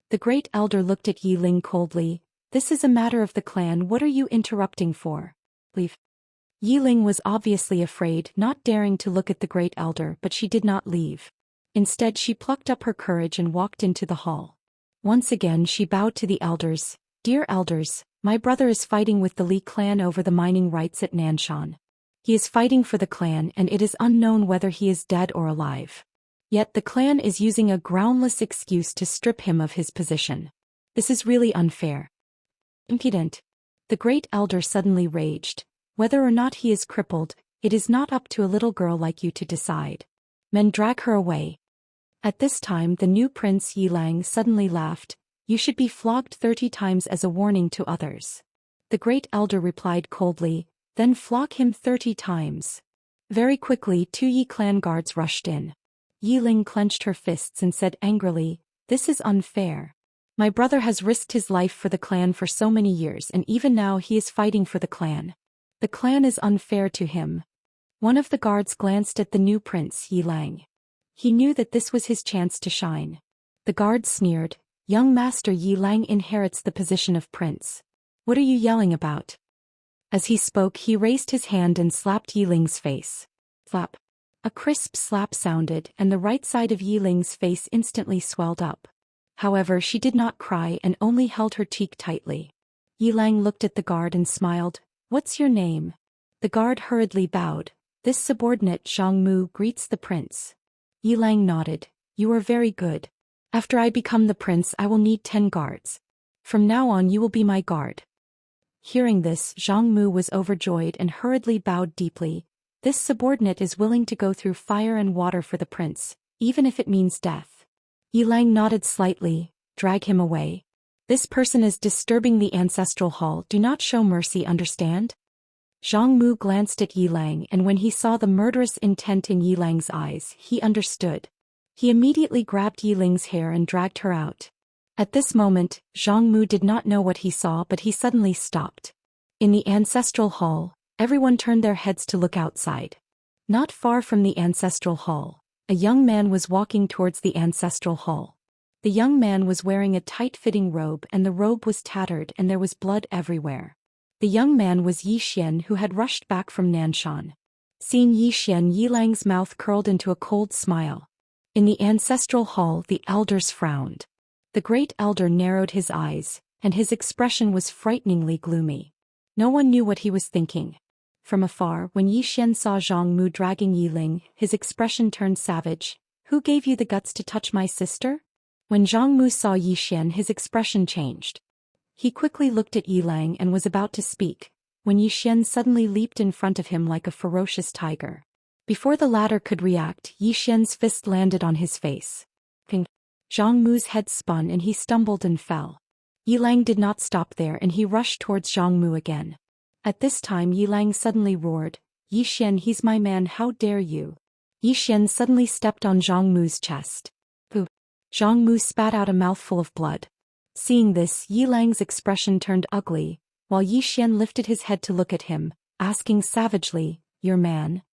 The Great Elder looked at Yi Ling coldly. "This is a matter of the clan, what are you interrupting for? Leave." Yi Ling was obviously afraid, not daring to look at the Great Elder, but she did not leave. Instead, she plucked up her courage and walked into the hall. Once again she bowed to the elders. "Dear elders, my brother is fighting with the Li clan over the mining rights at Nanshan. He is fighting for the clan and it is unknown whether he is dead or alive. Yet the clan is using a groundless excuse to strip him of his position. This is really unfair." "Impudent." The Great Elder suddenly raged. "Whether or not he is crippled, it is not up to a little girl like you to decide. Men, drag her away." At this time the new prince Yi Lang suddenly laughed. "You should be flogged 30 times as a warning to others." The Great Elder replied coldly, "Then flog him 30 times. Very quickly 2 Yi clan guards rushed in. Yi Ling clenched her fists and said angrily, "This is unfair. My brother has risked his life for the clan for so many years and even now he is fighting for the clan. The clan is unfair to him." One of the guards glanced at the new prince Yi Lang. He knew that this was his chance to shine. The guard sneered, "Young master, Yi Lang inherits the position of prince. What are you yelling about?" As he spoke, he raised his hand and slapped Yi Ling's face. Slap. A crisp slap sounded and the right side of Yi Ling's face instantly swelled up. However, she did not cry and only held her cheek tightly. Yi Lang looked at the guard and smiled. "What's your name?" The guard hurriedly bowed. "This subordinate Zhang Mu greets the prince." Yi Lang nodded. "You are very good. After I become the prince I will need 10 guards. From now on you will be my guard." Hearing this, Zhang Mu was overjoyed and hurriedly bowed deeply. "This subordinate is willing to go through fire and water for the prince, even if it means death." Yi Lang nodded slightly. "Drag him away. This person is disturbing the ancestral hall, do not show mercy, understand?" Zhang Mu glanced at Yi Lang and when he saw the murderous intent in Yi Lang's eyes, he understood. He immediately grabbed Yi Ling's hair and dragged her out. At this moment, Zhang Mu did not know what he saw, but he suddenly stopped. In the ancestral hall, everyone turned their heads to look outside. Not far from the ancestral hall, a young man was walking towards the ancestral hall. The young man was wearing a tight-fitting robe and the robe was tattered and there was blood everywhere. The young man was Yi Xian, who had rushed back from Nanshan. Seeing Yi Xian, Yi Lang's mouth curled into a cold smile. In the ancestral hall the elders frowned. The Great Elder narrowed his eyes, and his expression was frighteningly gloomy. No one knew what he was thinking. From afar, when Yi Xian saw Zhang Mu dragging Yi Ling, his expression turned savage. "Who gave you the guts to touch my sister?" When Zhang Mu saw Yi Xian, his expression changed. He quickly looked at Yi Lang and was about to speak, when Yi Xian suddenly leaped in front of him like a ferocious tiger. Before the latter could react, Yi Xian's fist landed on his face. Ping. Zhang Mu's head spun and he stumbled and fell. Yi Lang did not stop there and he rushed towards Zhang Mu again. At this time Yi Lang suddenly roared, "Yi Xian, he's my man, how dare you!" Yi Xian suddenly stepped on Zhang Mu's chest. Pooh! Zhang Mu spat out a mouthful of blood. Seeing this, Yi Lang's expression turned ugly, while Yi Xian lifted his head to look at him, asking savagely, "Your man?"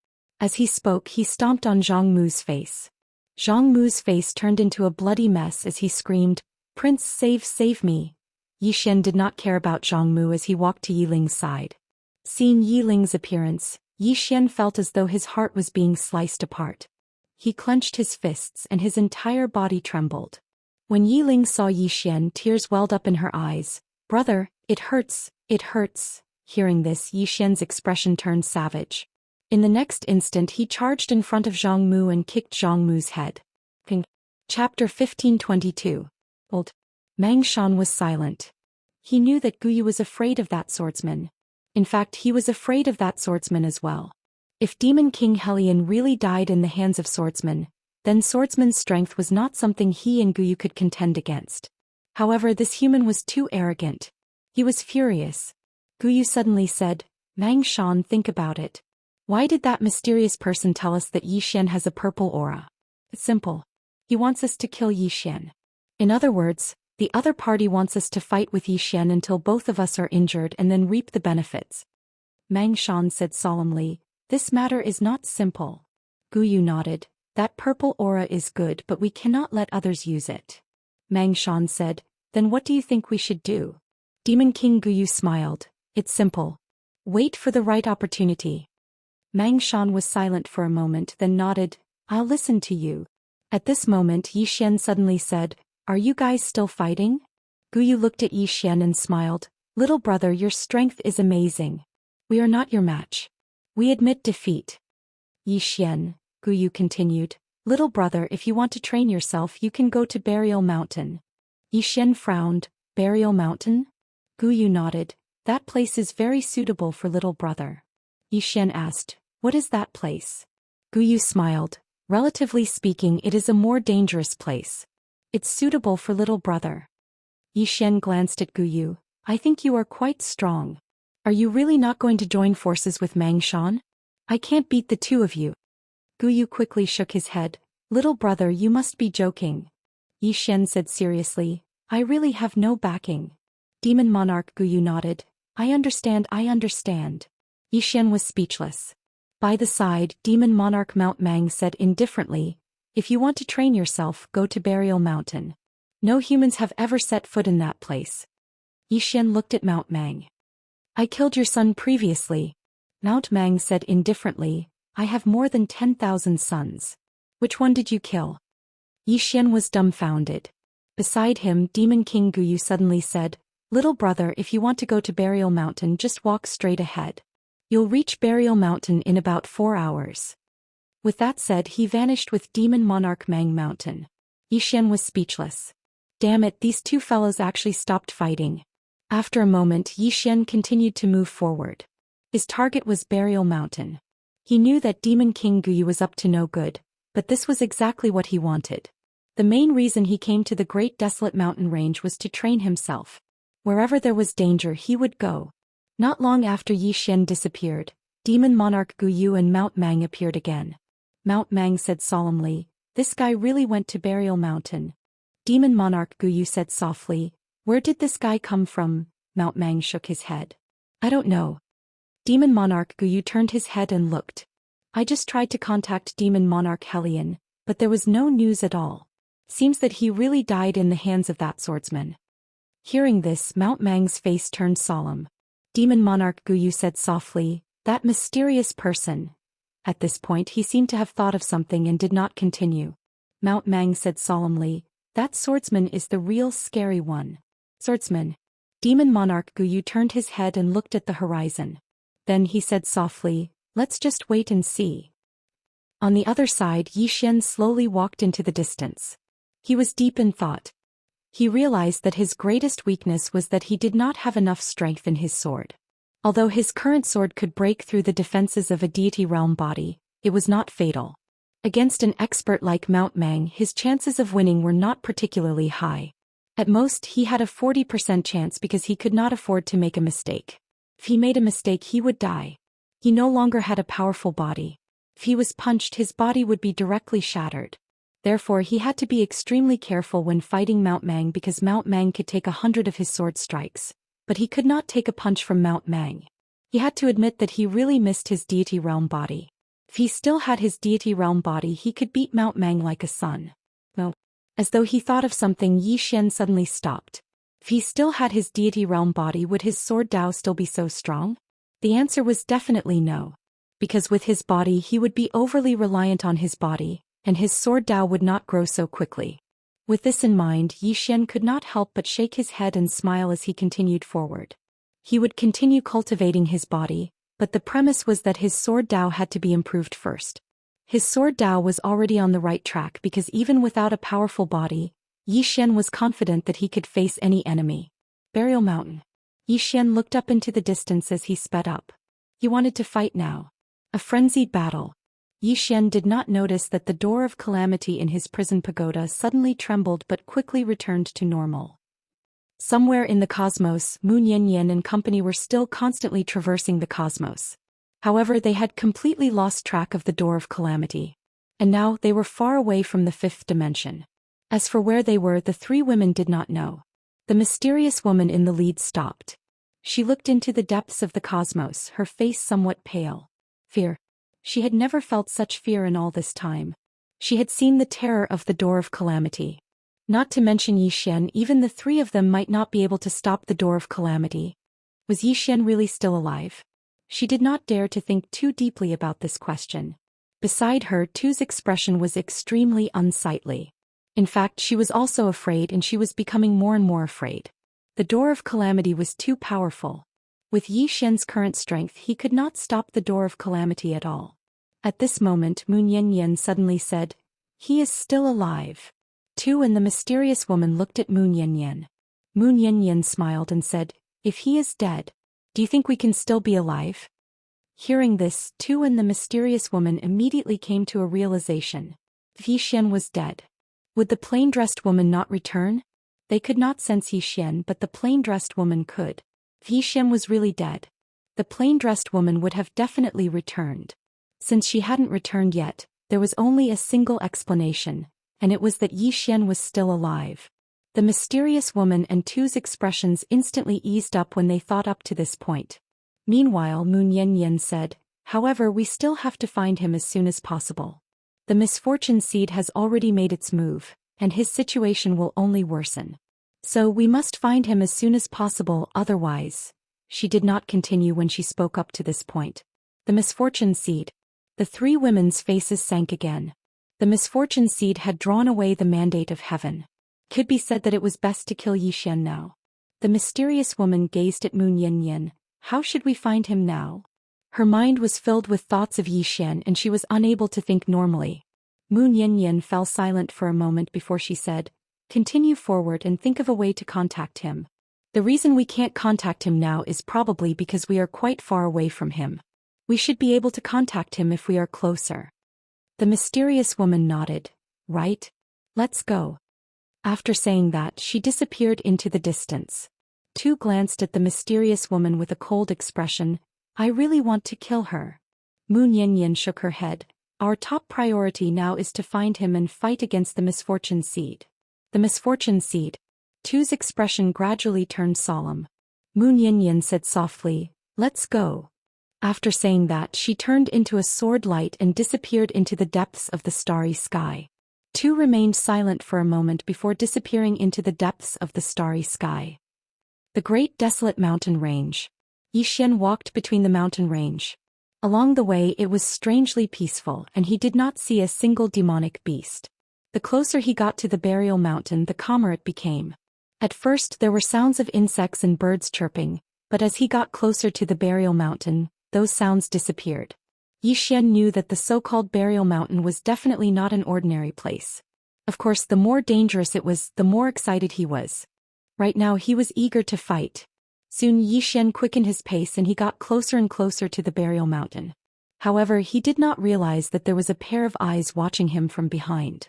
As he spoke, he stomped on Zhang Mu's face. Zhang Mu's face turned into a bloody mess as he screamed, "Prince, save me!" Yi Xian did not care about Zhang Mu as he walked to Yi Ling's side. Seeing Yi Ling's appearance, Yi Xian felt as though his heart was being sliced apart. He clenched his fists and his entire body trembled. When Yi Ling saw Yi Xian, tears welled up in her eyes. "Brother, it hurts, it hurts." Hearing this, Yi Xian's expression turned savage. In the next instant he charged in front of Zhang Mu and kicked Zhang Mu's head. Ping. Chapter 1522. Old. Mang Shan was silent. He knew that Guyu was afraid of that swordsman. In fact, he was afraid of that swordsman as well. If Demon King Helion really died in the hands of swordsmen, then swordsman's strength was not something he and Guyu could contend against. However, this human was too arrogant. He was furious. Guyu suddenly said, "Mang Shan, think about it. Why did that mysterious person tell us that Yi Xian has a purple aura? It's simple. He wants us to kill Yi Xian. In other words, the other party wants us to fight with Yi Xian until both of us are injured and then reap the benefits." Mang Shan said solemnly, "This matter is not simple." Guyu nodded. "That purple aura is good, but we cannot let others use it." Mang Shan said, "Then what do you think we should do?" Demon King Guyu smiled. "It's simple. Wait for the right opportunity." Mang Shan was silent for a moment, then nodded, "I'll listen to you." At this moment Yi Xian suddenly said, "Are you guys still fighting?" Guyu looked at Yi Xian and smiled. "Little brother, your strength is amazing. We are not your match. We admit defeat." "Yi Xian," Guyu continued, "little brother, if you want to train yourself you can go to Burial Mountain." Yi Xian frowned. "Burial Mountain?" Guyu nodded. "That place is very suitable for little brother." Yi Xian asked, "What is that place?" Guyu smiled. "Relatively speaking, it is a more dangerous place. It's suitable for little brother." Yi Xian glanced at Guyu. "I think you are quite strong. Are you really not going to join forces with Mang Shan? I can't beat the two of you." Guyu quickly shook his head. "Little brother, you must be joking." Yi Xian said seriously, "I really have no backing." Demon Monarch Guyu nodded. I understand. Yi Xian was speechless. By the side, Demon Monarch Mount Mang said indifferently, "If you want to train yourself, go to Burial Mountain. No humans have ever set foot in that place." Yi Xian looked at Mount Mang. "I killed your son previously." Mount Mang said indifferently, "I have more than 10,000 sons. Which one did you kill?" Yi Xian was dumbfounded. Beside him, Demon King Guyu suddenly said, "Little brother, if you want to go to Burial Mountain, just walk straight ahead. You'll reach Burial Mountain in about 4 hours." With that said, he vanished with Demon Monarch Mang Mountain. Yi Xian was speechless. Damn it, these two fellows actually stopped fighting. After a moment, Yi Xian continued to move forward. His target was Burial Mountain. He knew that Demon King Guyu was up to no good, but this was exactly what he wanted. The main reason he came to the Great Desolate Mountain Range was to train himself. Wherever there was danger he would go. Not long after Yi Xian disappeared, Demon Monarch Guyu and Mount Mang appeared again. Mount Mang said solemnly, "This guy really went to Burial Mountain." Demon Monarch Guyu said softly, "Where did this guy come from?" Mount Mang shook his head. "I don't know." Demon Monarch Guyu turned his head and looked. "I just tried to contact Demon Monarch Helion, but there was no news at all. Seems that he really died in the hands of that swordsman." Hearing this, Mount Mang's face turned solemn. Demon Monarch Guyu said softly, "That mysterious person." At this point he seemed to have thought of something and did not continue. Mount Mang said solemnly, "That swordsman is the real scary one." "Swordsman?" Demon Monarch Guyu turned his head and looked at the horizon. Then he said softly, "Let's just wait and see." On the other side, Yi Xian slowly walked into the distance. He was deep in thought. He realized that his greatest weakness was that he did not have enough strength in his sword. Although his current sword could break through the defenses of a deity realm body, it was not fatal. Against an expert like Mount Mang, his chances of winning were not particularly high. At most, he had a 40% chance because he could not afford to make a mistake. If he made a mistake, he would die. He no longer had a powerful body. If he was punched, his body would be directly shattered. Therefore, he had to be extremely careful when fighting Mount Mang because Mount Mang could take 100 of his sword strikes. But he could not take a punch from Mount Mang. He had to admit that he really missed his deity realm body. If he still had his deity realm body, he could beat Mount Mang like a sun. No. As though he thought of something, Zhou Xian suddenly stopped. If he still had his deity realm body, would his sword Dao still be so strong? The answer was definitely no. Because with his body he would be overly reliant on his body, and his sword Dao would not grow so quickly. With this in mind, Zhou Xian could not help but shake his head and smile as he continued forward. He would continue cultivating his body, but the premise was that his sword Dao had to be improved first. His sword Dao was already on the right track because even without a powerful body, Zhou Xian was confident that he could face any enemy. Burial Mountain. Zhou Xian looked up into the distance as he sped up. He wanted to fight now. A frenzied battle. Zhou Xian did not notice that the door of calamity in his prison pagoda suddenly trembled but quickly returned to normal. Somewhere in the cosmos, Mu Yanyan and company were still constantly traversing the cosmos. However, they had completely lost track of the door of calamity. And now they were far away from the fifth dimension. As for where they were, the three women did not know. The mysterious woman in the lead stopped. She looked into the depths of the cosmos, her face somewhat pale. Fear. She had never felt such fear in all this time. She had seen the terror of the door of calamity. Not to mention Zhou Xian, even the three of them might not be able to stop the door of calamity. Was Zhou Xian really still alive? She did not dare to think too deeply about this question. Beside her, Tu's expression was extremely unsightly. In fact, she was also afraid, and she was becoming more and more afraid. The door of calamity was too powerful. With Zhou Xian's current strength, he could not stop the door of calamity at all. At this moment, Mu Yanyan suddenly said, "He is still alive." Tu and the mysterious woman looked at Mu Yanyan. Mu Yanyan smiled and said, "If he is dead, do you think we can still be alive?" Hearing this, Tu and the mysterious woman immediately came to a realization. If Zhou Xian was dead, would the plain-dressed woman not return? They could not sense Zhou Xian, but the plain-dressed woman could. If Zhou Xian was really dead, the plain-dressed woman would have definitely returned. Since she hadn't returned yet, there was only a single explanation, and it was that Zhou Xian was still alive. The mysterious woman and Tu's expressions instantly eased up when they thought up to this point. Meanwhile, Mu Yanyan said, "However, we still have to find him as soon as possible. The misfortune seed has already made its move, and his situation will only worsen. So we must find him as soon as possible, otherwise." She did not continue when she spoke up to this point. The misfortune seed. The three women's faces sank again. The misfortune seed had drawn away the mandate of heaven. Could be said that it was best to kill Zhou Xian now. The mysterious woman gazed at Mu Yanyan. How should we find him now? Her mind was filled with thoughts of Zhou Xian and she was unable to think normally. Mu Yanyan fell silent for a moment before she said, "Continue forward and think of a way to contact him. The reason we can't contact him now is probably because we are quite far away from him. We should be able to contact him if we are closer." The mysterious woman nodded. "Right? Let's go." After saying that, she disappeared into the distance. Tu glanced at the mysterious woman with a cold expression. "I really want to kill her." Mu Yanyan shook her head. "Our top priority now is to find him and fight against the misfortune seed." The misfortune seed. Tu's expression gradually turned solemn. Mu Yanyan said softly, "Let's go." After saying that, she turned into a sword light and disappeared into the depths of the starry sky. Tu remained silent for a moment before disappearing into the depths of the starry sky. The great desolate mountain range. Zhou Xian walked between the mountain range. Along the way it was strangely peaceful and he did not see a single demonic beast. The closer he got to the burial mountain, the calmer it became. At first there were sounds of insects and birds chirping, but as he got closer to the burial mountain, those sounds disappeared. Zhou Xian knew that the so-called burial mountain was definitely not an ordinary place. Of course, the more dangerous it was, the more excited he was. Right now he was eager to fight. Soon Zhou Xian quickened his pace and he got closer and closer to the burial mountain. However, he did not realize that there was a pair of eyes watching him from behind.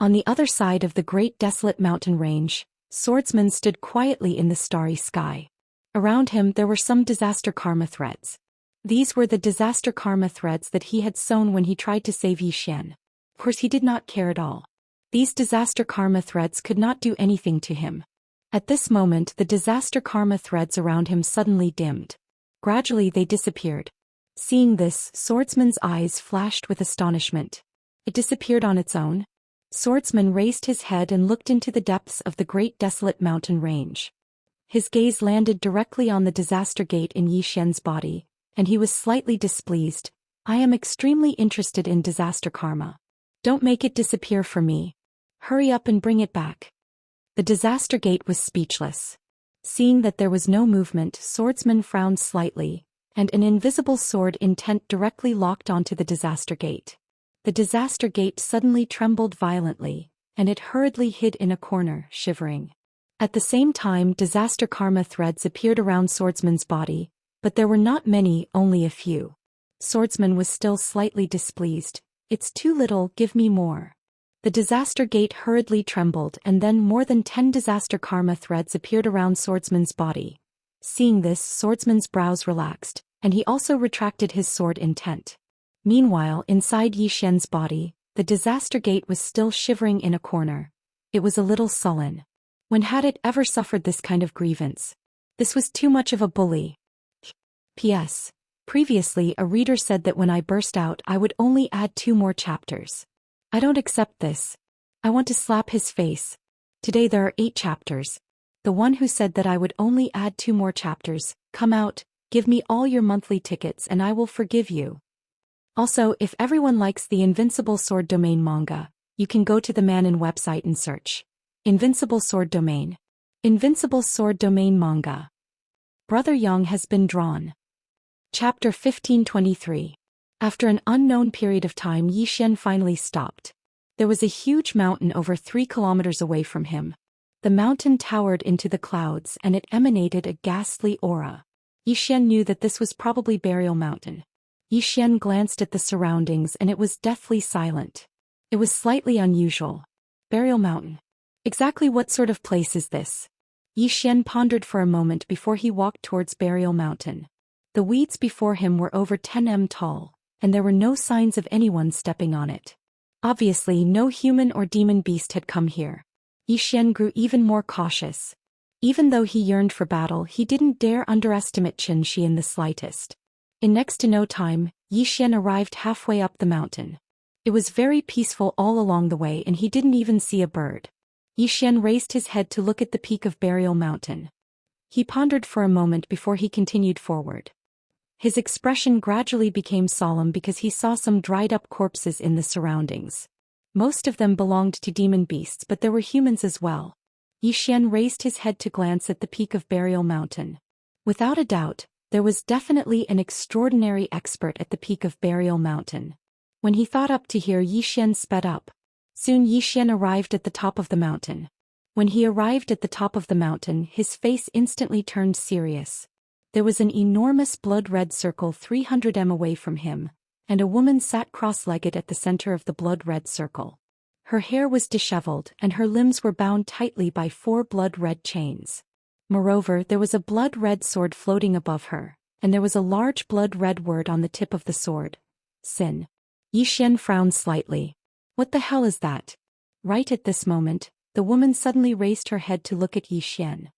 On the other side of the great desolate mountain range, Swordsman stood quietly in the starry sky. Around him there were some disaster karma threads. These were the disaster karma threads that he had sown when he tried to save Zhou Xian. Of course he did not care at all. These disaster karma threads could not do anything to him. At this moment the disaster karma threads around him suddenly dimmed. Gradually they disappeared. Seeing this, Swordsman's eyes flashed with astonishment. It disappeared on its own. Swordsman raised his head and looked into the depths of the great desolate mountain range. His gaze landed directly on the disaster gate in Zhou Xian's body, and he was slightly displeased. I am extremely interested in disaster karma. Don't make it disappear for me. Hurry up and bring it back. The disaster gate was speechless. Seeing that there was no movement, Swordsman frowned slightly, and an invisible sword intent directly locked onto the disaster gate. The disaster gate suddenly trembled violently, and it hurriedly hid in a corner, shivering. At the same time, disaster karma threads appeared around Swordsman's body, but there were not many, only a few. Swordsman was still slightly displeased. It's too little, give me more. The disaster gate hurriedly trembled, and then more than 10 disaster karma threads appeared around Swordsman's body. Seeing this, Swordsman's brows relaxed, and he also retracted his sword intent. Meanwhile, inside Zhou Xian's body, the disaster gate was still shivering in a corner. It was a little sullen. When had it ever suffered this kind of grievance? This was too much of a bully. P.S. Previously a reader said that when I burst out I would only add 2 more chapters. I don't accept this. I want to slap his face. Today there are 8 chapters. The one who said that I would only add 2 more chapters, come out, give me all your monthly tickets and I will forgive you. Also, if everyone likes the Invincible Sword Domain manga, you can go to the Manon website and search Invincible Sword Domain. Invincible Sword Domain manga. Brother Yang has been drawn. Chapter 1523. After an unknown period of time, Zhou Xian finally stopped. There was a huge mountain over 3 kilometers away from him. The mountain towered into the clouds and it emanated a ghastly aura. Zhou Xian knew that this was probably Burial Mountain. Zhou Xian glanced at the surroundings and it was deathly silent. It was slightly unusual. Burial Mountain. Exactly what sort of place is this? Zhou Xian pondered for a moment before he walked towards Burial Mountain. The weeds before him were over 10 m tall, and there were no signs of anyone stepping on it. Obviously, no human or demon beast had come here. Zhou Xian grew even more cautious. Even though he yearned for battle, he didn't dare underestimate Xianxia in the slightest. In next to no time, Zhou Xian arrived halfway up the mountain. It was very peaceful all along the way and he didn't even see a bird. Zhou Xian raised his head to look at the peak of Burial Mountain. He pondered for a moment before he continued forward. His expression gradually became solemn because he saw some dried-up corpses in the surroundings. Most of them belonged to demon beasts, but there were humans as well. Zhou Xian raised his head to glance at the peak of Burial Mountain. Without a doubt, there was definitely an extraordinary expert at the peak of Burial Mountain. When he thought up to here, Zhou Xian sped up. Soon Zhou Xian arrived at the top of the mountain. When he arrived at the top of the mountain, his face instantly turned serious. There was an enormous blood-red circle 300 m away from him, and a woman sat cross-legged at the center of the blood-red circle. Her hair was disheveled and her limbs were bound tightly by 4 blood-red chains. Moreover, there was a blood-red sword floating above her, and there was a large blood-red word on the tip of the sword. Sin. Zhou Xian frowned slightly. What the hell is that? Right at this moment, the woman suddenly raised her head to look at Zhou Xian.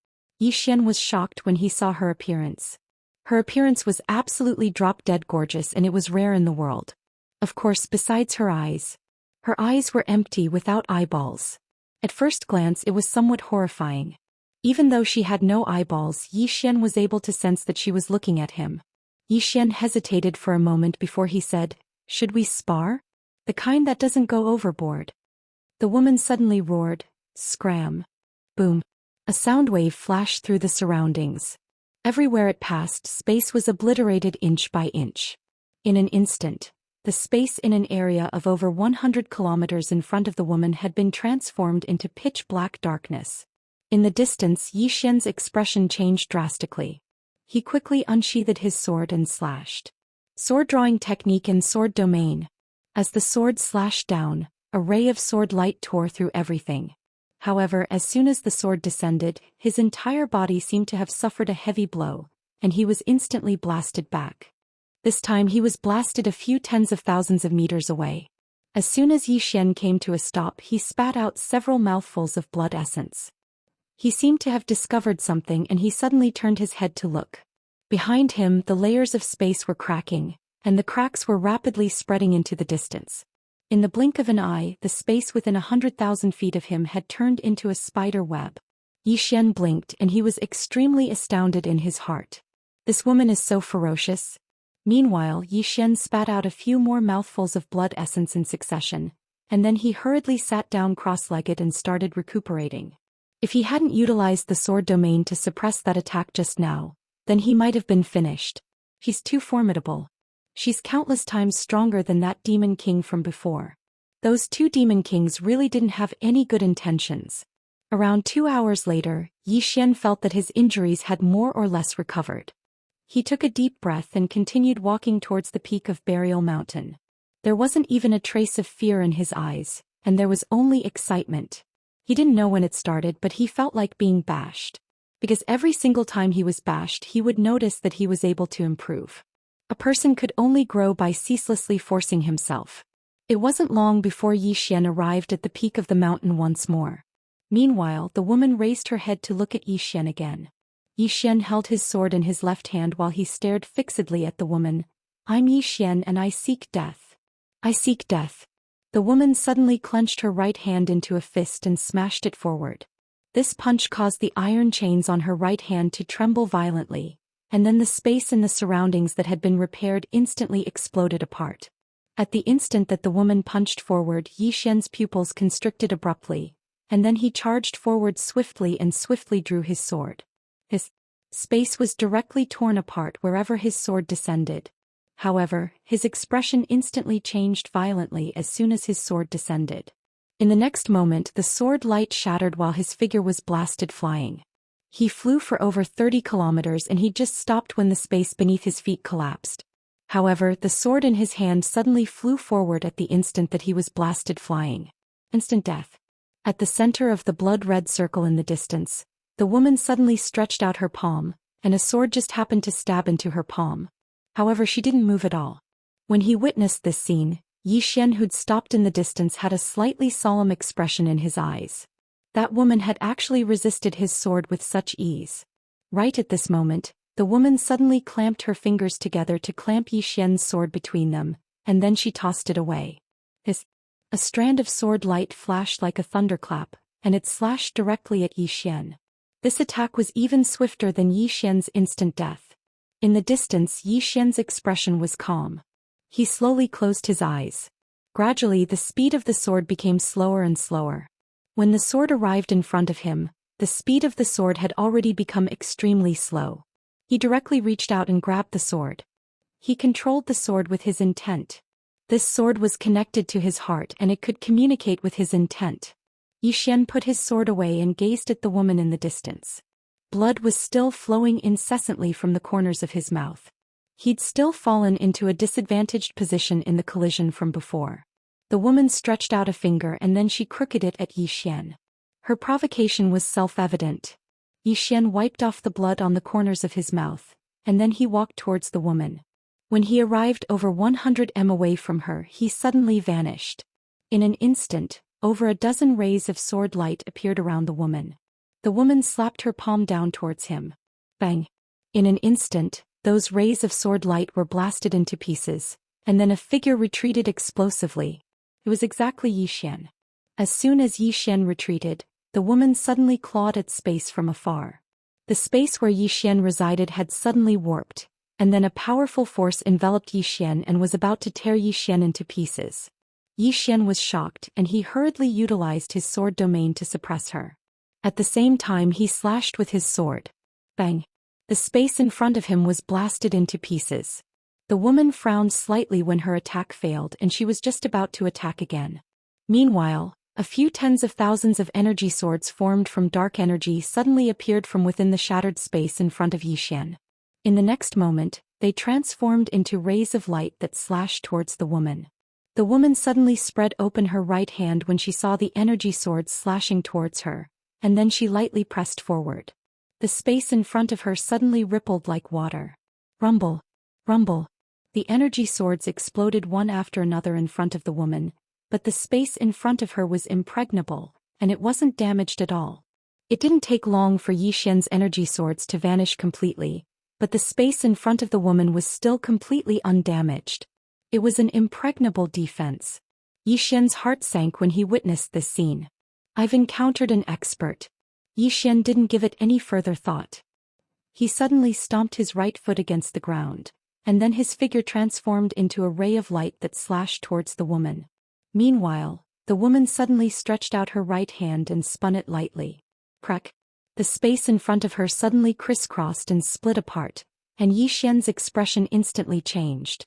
Zhou Xian was shocked when he saw her appearance. Her appearance was absolutely drop-dead gorgeous and it was rare in the world. Of course, besides her eyes were empty without eyeballs. At first glance it was somewhat horrifying. Even though she had no eyeballs, Zhou Xian was able to sense that she was looking at him. Zhou Xian hesitated for a moment before he said, "Should we spar? The kind that doesn't go overboard." The woman suddenly roared, "Scram!" Boom. A sound wave flashed through the surroundings. Everywhere it passed, space was obliterated inch by inch. In an instant, the space in an area of over 100 kilometers in front of the woman had been transformed into pitch-black darkness. In the distance, Zhou Xian's expression changed drastically. He quickly unsheathed his sword and slashed. Sword drawing technique and sword domain. As the sword slashed down, a ray of sword light tore through everything. However, as soon as the sword descended, his entire body seemed to have suffered a heavy blow, and he was instantly blasted back. This time he was blasted a few tens of thousands of meters away. As soon as Xian came to a stop, he spat out several mouthfuls of blood essence. He seemed to have discovered something, and he suddenly turned his head to look. Behind him, the layers of space were cracking, and the cracks were rapidly spreading into the distance. In the blink of an eye, the space within 100,000 feet of him had turned into a spider web. Xian blinked, and he was extremely astounded in his heart. This woman is so ferocious. Meanwhile, Xian spat out a few more mouthfuls of blood essence in succession, and then he hurriedly sat down cross-legged and started recuperating. If he hadn't utilized the sword domain to suppress that attack just now, then he might have been finished. She's too formidable. She's countless times stronger than that demon king from before. Those two demon kings really didn't have any good intentions. Around 2 hours later, Xian felt that his injuries had more or less recovered. He took a deep breath and continued walking towards the peak of Burial Mountain. There wasn't even a trace of fear in his eyes, and there was only excitement. He didn't know when it started, but he felt like being bashed. Because every single time he was bashed, he would notice that he was able to improve. A person could only grow by ceaselessly forcing himself. It wasn't long before Xian arrived at the peak of the mountain once more. Meanwhile, the woman raised her head to look at Xian again. Xian held his sword in his left hand while he stared fixedly at the woman. "I'm Xian and I seek death. I seek death." The woman suddenly clenched her right hand into a fist and smashed it forward. This punch caused the iron chains on her right hand to tremble violently, and then the space in the surroundings that had been repaired instantly exploded apart. At the instant that the woman punched forward, Xian's pupils constricted abruptly, and then he charged forward swiftly and swiftly drew his sword. His space was directly torn apart wherever his sword descended. However, his expression instantly changed violently as soon as his sword descended. In the next moment, the sword light shattered while his figure was blasted flying. He flew for over 30 kilometers and he just stopped when the space beneath his feet collapsed. However, the sword in his hand suddenly flew forward at the instant that he was blasted flying. Instant death. At the center of the blood-red circle in the distance, the woman suddenly stretched out her palm, and a sword just happened to stab into her palm. However, she didn't move at all. When he witnessed this scene, Xian, who'd stopped in the distance, had a slightly solemn expression in his eyes. That woman had actually resisted his sword with such ease. Right at this moment, the woman suddenly clamped her fingers together to clamp Xian's sword between them, and then she tossed it away. A strand of sword light flashed like a thunderclap, and it slashed directly at Xian. This attack was even swifter than Xian's instant death. In the distance, Xian's expression was calm. He slowly closed his eyes. Gradually, the speed of the sword became slower and slower. When the sword arrived in front of him, the speed of the sword had already become extremely slow. He directly reached out and grabbed the sword. He controlled the sword with his intent. This sword was connected to his heart and it could communicate with his intent. Xian put his sword away and gazed at the woman in the distance. Blood was still flowing incessantly from the corners of his mouth. He'd still fallen into a disadvantaged position in the collision from before. The woman stretched out a finger and then she crooked it at Xian. Her provocation was self-evident. Xian wiped off the blood on the corners of his mouth, and then he walked towards the woman. When he arrived over 100 m away from her, he suddenly vanished. In an instant, over a dozen rays of sword light appeared around the woman. The woman slapped her palm down towards him. Bang! In an instant, those rays of sword light were blasted into pieces, and then a figure retreated explosively. It was exactly Xian. As soon as Xian retreated, the woman suddenly clawed at space from afar. The space where Xian resided had suddenly warped, and then a powerful force enveloped Xian and was about to tear Xian into pieces. Xian was shocked and he hurriedly utilized his sword domain to suppress her. At the same time he slashed with his sword. Bang! The space in front of him was blasted into pieces. The woman frowned slightly when her attack failed and she was just about to attack again. Meanwhile, a few tens of thousands of energy swords formed from dark energy suddenly appeared from within the shattered space in front of Xian. In the next moment, They transformed into rays of light that slashed towards the woman. The woman suddenly spread open her right hand when she saw the energy swords slashing towards her, and then she lightly pressed forward. The space in front of her suddenly rippled like water. Rumble. Rumble. The energy swords exploded one after another in front of the woman, but the space in front of her was impregnable, and it wasn't damaged at all. It didn't take long for Xian's energy swords to vanish completely, but the space in front of the woman was still completely undamaged. It was an impregnable defense. Xian's heart sank when he witnessed this scene. I've encountered an expert. Xian didn't give it any further thought. He suddenly stomped his right foot against the ground, and then his figure transformed into a ray of light that slashed towards the woman. Meanwhile, the woman suddenly stretched out her right hand and spun it lightly. Crack! The space in front of her suddenly crisscrossed and split apart, and Xian's expression instantly changed.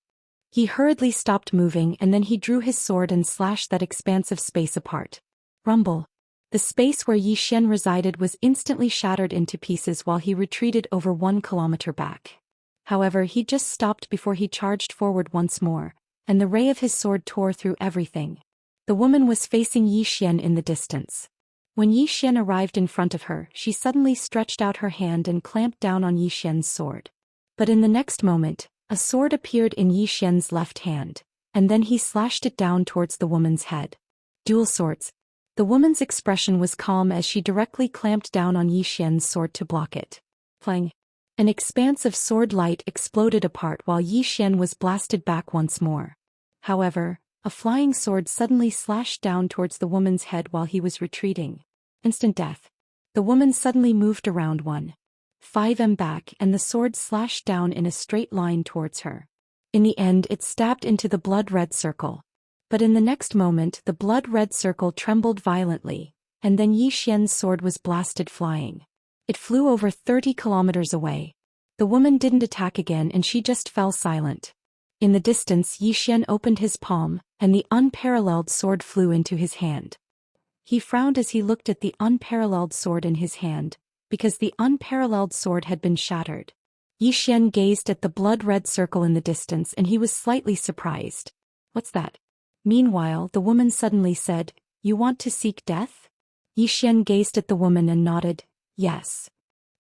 He hurriedly stopped moving and then he drew his sword and slashed that expansive space apart. Rumble! The space where Xian resided was instantly shattered into pieces while he retreated over 1 kilometer back. However, he just stopped before he charged forward once more, and the ray of his sword tore through everything. The woman was facing Xian in the distance. When Xian arrived in front of her, she suddenly stretched out her hand and clamped down on Xian's sword. But in the next moment, a sword appeared in Xian's left hand, and then he slashed it down towards the woman's head. Dual swords. The woman's expression was calm as she directly clamped down on Xian's sword to block it. Clang. An expanse of sword light exploded apart while Xian was blasted back once more. However, a flying sword suddenly slashed down towards the woman's head while he was retreating. Instant death. The woman suddenly moved around 1.5 m back and the sword slashed down in a straight line towards her. In the end it stabbed into the blood-red circle. But in the next moment the blood-red circle trembled violently, and then Xian's sword was blasted flying. It flew over 30 kilometers away. The woman didn't attack again and she just fell silent. In the distance Xian opened his palm, and the unparalleled sword flew into his hand. He frowned as he looked at the unparalleled sword in his hand, because the unparalleled sword had been shattered. Xian gazed at the blood-red circle in the distance and he was slightly surprised. What's that? Meanwhile, the woman suddenly said, You want to seek death? Xian gazed at the woman and nodded, Yes.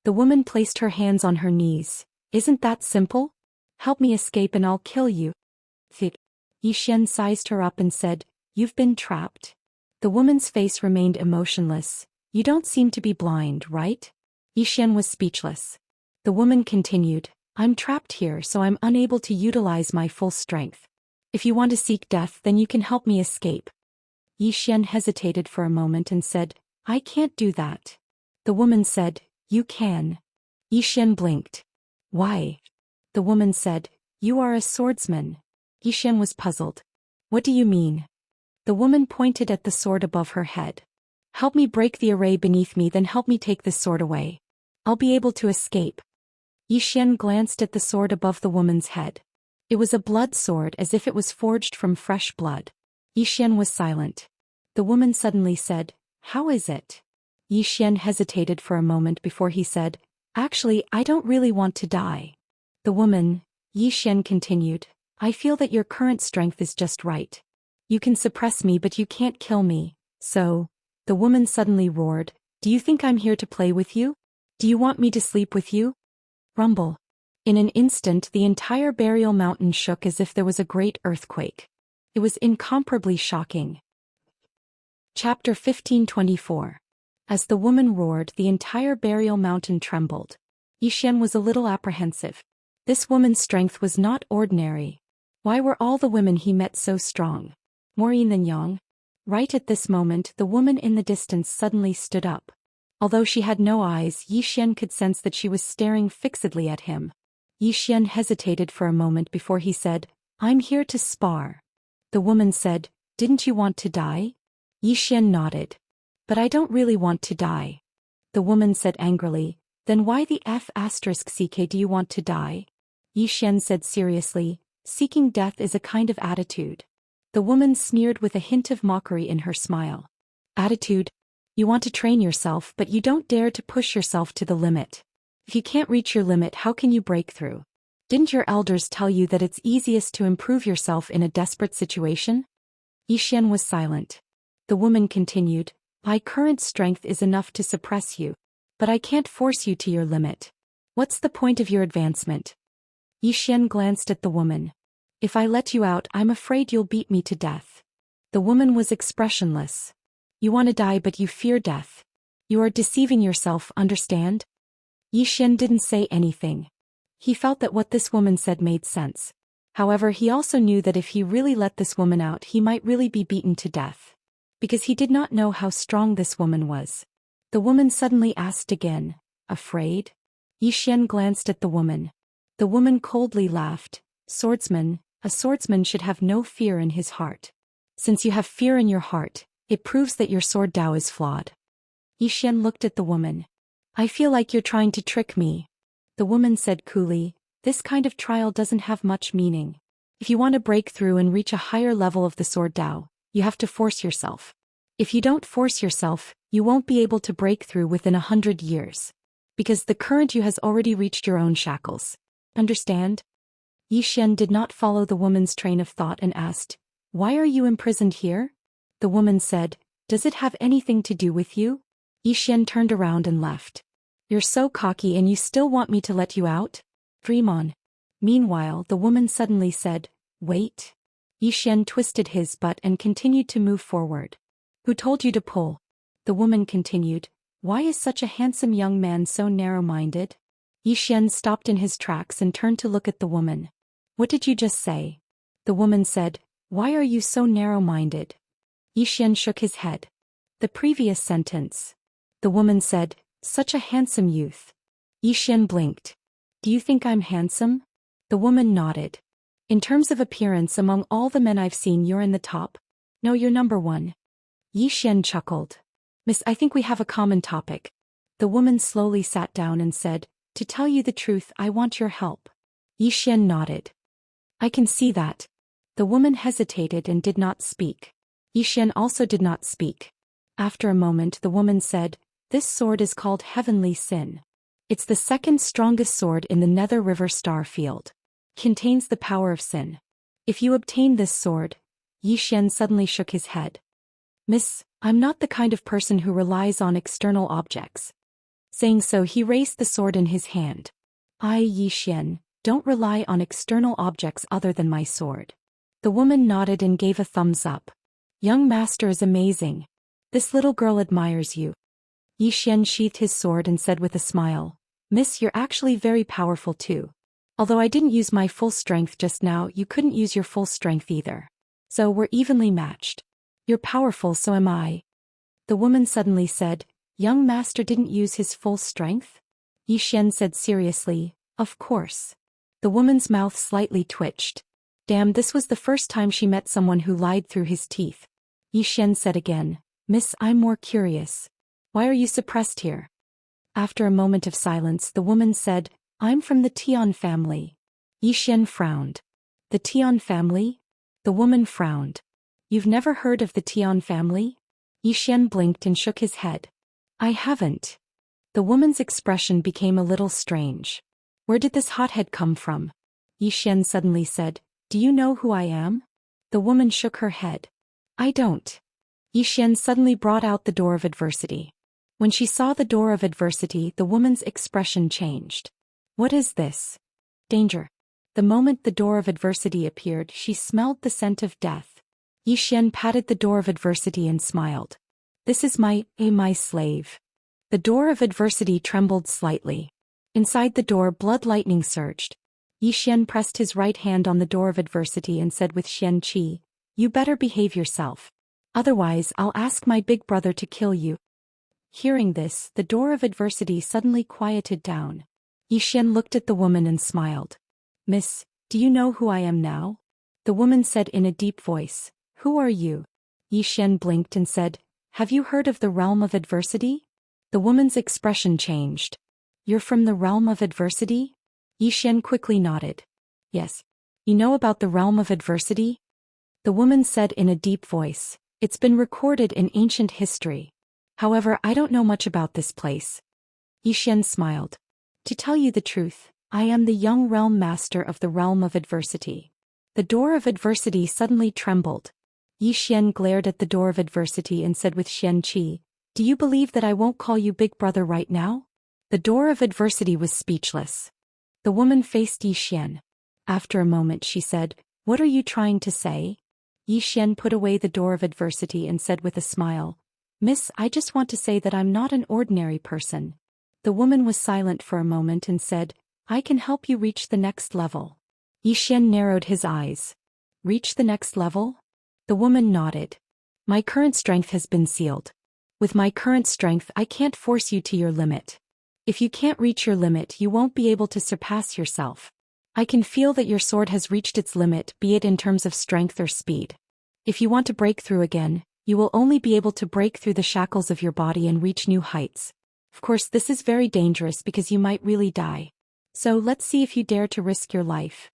The woman placed her hands on her knees. Isn't that simple? Help me escape and I'll kill you. Xian sized her up and said, You've been trapped. The woman's face remained emotionless. You don't seem to be blind, right? Xian was speechless. The woman continued, I'm trapped here so I'm unable to utilize my full strength. If you want to seek death then you can help me escape. Xian hesitated for a moment and said, I can't do that. The woman said, You can. Xian blinked. Why? The woman said, You are a swordsman. Xian was puzzled. What do you mean? The woman pointed at the sword above her head. Help me break the array beneath me, then help me take this sword away. I'll be able to escape. Xian glanced at the sword above the woman's head. It was a blood sword as if it was forged from fresh blood. Xian was silent. The woman suddenly said, How is it? Xian hesitated for a moment before he said, Actually, I don't really want to die. The woman, Xian continued, I feel that your current strength is just right. You can suppress me but you can't kill me, so... The woman suddenly roared, Do you think I'm here to play with you? Do you want me to sleep with you? Rumble. In an instant the entire burial mountain shook as if there was a great earthquake. It was incomparably shocking. Chapter 1524. As the woman roared, the entire burial mountain trembled. Xian was a little apprehensive. This woman's strength was not ordinary. Why were all the women he met so strong? More yin than yang? Right at this moment the woman in the distance suddenly stood up. Although she had no eyes, Xian could sense that she was staring fixedly at him. Xian hesitated for a moment before he said, I'm here to spar. The woman said, Didn't you want to die? Xian nodded. But I don't really want to die. The woman said angrily, Then why the f*ck do you want to die? Xian said seriously, Seeking death is a kind of attitude. The woman sneered with a hint of mockery in her smile. Attitude? You want to train yourself but you don't dare to push yourself to the limit. If you can't reach your limit, how can you break through? Didn't your elders tell you that it's easiest to improve yourself in a desperate situation? Yi Xian was silent. The woman continued, my current strength is enough to suppress you. But I can't force you to your limit. What's the point of your advancement? Yi Xian glanced at the woman. If I let you out, I'm afraid you'll beat me to death. The woman was expressionless. You want to die but you fear death. You are deceiving yourself, understand? Yi Xian didn't say anything. He felt that what this woman said made sense. However, he also knew that if he really let this woman out, he might really be beaten to death. Because he did not know how strong this woman was. The woman suddenly asked again, afraid? Yi Xian glanced at the woman. The woman coldly laughed. Swordsman, a swordsman should have no fear in his heart. Since you have fear in your heart, it proves that your sword Dao is flawed. Yi Xian looked at the woman. I feel like you're trying to trick me. The woman said coolly, this kind of trial doesn't have much meaning. If you want to break through and reach a higher level of the sword Dao, you have to force yourself. If you don't force yourself, you won't be able to break through within 100 years. Because the current you has already reached your own shackles. Understand? Yi Xian did not follow the woman's train of thought and asked, why are you imprisoned here? The woman said, does it have anything to do with you? Yi Xian turned around and left. You're so cocky and you still want me to let you out? Dream on. Meanwhile, the woman suddenly said, wait. Yi Xian twisted his butt and continued to move forward. Who told you to pull? The woman continued, why is such a handsome young man so narrow-minded? Yi Xian stopped in his tracks and turned to look at the woman. What did you just say? The woman said, why are you so narrow-minded? Yi Xian shook his head. The previous sentence. The woman said, such a handsome youth. Yi Xian blinked. Do you think I'm handsome? The woman nodded. In terms of appearance among all the men I've seen, you're in the top. No, you're number one. Yi Xian chuckled. Miss, I think we have a common topic. The woman slowly sat down and said, to tell you the truth, I want your help. Yi Xian nodded. I can see that. The woman hesitated and did not speak. Yi Xian also did not speak. After a moment, the woman said, this sword is called Heavenly Sin. It's the second strongest sword in the Nether River star field. Contains the power of sin. If you obtain this sword, Yi Xian suddenly shook his head. Miss, I'm not the kind of person who relies on external objects. Saying so, he raised the sword in his hand. I, Yi Xian, don't rely on external objects other than my sword. The woman nodded and gave a thumbs up. Young master is amazing. This little girl admires you. Yi Xian sheathed his sword and said with a smile, Miss, you're actually very powerful too. Although I didn't use my full strength just now, you couldn't use your full strength either. So we're evenly matched. You're powerful, so am I. The woman suddenly said, young master didn't use his full strength? Yi Xian said seriously, of course. The woman's mouth slightly twitched. Damn, this was the first time she met someone who lied through his teeth. Yi Xian said again, Miss, I'm more curious. Why are you suppressed here? After a moment of silence, the woman said, I'm from the Tian family. Yi Xian frowned. The Tian family? The woman frowned. You've never heard of the Tian family? Yi Xian blinked and shook his head. I haven't. The woman's expression became a little strange. Where did this hothead come from? Yi Xian suddenly said, do you know who I am? The woman shook her head. I don't. Yi Xian suddenly brought out the door of adversity. When she saw the door of adversity, the woman's expression changed. What is this? Danger. The moment the door of adversity appeared, she smelled the scent of death. Yi Xian patted the door of adversity and smiled. This is my slave. The door of adversity trembled slightly. Inside the door, blood lightning surged. Yi Xian pressed his right hand on the door of adversity and said with Xianxia, you better behave yourself. Otherwise, I'll ask my big brother to kill you. Hearing this, the door of adversity suddenly quieted down. Yi Xian looked at the woman and smiled. Miss, do you know who I am now? The woman said in a deep voice, who are you? Yi Xian blinked and said, have you heard of the realm of adversity? The woman's expression changed. You're from the realm of adversity? Yi Xian quickly nodded. Yes. You know about the realm of adversity? The woman said in a deep voice, it's been recorded in ancient history. However, I don't know much about this place. Yi Xian smiled. To tell you the truth, I am the young realm master of the realm of adversity. The door of adversity suddenly trembled. Yi Xian glared at the door of adversity and said with Xianxia, do you believe that I won't call you big brother right now? The door of adversity was speechless. The woman faced Yi Xian. After a moment she said, what are you trying to say? Yi Xian put away the door of adversity and said with a smile, Miss, I just want to say that I'm not an ordinary person. The woman was silent for a moment and said, I can help you reach the next level. Yi Xian narrowed his eyes. Reach the next level? The woman nodded. My current strength has been sealed. With my current strength I can't force you to your limit. If you can't reach your limit you won't be able to surpass yourself. I can feel that your sword has reached its limit, be it in terms of strength or speed. If you want to break through again, you will only be able to break through the shackles of your body and reach new heights. Of course this is very dangerous because you might really die. So let's see if you dare to risk your life.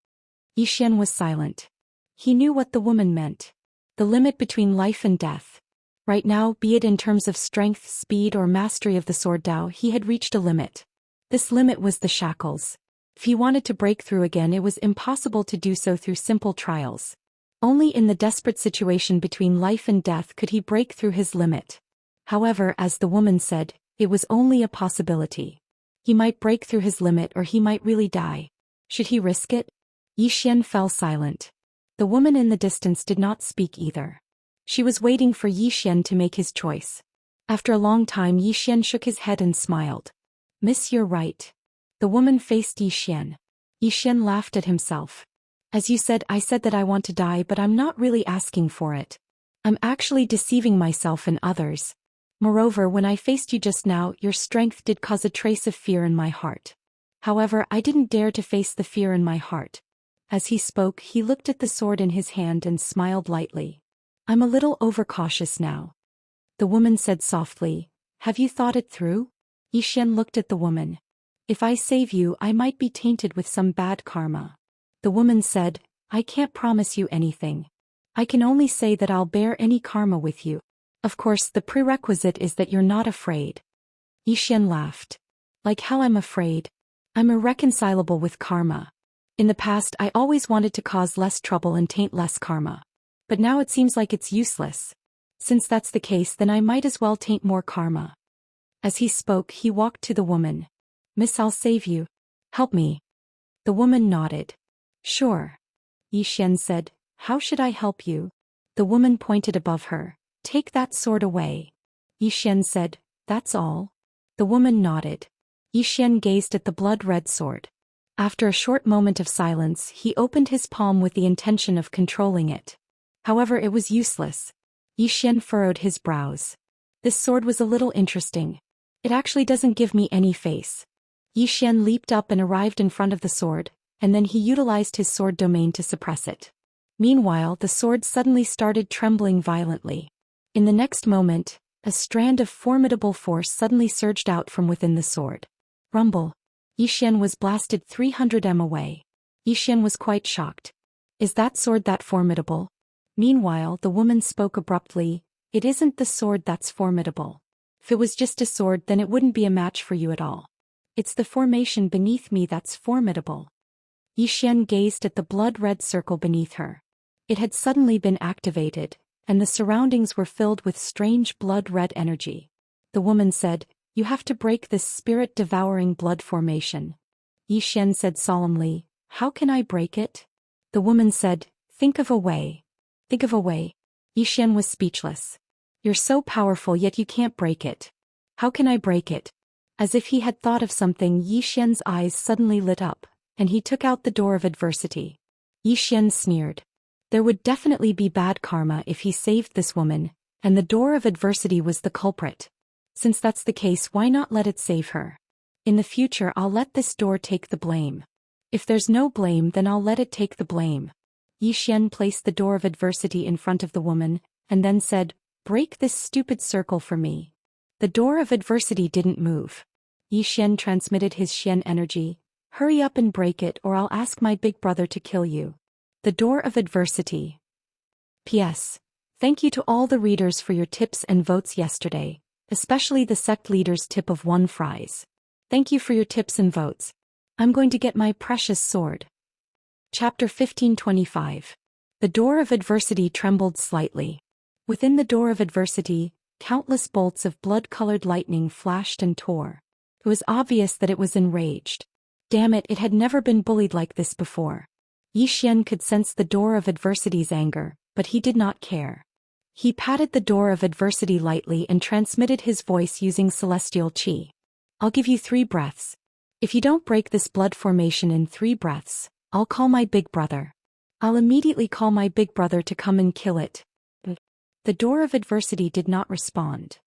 Yi Xian was silent. He knew what the woman meant. The limit between life and death. Right now, be it in terms of strength, speed or mastery of the sword Dao, he had reached a limit. This limit was the shackles. If he wanted to break through again it was impossible to do so through simple trials. Only in the desperate situation between life and death could he break through his limit. However, as the woman said, it was only a possibility. He might break through his limit or he might really die. Should he risk it? Yi Xian fell silent. The woman in the distance did not speak either. She was waiting for Yi Xian to make his choice. After a long time Yi Xian shook his head and smiled. Miss, you're right. The woman faced Yi Xian. Yi Xian laughed at himself. As you said, I said that I want to die, but I'm not really asking for it. I'm actually deceiving myself and others. Moreover, when I faced you just now, your strength did cause a trace of fear in my heart. However, I didn't dare to face the fear in my heart. As he spoke, he looked at the sword in his hand and smiled lightly. I'm a little overcautious now. The woman said softly, have you thought it through? Yi Xian looked at the woman. If I save you, I might be tainted with some bad karma. The woman said, I can't promise you anything. I can only say that I'll bear any karma with you. Of course, the prerequisite is that you're not afraid. Yi Xian laughed. Like how I'm afraid? I'm irreconcilable with karma. In the past, I always wanted to cause less trouble and taint less karma. But now it seems like it's useless. Since that's the case, then I might as well taint more karma. As he spoke, he walked to the woman. Miss, I'll save you. Help me. The woman nodded. Sure. Yi Xian said, how should I help you? The woman pointed above her. Take that sword away. Yi Xian said, that's all? The woman nodded. Yi Xian gazed at the blood-red sword. After a short moment of silence, he opened his palm with the intention of controlling it. However, it was useless. Yi Xian furrowed his brows. This sword was a little interesting. It actually doesn't give me any face. Yi Xian leaped up and arrived in front of the sword, and then he utilized his sword domain to suppress it. Meanwhile, the sword suddenly started trembling violently. In the next moment, a strand of formidable force suddenly surged out from within the sword. Rumble. Yi Xian was blasted 300 m away. Yi Xian was quite shocked. Is that sword that formidable? Meanwhile, the woman spoke abruptly, it isn't the sword that's formidable. If it was just a sword, then it wouldn't be a match for you at all. It's the formation beneath me that's formidable. Yi Xian gazed at the blood-red circle beneath her. It had suddenly been activated, and the surroundings were filled with strange blood-red energy. The woman said, you have to break this spirit-devouring blood formation. Yi Xian said solemnly, how can I break it? The woman said, think of a way. Think of a way. Yi Xian was speechless. You're so powerful yet you can't break it. How can I break it? As if he had thought of something, Yi Xian's eyes suddenly lit up, and he took out the door of adversity. Yi Xian sneered. There would definitely be bad karma if he saved this woman, and the door of adversity was the culprit. Since that's the case, why not let it save her? In the future I'll let this door take the blame. If there's no blame, then I'll let it take the blame. Yi Xian placed the door of adversity in front of the woman, and then said, break this stupid circle for me. The door of adversity didn't move. Yi Xian transmitted his Xian energy. Hurry up and break it or I'll ask my big brother to kill you. The door of adversity. P.S. Thank you to all the readers for your tips and votes yesterday, especially the sect leader's tip of 1 fries. Thank you for your tips and votes. I'm going to get my precious sword. Chapter 1525. The door of adversity trembled slightly. Within the door of adversity, countless bolts of blood-colored lightning flashed and tore. It was obvious that it was enraged. Damn it, it had never been bullied like this before. Xian could sense the door of adversity's anger, but he did not care. He patted the door of adversity lightly and transmitted his voice using celestial qi. I'll give you 3 breaths. If you don't break this blood formation in 3 breaths, I'll call my big brother. I'll immediately call my big brother to come and kill it. The door of adversity did not respond.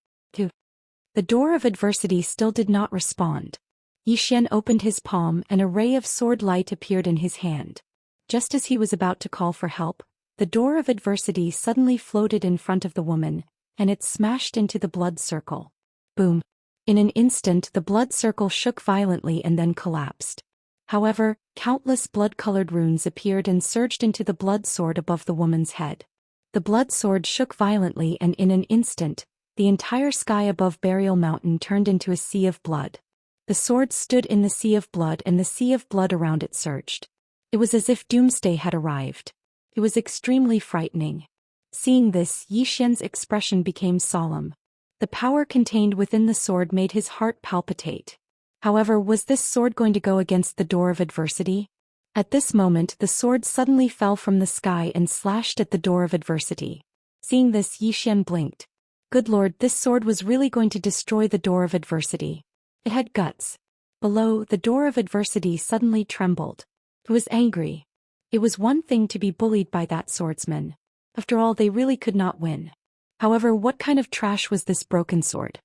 The door of adversity still did not respond. Xian opened his palm and a ray of sword light appeared in his hand. Just as he was about to call for help, the door of adversity suddenly floated in front of the woman, and it smashed into the blood circle. Boom! In an instant the blood circle shook violently and then collapsed. However, countless blood-colored runes appeared and surged into the blood sword above the woman's head. The blood sword shook violently and in an instant, the entire sky above Burial Mountain turned into a sea of blood. The sword stood in the sea of blood and the sea of blood around it surged. It was as if doomsday had arrived. It was extremely frightening. Seeing this, Xian's expression became solemn. The power contained within the sword made his heart palpitate. However, was this sword going to go against the door of adversity? At this moment, the sword suddenly fell from the sky and slashed at the door of adversity. Seeing this, Xian blinked. Good lord, this sword was really going to destroy the door of adversity. It had guts. Below, the door of adversity suddenly trembled. It was angry. It was one thing to be bullied by that swordsman. After all, they really could not win. However, what kind of trash was this broken sword?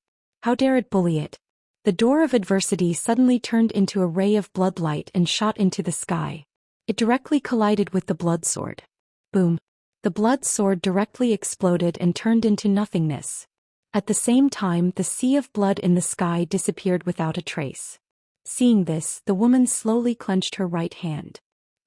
How dare it bully it? The door of adversity suddenly turned into a ray of blood light and shot into the sky. It directly collided with the blood sword. Boom! The blood sword directly exploded and turned into nothingness. At the same time, the sea of blood in the sky disappeared without a trace. Seeing this, the woman slowly clenched her right hand.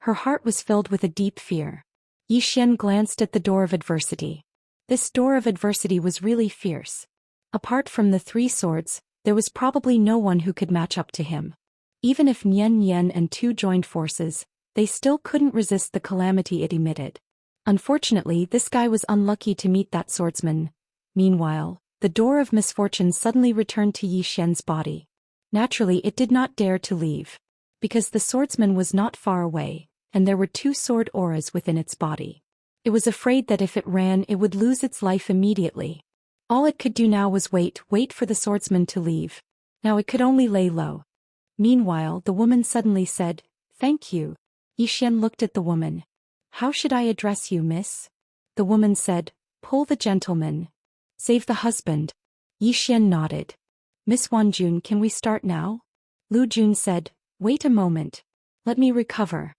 Her heart was filled with a deep fear. Xian glanced at the door of adversity. This door of adversity was really fierce. Apart from the 3 swords, there was probably no one who could match up to him. Even if Nian and 2 joined forces, they still couldn't resist the calamity it emitted. Unfortunately, this guy was unlucky to meet that swordsman. Meanwhile, the door of misfortune suddenly returned to Xian's body. Naturally, it did not dare to leave. Because the swordsman was not far away, and there were 2 sword auras within its body. It was afraid that if it ran, it would lose its life immediately. All it could do now was wait for the swordsman to leave. Now it could only lay low. Meanwhile, the woman suddenly said, "Thank you." Xian looked at the woman. "How should I address you, miss?" The woman said, "Pull the gentleman. Save the husband." Xian nodded. "Miss Wanjun, can we start now?" Lu Jun said, "Wait a moment. Let me recover."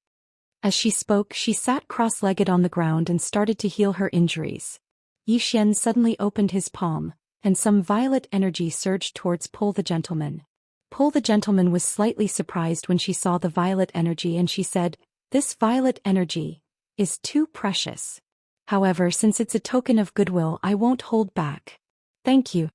As she spoke, she sat cross-legged on the ground and started to heal her injuries. Xian suddenly opened his palm, and some violet energy surged towards Pull the gentleman. Pull the gentleman was slightly surprised when she saw the violet energy and she said, "This violet energy is too precious. However, since it's a token of goodwill, I won't hold back. Thank you."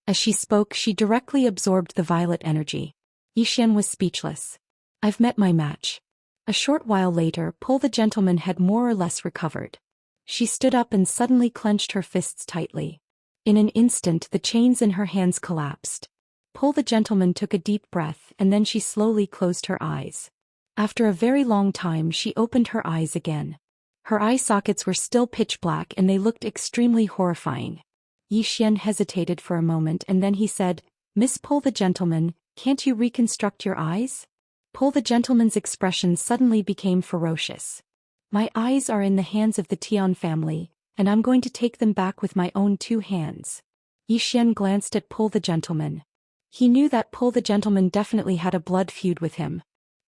As she spoke, she directly absorbed the violet energy. Xian was speechless. "I've met my match." A short while later, Pull the gentleman had more or less recovered. She stood up and suddenly clenched her fists tightly. In an instant, the chains in her hands collapsed. Pull the gentleman took a deep breath and then she slowly closed her eyes. After a very long time, she opened her eyes again. Her eye sockets were still pitch black and they looked extremely horrifying. Xian hesitated for a moment and then he said, "Miss Pull the gentleman, can't you reconstruct your eyes?" Pull the gentleman's expression suddenly became ferocious. "My eyes are in the hands of the Tian family, and I'm going to take them back with my own 2 hands." Xian glanced at Pull the gentleman. He knew that Pull the gentleman definitely had a blood feud with him.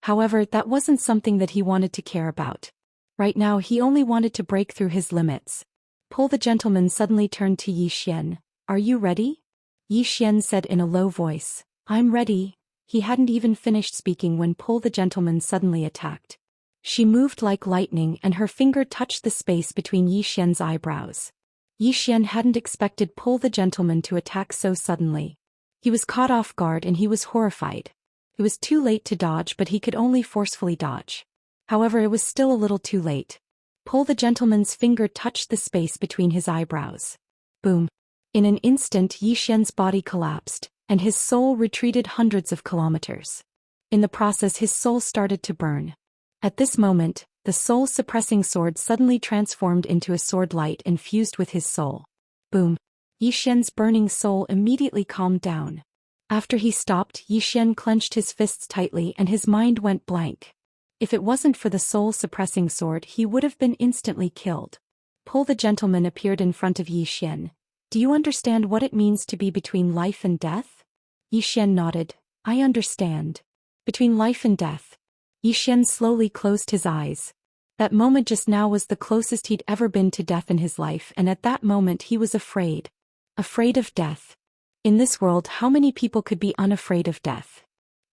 However, that wasn't something that he wanted to care about. Right now he only wanted to break through his limits. Pull the gentleman suddenly turned to Xian. "Are you ready?" Xian said in a low voice, "I'm ready." He hadn't even finished speaking when Pull the gentleman suddenly attacked. She moved like lightning and her finger touched the space between Xian's eyebrows. Xian hadn't expected Pull the gentleman to attack so suddenly. He was caught off guard and he was horrified. It was too late to dodge, but he could only forcefully dodge. However, it was still a little too late. Pull the gentleman's finger touched the space between his eyebrows. Boom. In an instant, Yi Xian's body collapsed, and his soul retreated hundreds of kilometers. In the process, his soul started to burn. At this moment, the soul-suppressing sword suddenly transformed into a sword light and fused with his soul. Boom. Yi Xian's burning soul immediately calmed down. After he stopped, Yi Xian clenched his fists tightly and his mind went blank. If it wasn't for the soul-suppressing sword, he would have been instantly killed. Pull the gentleman appeared in front of Yi Xian. Do you understand what it means to be between life and death? Yi Xian nodded. I understand. Between life and death. Yi Xian slowly closed his eyes. That moment just now was the closest he'd ever been to death in his life, and at that moment he was afraid. Afraid of death. In this world, how many people could be unafraid of death?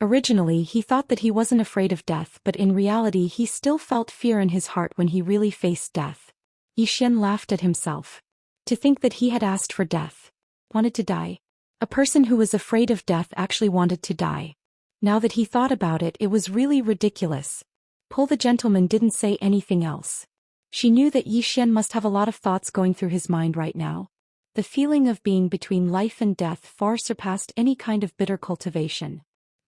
Originally, he thought that he wasn't afraid of death, but in reality he still felt fear in his heart when he really faced death. Yi Xian laughed at himself. To think that he had asked for death. Wanted to die. A person who was afraid of death actually wanted to die. Now that he thought about it, it was really ridiculous. Pull the gentleman didn't say anything else. She knew that Yi Xian must have a lot of thoughts going through his mind right now. The feeling of being between life and death far surpassed any kind of bitter cultivation.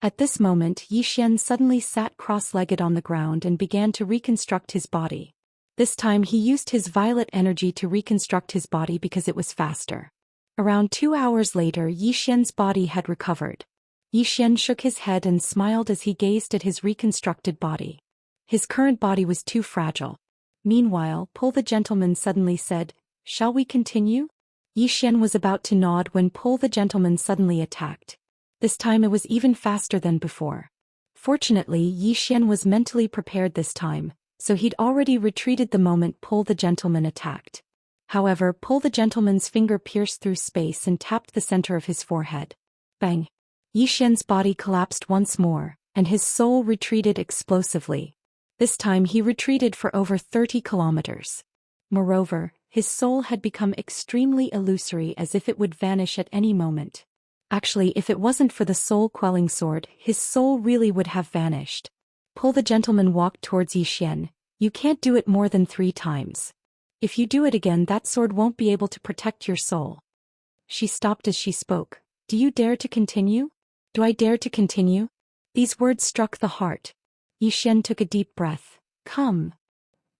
At this moment, Yi Xian suddenly sat cross-legged on the ground and began to reconstruct his body. This time he used his violet energy to reconstruct his body because it was faster. Around 2 hours later, Yi Xian's body had recovered. Yi Xian shook his head and smiled as he gazed at his reconstructed body. His current body was too fragile. Meanwhile, Pull the gentleman suddenly said, "Shall we continue?" Yi Xian was about to nod when Pull the gentleman suddenly attacked. This time it was even faster than before. Fortunately, Yi Xian was mentally prepared this time, so he'd already retreated the moment Pull the gentleman attacked. However, Pull the gentleman's finger pierced through space and tapped the center of his forehead. Bang! Yi Xian's body collapsed once more, and his soul retreated explosively. This time he retreated for over 30 kilometers. Moreover, his soul had become extremely illusory, as if it would vanish at any moment. Actually, if it wasn't for the soul-quelling sword, his soul really would have vanished. Pull the gentleman walked towards Yi Xian. You can't do it more than 3 times. If you do it again, that sword won't be able to protect your soul. She stopped as she spoke. Do you dare to continue? Do I dare to continue? These words struck the heart. Yi Xian took a deep breath. Come.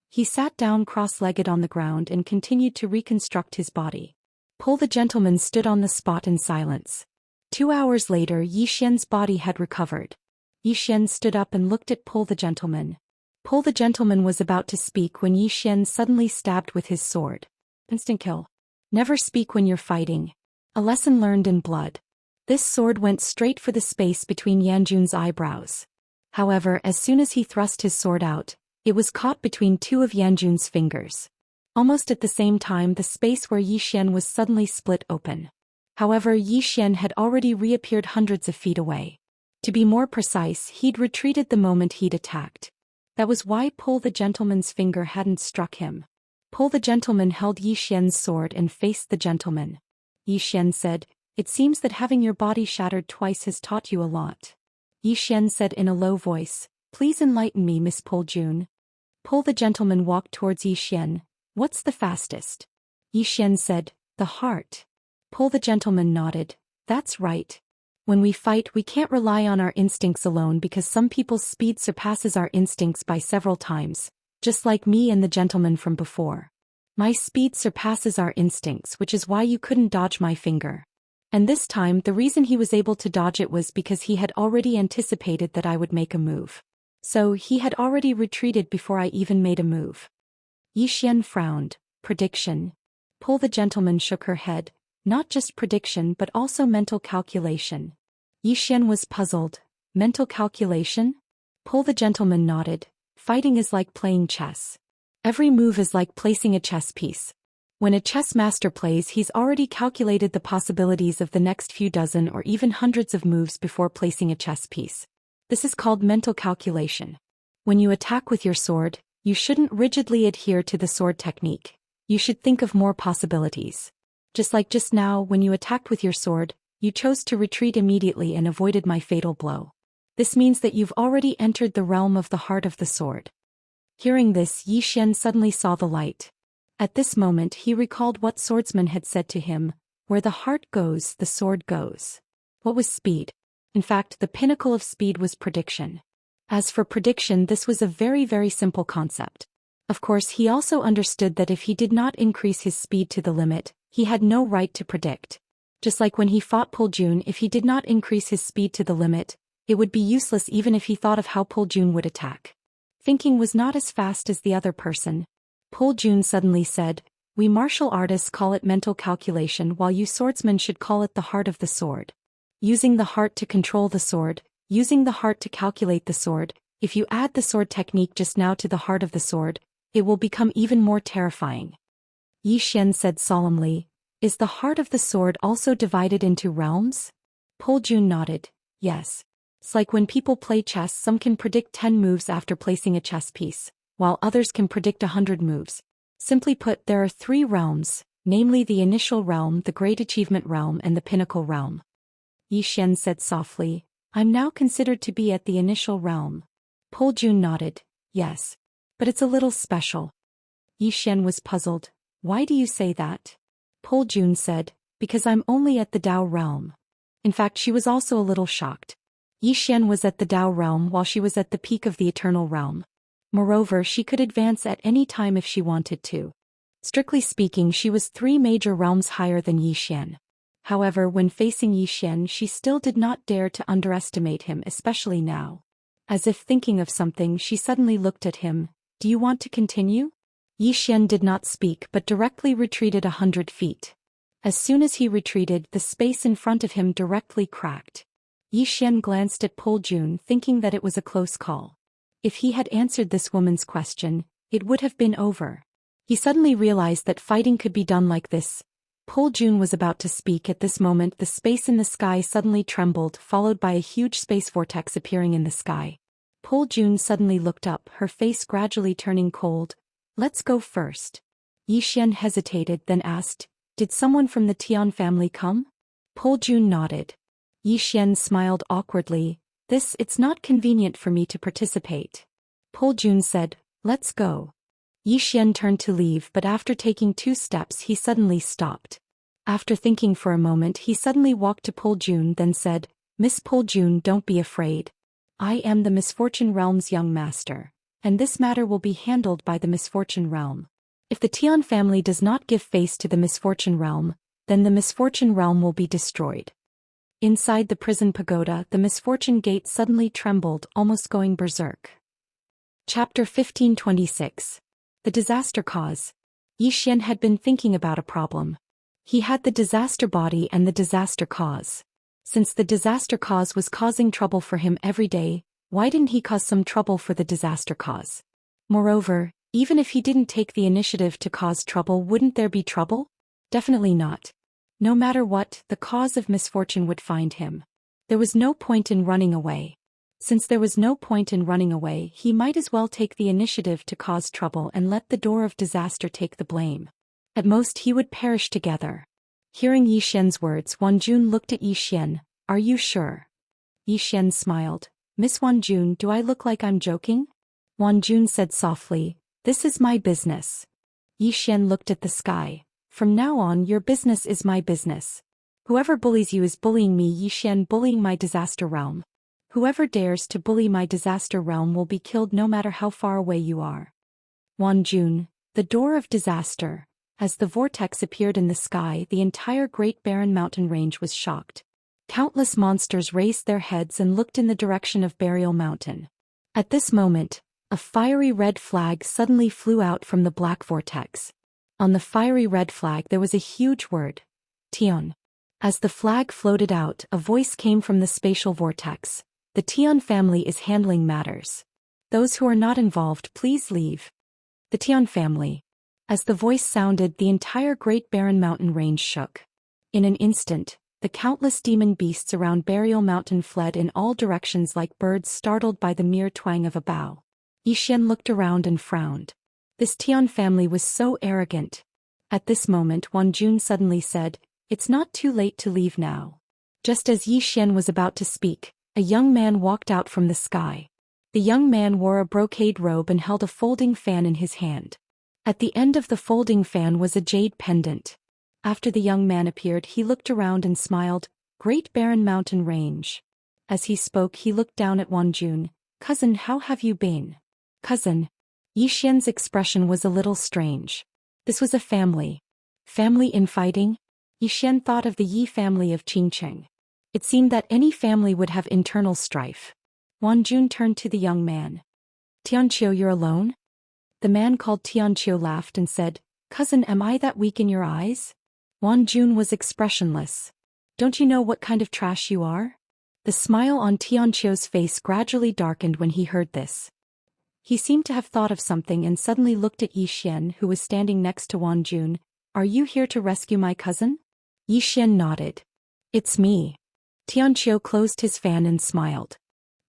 He sat down cross-legged on the ground and continued to reconstruct his body. Pull the gentleman stood on the spot in silence. 2 hours later, Yi Xian's body had recovered. Yi Xian stood up and looked at Pull the gentleman. Pull the gentleman was about to speak when Yi Xian suddenly stabbed with his sword. Instant kill. Never speak when you're fighting. A lesson learned in blood. This sword went straight for the space between Yanjun's eyebrows. However, as soon as he thrust his sword out, it was caught between 2 of Yanjun's fingers. Almost at the same time, the space where Yi Xian was suddenly split open. However, Yi Xian had already reappeared hundreds of feet away. To be more precise, he'd retreated the moment he'd attacked. That was why Pull the gentleman's finger hadn't struck him. Pull the gentleman held Yi Xian's sword and faced the gentleman. Yi Xian said, "It seems that having your body shattered twice has taught you a lot." Yi Xian said in a low voice, "Please enlighten me, Miss Pull Jun." Pull the gentleman walked towards Yi Xian. "What's the fastest?" Yi Xian said, "The heart." Pull the gentleman nodded. "That's right. When we fight, we can't rely on our instincts alone because some people's speed surpasses our instincts by several times, just like me and the gentleman from before. My speed surpasses our instincts, which is why you couldn't dodge my finger. And this time, the reason he was able to dodge it was because he had already anticipated that I would make a move. So, he had already retreated before I even made a move." Yi Xian frowned. "Prediction." Pull the gentleman shook her head. "Not just prediction but also mental calculation." Yi Xian was puzzled. "Mental calculation?" Pull the gentleman nodded. "Fighting is like playing chess. Every move is like placing a chess piece. When a chess master plays, he's already calculated the possibilities of the next few dozen or even hundreds of moves before placing a chess piece. This is called mental calculation. When you attack with your sword, you shouldn't rigidly adhere to the sword technique. You should think of more possibilities. Just like just now, when you attacked with your sword, you chose to retreat immediately and avoided my fatal blow. This means that you've already entered the realm of the heart of the sword. Hearing this, Yi Xian suddenly saw the light. At this moment he recalled what swordsman had said to him, where the heart goes, the sword goes. What was speed? In fact, the pinnacle of speed was prediction. As for prediction, this was a very simple concept. Of course, he also understood that if he did not increase his speed to the limit, he had no right to predict. Just like when he fought Puljun, if he did not increase his speed to the limit, it would be useless even if he thought of how Puljun would attack. Thinking was not as fast as the other person. Puljun suddenly said, "We martial artists call it mental calculation, while you swordsmen should call it the heart of the sword. Using the heart to control the sword, using the heart to calculate the sword, if you add the sword technique just now to the heart of the sword, it will become even more terrifying." Yi Xian said solemnly, "Is the heart of the sword also divided into realms?" Puljun nodded, "Yes. It's like when people play chess, some can predict 10 moves after placing a chess piece, while others can predict 100 moves. Simply put, there are 3 realms, namely the initial realm, the great achievement realm, and the pinnacle realm." Yi Xian said softly, "I'm now considered to be at the initial realm." Puljun nodded, "Yes. But it's a little special." Yi Xian was puzzled. "Why do you say that?" Puljun said, "Because I'm only at the Dao realm." In fact, she was also a little shocked. Yi Xian was at the Dao realm while she was at the peak of the eternal realm. Moreover, she could advance at any time if she wanted to. Strictly speaking, she was 3 major realms higher than Yi Xian. However, when facing Yi Xian, she still did not dare to underestimate him, especially now. As if thinking of something, she suddenly looked at him. "Do you want to continue?" Yi Xian did not speak but directly retreated 100 feet. As soon as he retreated, the space in front of him directly cracked. Yi Xian glanced at Puljun, thinking that it was a close call. If he had answered this woman's question, it would have been over. He suddenly realized that fighting could be done like this. Puljun was about to speak. At this moment, the space in the sky suddenly trembled, followed by a huge space vortex appearing in the sky. Puljun suddenly looked up, her face gradually turning cold. "Let's go first." Yi Xian hesitated, then asked, "Did someone from the Tian family come?" Puljun nodded. Yi Xian smiled awkwardly. It's not convenient for me to participate." Puljun said, "Let's go." Yi Xian turned to leave, but after taking 2 steps he suddenly stopped. After thinking for a moment, he suddenly walked to Puljun, then said, "Miss Puljun, don't be afraid. I am the Misfortune Realm's young master, and this matter will be handled by the Misfortune Realm. If the Tian family does not give face to the Misfortune Realm, then the Misfortune Realm will be destroyed." Inside the prison pagoda, the Misfortune Gate suddenly trembled, almost going berserk. Chapter 1526. The Disaster Cause. Yi Xian had been thinking about a problem. He had the disaster body and the disaster cause. Since the disaster cause was causing trouble for him every day, why didn't he cause some trouble for the disaster cause? Moreover, even if he didn't take the initiative to cause trouble, wouldn't there be trouble? Definitely not. No matter what, the cause of misfortune would find him. There was no point in running away. Since there was no point in running away, he might as well take the initiative to cause trouble and let the door of disaster take the blame. At most he would perish together. Hearing Yi Xian's words, Wanjun looked at Yi Xian. "Are you sure?" Yi Xian smiled. "Miss Wanjun, do I look like I'm joking?" Wanjun said softly, "This is my business." Yi Xian looked at the sky. "From now on, your business is my business. Whoever bullies you is bullying me, Yi Xian, bullying my disaster realm. Whoever dares to bully my disaster realm will be killed no matter how far away you are." Wanjun, the door of disaster. As the vortex appeared in the sky, the entire Great Barren Mountain range was shocked. Countless monsters raised their heads and looked in the direction of Burial Mountain. At this moment, a fiery red flag suddenly flew out from the black vortex. On the fiery red flag there was a huge word, Tian. As the flag floated out, a voice came from the spatial vortex. "The Tian family is handling matters. Those who are not involved, please leave." The Tian family. As the voice sounded, the entire Great Barren Mountain range shook. In an instant, the countless demon beasts around Burial Mountain fled in all directions like birds startled by the mere twang of a bow. Yi Xian looked around and frowned. This Tian family was so arrogant. At this moment, Wanjun suddenly said, "It's not too late to leave now." Just as Yi Xian was about to speak, A young man walked out from the sky. The young man wore a brocade robe and held a folding fan in his hand. At the end of the folding fan was a jade pendant. After the young man appeared, he looked around and smiled. Great barren mountain range. As he spoke, he looked down at Wanjun. Cousin, how have you been? Cousin. Yixian's expression was a little strange. This was a family. Family infighting? Yixian thought of the Yi family of Qingcheng. It seemed that any family would have internal strife. Wanjun turned to the young man. Tianqiu, you're alone? The man called Tianqiu laughed and said, Cousin, am I that weak in your eyes? Wanjun was expressionless. Don't you know what kind of trash you are? The smile on Tianqiu's face gradually darkened when he heard this. He seemed to have thought of something and suddenly looked at Yixian, who was standing next to Wanjun. Are you here to rescue my cousin? Yixian nodded. It's me. Tianqiu closed his fan and smiled.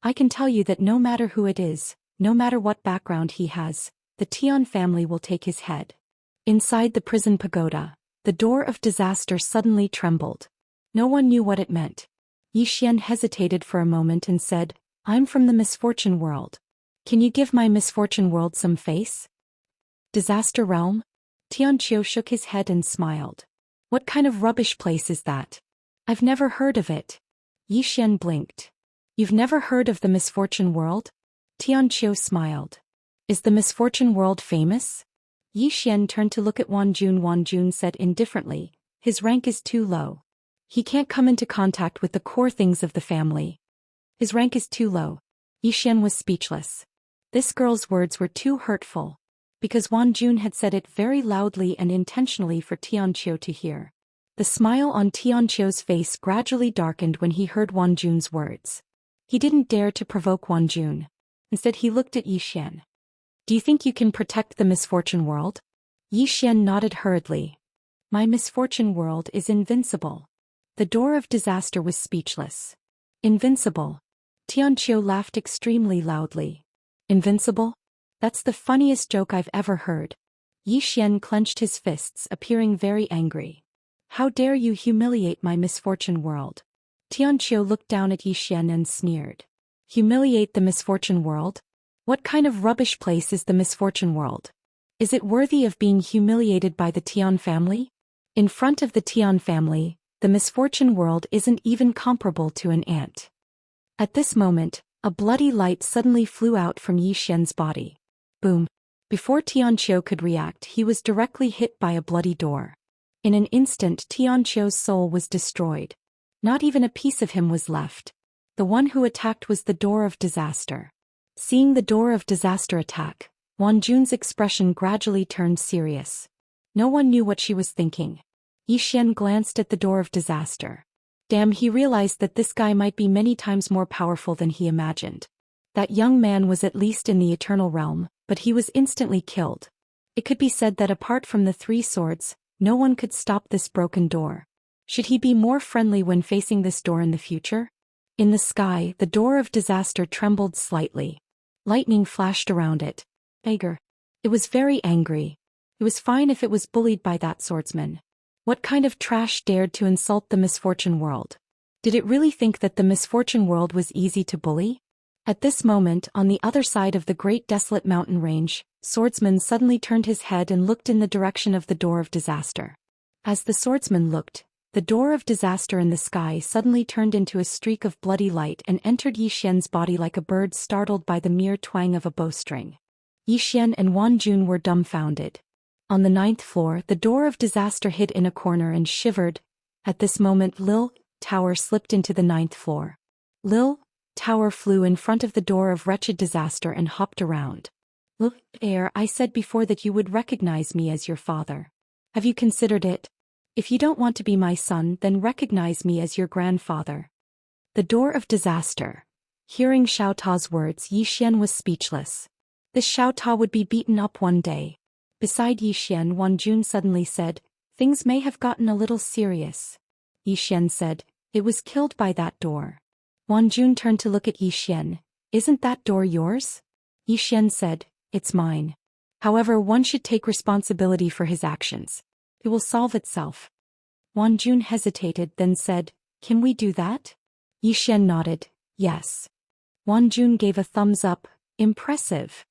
I can tell you that no matter who it is, no matter what background he has, the Tian family will take his head. Inside the prison pagoda, the door of disaster suddenly trembled. No one knew what it meant. Yixian hesitated for a moment and said, I'm from the misfortune world. Can you give my misfortune world some face? Disaster realm? Tianqiu shook his head and smiled. What kind of rubbish place is that? I've never heard of it. Yixian blinked. You've never heard of the misfortune world? Tianqiu smiled. Is the misfortune world famous? Yixian turned to look at Wanjun. Wanjun said indifferently, his rank is too low. He can't come into contact with the core things of the family. His rank is too low. Yixian was speechless. This girl's words were too hurtful. Because Wanjun had said it very loudly and intentionally for Tianqiu to hear. The smile on Tianqiu's face gradually darkened when he heard Wanjun's words. He didn't dare to provoke Wanjun. Instead he looked at Yixian. Do you think you can protect the misfortune world? Yixian nodded hurriedly. My misfortune world is invincible. The door of disaster was speechless. Invincible. Tianqiu laughed extremely loudly. Invincible? That's the funniest joke I've ever heard. Yixian clenched his fists, appearing very angry. How dare you humiliate my misfortune world? Tianqiu looked down at Yixian and sneered. Humiliate the misfortune world? What kind of rubbish place is the misfortune world? Is it worthy of being humiliated by the Tian family? In front of the Tian family, the misfortune world isn't even comparable to an ant. At this moment, a bloody light suddenly flew out from Yixian's body. Boom. Before Tianqiu could react, he was directly hit by a bloody door. In an instant, Tianqiu's soul was destroyed. Not even a piece of him was left. The one who attacked was the door of disaster. Seeing the door of disaster attack, Wanjun's expression gradually turned serious. No one knew what she was thinking. Yixian glanced at the door of disaster. Damn, he realized that this guy might be many times more powerful than he imagined. That young man was at least in the eternal realm, but he was instantly killed. It could be said that apart from the three swords, no one could stop this broken door. Should he be more friendly when facing this door in the future? In the sky, the door of disaster trembled slightly. Lightning flashed around it. Beggar. It was very angry. It was fine if it was bullied by that swordsman. What kind of trash dared to insult the misfortune world? Did it really think that the misfortune world was easy to bully? At this moment, on the other side of the great desolate mountain range, swordsman suddenly turned his head and looked in the direction of the door of disaster. As the swordsman looked, the door of disaster in the sky suddenly turned into a streak of bloody light and entered Yixian's body like a bird startled by the mere twang of a bowstring. Yixian and Wanjun were dumbfounded. On the 9th floor, the door of disaster hid in a corner and shivered. At this moment, Lil Tower slipped into the 9th floor. Lil Tower flew in front of the door of wretched disaster and hopped around. Lil Air, I said before that you would recognize me as your father. Have you considered it? If you don't want to be my son, then recognize me as your grandfather. The door of disaster. Hearing Xiao Ta's words, Yixian was speechless. This Xiao Ta would be beaten up one day. Beside Yixian, Wanjun suddenly said, things may have gotten a little serious. Yixian said, it was killed by that door. Wanjun turned to look at Yixian. Isn't that door yours? Yixian said, it's mine. However, one should take responsibility for his actions. It will solve itself. Wanjun hesitated, then said, can we do that? Yixian nodded. Yes. Wan Jun gave a thumbs up. Impressive.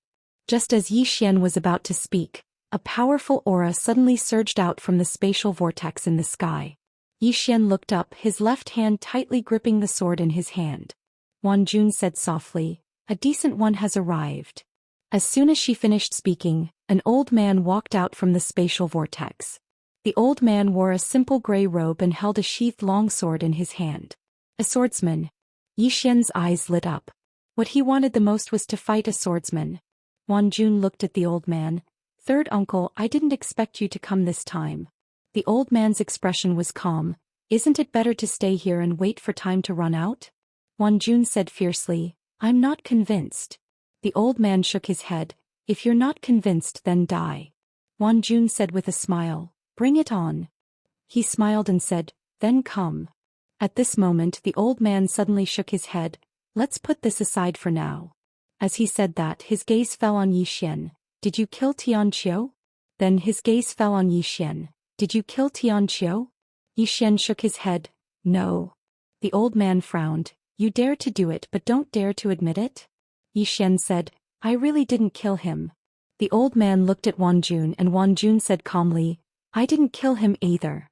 Just as Yi Xian was about to speak, a powerful aura suddenly surged out from the spatial vortex in the sky. Yi Xian looked up, his left hand tightly gripping the sword in his hand. Wan Jun said softly, "A decent one has arrived." As soon as she finished speaking, an old man walked out from the spatial vortex. The old man wore a simple gray robe and held a sheathed longsword in his hand. A swordsman. Yi Xian's eyes lit up. What he wanted the most was to fight a swordsman. Wan Jun looked at the old man. "Third uncle, I didn't expect you to come this time." The old man's expression was calm. "Isn't it better to stay here and wait for time to run out?" Wan Jun said fiercely, "I'm not convinced." The old man shook his head. "If you're not convinced, then die." Wan Jun said with a smile, "Bring it on." He smiled and said, "Then come." At this moment the old man suddenly shook his head. "Let's put this aside for now." As he said that, his gaze fell on Yi Xian. "Did you kill Tianqiu?" Then his gaze fell on Yi Xian. "Did you kill Tianqiu?" Yi Xian shook his head. "No." The old man frowned. "You dare to do it but don't dare to admit it?" Yi Xian said, "I really didn't kill him." The old man looked at Wan Jun and Wan Jun said calmly, "I didn't kill him either."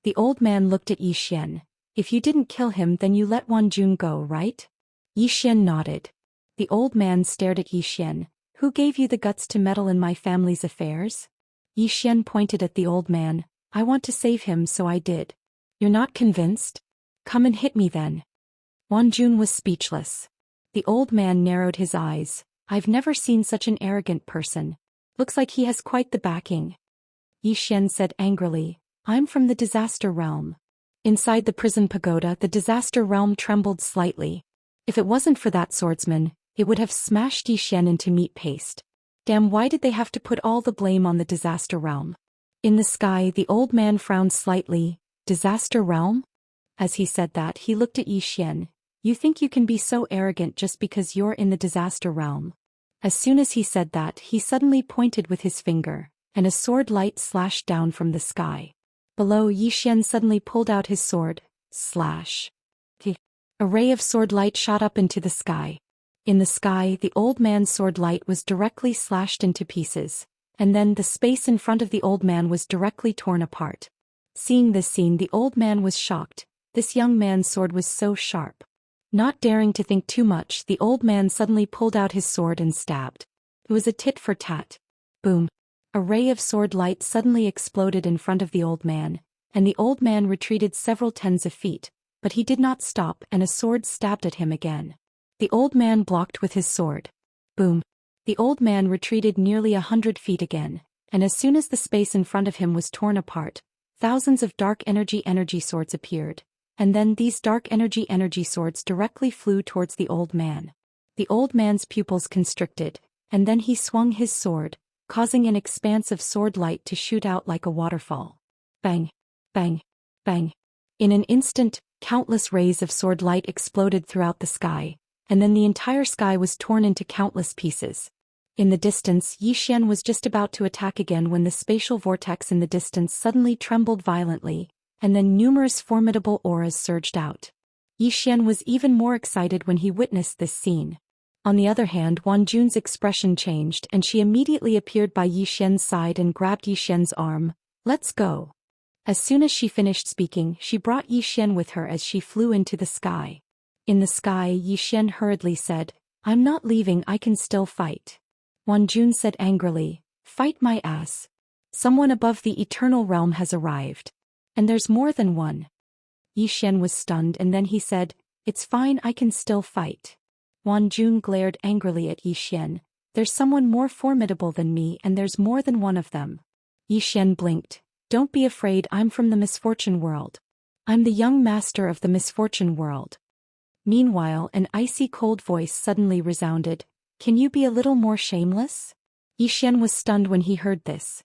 The old man looked at Yi Xian. "If you didn't kill him then you let Wan Jun go, right?" Yi Xian nodded. The old man stared at Yi Xian. "Who gave you the guts to meddle in my family's affairs?" Yi Xian pointed at the old man. "I want to save him, so I did." "You're not convinced? Come and hit me then." Wan Jun was speechless. The old man narrowed his eyes. "I've never seen such an arrogant person. Looks like he has quite the backing." Yi Xian said angrily, "I'm from the disaster realm." Inside the prison pagoda, the disaster realm trembled slightly. If it wasn't for that swordsman, it would have smashed Yi Xian into meat paste. Damn, why did they have to put all the blame on the disaster realm? In the sky, the old man frowned slightly. "Disaster realm?" As he said that, he looked at Yi Xian. "You think you can be so arrogant just because you're in the disaster realm?" As soon as he said that, he suddenly pointed with his finger, and a sword light slashed down from the sky. Below, Yi Xian suddenly pulled out his sword. Slash. A ray of sword light shot up into the sky. In the sky, the old man's sword light was directly slashed into pieces, and then the space in front of the old man was directly torn apart. Seeing this scene, the old man was shocked. This young man's sword was so sharp. Not daring to think too much, the old man suddenly pulled out his sword and stabbed. It was a tit for tat. Boom. A ray of sword light suddenly exploded in front of the old man, and the old man retreated several tens of feet, but he did not stop and a sword stabbed at him again. The old man blocked with his sword. Boom. The old man retreated nearly 100 feet again, and as soon as the space in front of him was torn apart, thousands of dark energy swords appeared. And then these dark energy swords directly flew towards the old man. The old man's pupils constricted, and then he swung his sword, causing an expanse of sword light to shoot out like a waterfall. Bang! Bang! Bang! In an instant, countless rays of sword light exploded throughout the sky, and then the entire sky was torn into countless pieces. In the distance, Yi Xian was just about to attack again when the spatial vortex in the distance suddenly trembled violently, and then numerous formidable auras surged out. Yi Xian was even more excited when he witnessed this scene. On the other hand, Wan Jun's expression changed and she immediately appeared by Yi Xian's side and grabbed Yi Xian's arm. "Let's go." As soon as she finished speaking, she brought Yi Xian with her as she flew into the sky. In the sky, Yi Xian hurriedly said, "I'm not leaving, I can still fight." Wan Jun said angrily, "Fight my ass. Someone above the eternal realm has arrived. And there's more than one." Yi Xian was stunned and then he said, "It's fine, I can still fight." Wan Jun glared angrily at Yi Xian. "There's someone more formidable than me and there's more than one of them." Yi Xian blinked. "Don't be afraid, I'm from the misfortune world. I'm the young master of the misfortune world." Meanwhile, an icy cold voice suddenly resounded. "Can you be a little more shameless?" Yi Xian was stunned when he heard this.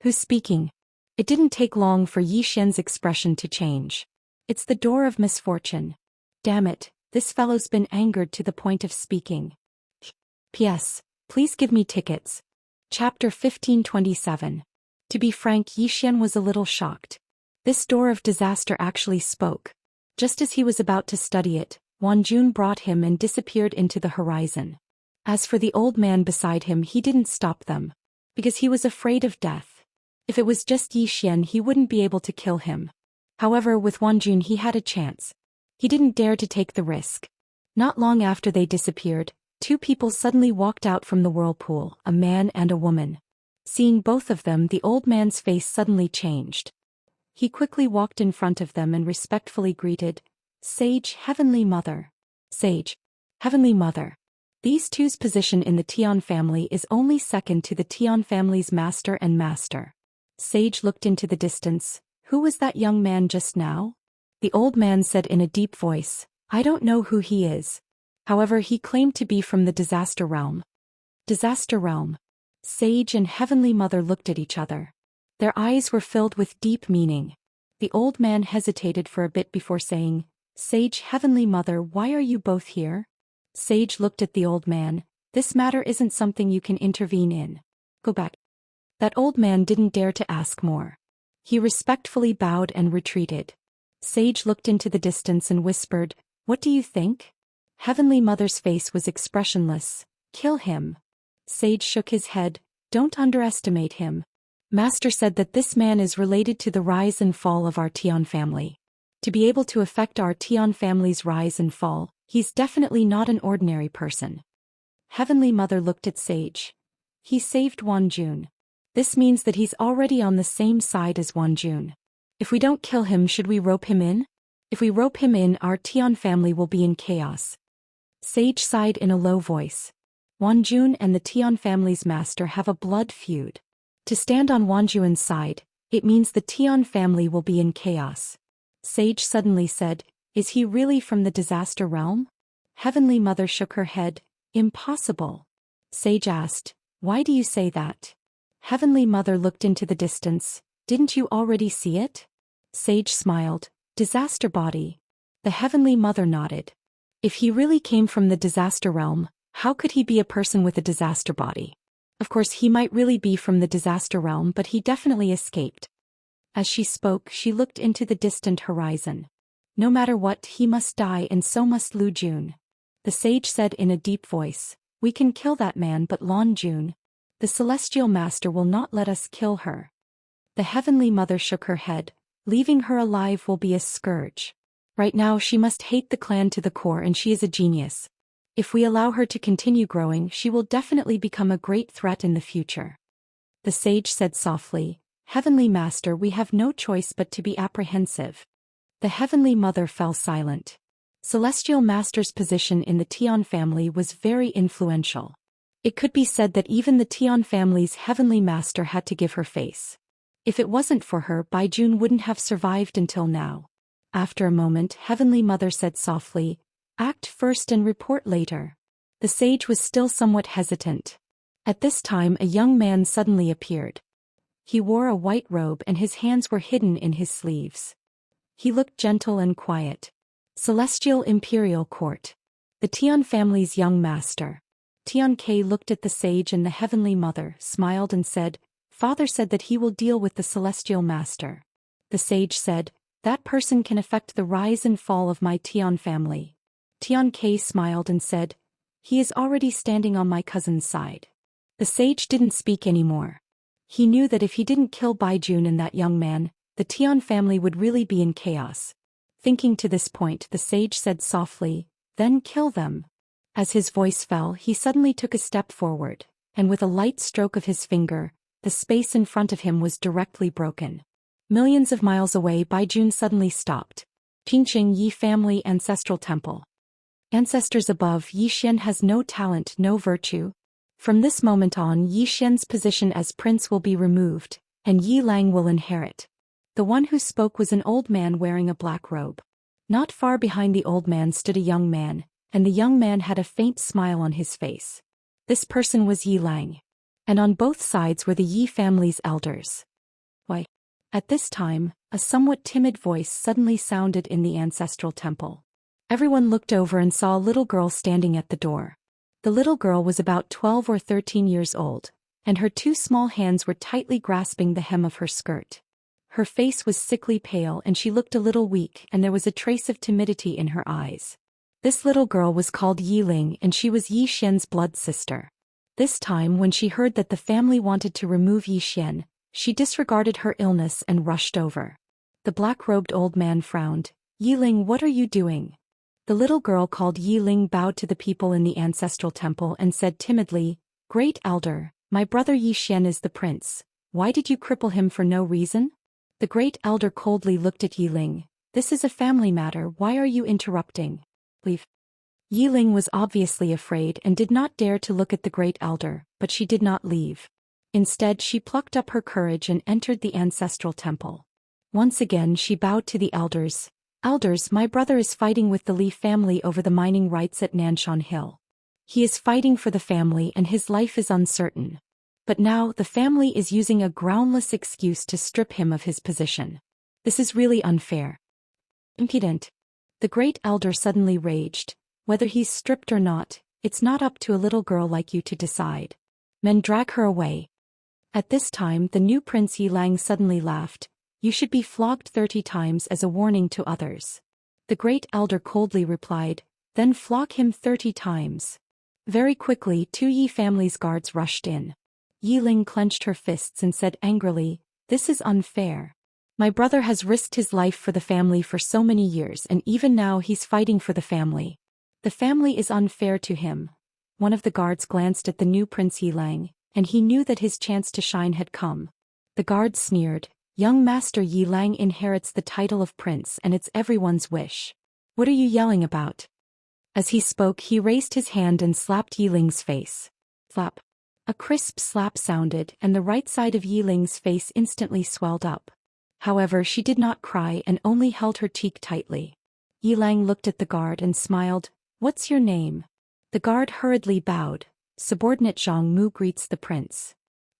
"Who's speaking?" It didn't take long for Yi Xian's expression to change. "It's the door of misfortune. Damn it, this fellow's been angered to the point of speaking. P.S. Please give me tickets." Chapter 1527. To be frank, Yi Xian was a little shocked. This door of disaster actually spoke. Just as he was about to study it, Jun brought him and disappeared into the horizon. As for the old man beside him, he didn't stop them. Because he was afraid of death. If it was just Xian, he wouldn't be able to kill him. However, with Jun he had a chance. He didn't dare to take the risk. Not long after they disappeared, two people suddenly walked out from the whirlpool, a man and a woman. Seeing both of them, the old man's face suddenly changed. He quickly walked in front of them and respectfully greeted, "Sage, Heavenly Mother." Sage, Heavenly Mother. These two's position in the Tian family is only second to the Tian family's master and master. Sage looked into the distance. Who was that young man just now? The old man said in a deep voice, "I don't know who he is. However, he claimed to be from the Disaster Realm." Disaster Realm. Sage and Heavenly Mother looked at each other. Their eyes were filled with deep meaning. The old man hesitated for a bit before saying, "Sage, Heavenly Mother, why are you both here?" Sage looked at the old man. "This matter isn't something you can intervene in. Go back." That old man didn't dare to ask more. He respectfully bowed and retreated. Sage looked into the distance and whispered, "What do you think?" Heavenly Mother's face was expressionless. "Kill him." Sage shook his head. "Don't underestimate him. Master said that this man is related to the rise and fall of our Tian family. To be able to affect our Tian family's rise and fall, he's definitely not an ordinary person." Heavenly Mother looked at Sage. "He saved Jun. This means that he's already on the same side as Jun. If we don't kill him, should we rope him in? If we rope him in, our Tian family will be in chaos." Sage sighed in a low voice. Jun and the Tian family's master have a blood feud. To stand on Jun's side, it means the Tian family will be in chaos. Sage suddenly said, "Is he really from the Disaster Realm?" Heavenly Mother shook her head. "Impossible." Sage asked, "Why do you say that?" Heavenly Mother looked into the distance. "Didn't you already see it?" Sage smiled. "Disaster body." The Heavenly Mother nodded. If he really came from the Disaster Realm, how could he be a person with a disaster body? Of course, he might really be from the Disaster Realm, but he definitely escaped. As she spoke, she looked into the distant horizon. "No matter what, he must die, and so must Jun." The sage said in a deep voice, "We can kill that man, but Jun, the Celestial Master will not let us kill her." The Heavenly Mother shook her head. "Leaving her alive will be a scourge. Right now she must hate the clan to the core, and she is a genius. If we allow her to continue growing, she will definitely become a great threat in the future." The sage said softly, "Heavenly Master, we have no choice but to be apprehensive." The Heavenly Mother fell silent. Celestial Master's position in the Tian family was very influential. It could be said that even the Tian family's Heavenly Master had to give her face. If it wasn't for her, Jun wouldn't have survived until now. After a moment, Heavenly Mother said softly, "Act first and report later." The sage was still somewhat hesitant. At this time, a young man suddenly appeared. He wore a white robe and his hands were hidden in his sleeves. He looked gentle and quiet. Celestial Imperial Court. The Tian family's young master. Tian Ke looked at the sage and the Heavenly Mother, smiled and said, "Father said that he will deal with the Celestial Master." The sage said, "That person can affect the rise and fall of my Tian family." Tian Ke smiled and said, "He is already standing on my cousin's side." The sage didn't speak anymore. He knew that if he didn't kill Jun and that young man, the Tian family would really be in chaos. Thinking to this point, the sage said softly, "Then kill them." As his voice fell, he suddenly took a step forward, and with a light stroke of his finger, the space in front of him was directly broken. Millions of miles away, Jun suddenly stopped. Qingqing Yi Family Ancestral Temple. Ancestors above, Yi Xian has no talent, no virtue. From this moment on, Yi Xian's position as prince will be removed, and Yi Lang will inherit. The one who spoke was an old man wearing a black robe. Not far behind the old man stood a young man, and the young man had a faint smile on his face. This person was Yi Lang. And on both sides were the Yi family's elders. "Why?" At this time, a somewhat timid voice suddenly sounded in the ancestral temple. Everyone looked over and saw a little girl standing at the door. The little girl was about 12 or 13 years old, and her two small hands were tightly grasping the hem of her skirt. Her face was sickly pale and she looked a little weak, and there was a trace of timidity in her eyes. This little girl was called Yiling and she was Yi Xian's blood sister. This time when she heard that the family wanted to remove Yi Xian, she disregarded her illness and rushed over. The black-robed old man frowned. Yiling, what are you doing? The little girl called Yiling bowed to the people in the ancestral temple and said timidly, Great Elder, my brother Yi Xian is the prince. Why did you cripple him for no reason? The great elder coldly looked at Yiling. This is a family matter, why are you interrupting? Leave. Yiling was obviously afraid and did not dare to look at the great elder, but she did not leave. Instead she plucked up her courage and entered the ancestral temple. Once again she bowed to the elders. Elders, my brother is fighting with the Li family over the mining rights at Nanshan Hill. He is fighting for the family and his life is uncertain. But now the family is using a groundless excuse to strip him of his position. This is really unfair. Impudent. The great elder suddenly raged. Whether he's stripped or not, it's not up to a little girl like you to decide. Men, drag her away. At this time the new Prince Yilang suddenly laughed. You should be flogged 30 times as a warning to others. The great elder coldly replied, then flog him 30 times. Very quickly 2 Yi family's guards rushed in. Yiling clenched her fists and said angrily, this is unfair. My brother has risked his life for the family for so many years and even now he's fighting for the family. The family is unfair to him. One of the guards glanced at the new Prince Yilang, and he knew that his chance to shine had come. The guard sneered, young Master Yilang inherits the title of prince and it's everyone's wish. What are you yelling about? As he spoke he raised his hand and slapped Yiling's face. Slap. A crisp slap sounded and the right side of Yiling's face instantly swelled up. However, she did not cry and only held her cheek tightly. Yilang looked at the guard and smiled. What's your name? The guard hurriedly bowed. Subordinate Zhang Mu greets the prince.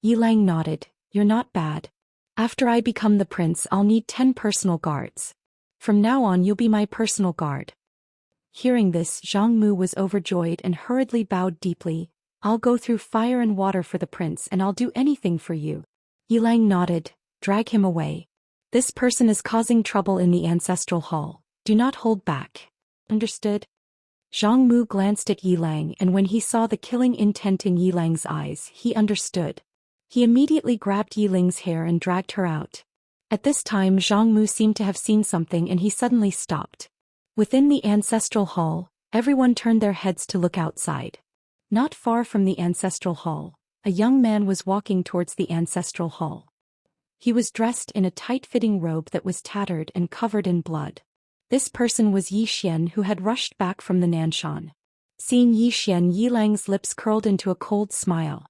Yilang nodded. You're not bad. After I become the prince I'll need 10 personal guards. From now on you'll be my personal guard. Hearing this, Zhang Mu was overjoyed and hurriedly bowed deeply. I'll go through fire and water for the prince and I'll do anything for you. Yilang nodded. Drag him away. This person is causing trouble in the ancestral hall. Do not hold back. Understood? Zhang Mu glanced at Yilang and when he saw the killing intent in Yilang's eyes, he understood. He immediately grabbed Yiling's hair and dragged her out. At this time Zhang Mu seemed to have seen something and he suddenly stopped. Within the ancestral hall, everyone turned their heads to look outside. Not far from the ancestral hall, a young man was walking towards the ancestral hall. He was dressed in a tight-fitting robe that was tattered and covered in blood. This person was Yi Xian who had rushed back from the Nanshan. Seeing Yi Xian, Yilang's lips curled into a cold smile.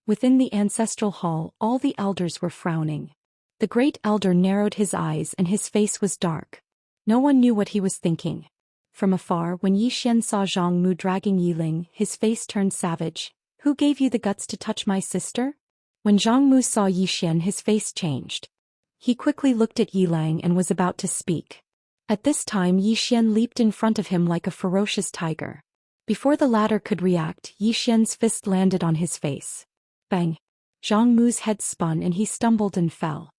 Within the ancestral hall, all the elders were frowning. The great elder narrowed his eyes and his face was dark. No one knew what he was thinking. From afar, when Yi Xian saw Zhang Mu dragging Yiling, his face turned savage. Who gave you the guts to touch my sister? When Zhang Mu saw Yi Xian, his face changed. He quickly looked at Yilang and was about to speak. At this time Yi Xian leaped in front of him like a ferocious tiger. Before the latter could react, Yi Xian's fist landed on his face. Bang! Zhang Mu's head spun and he stumbled and fell.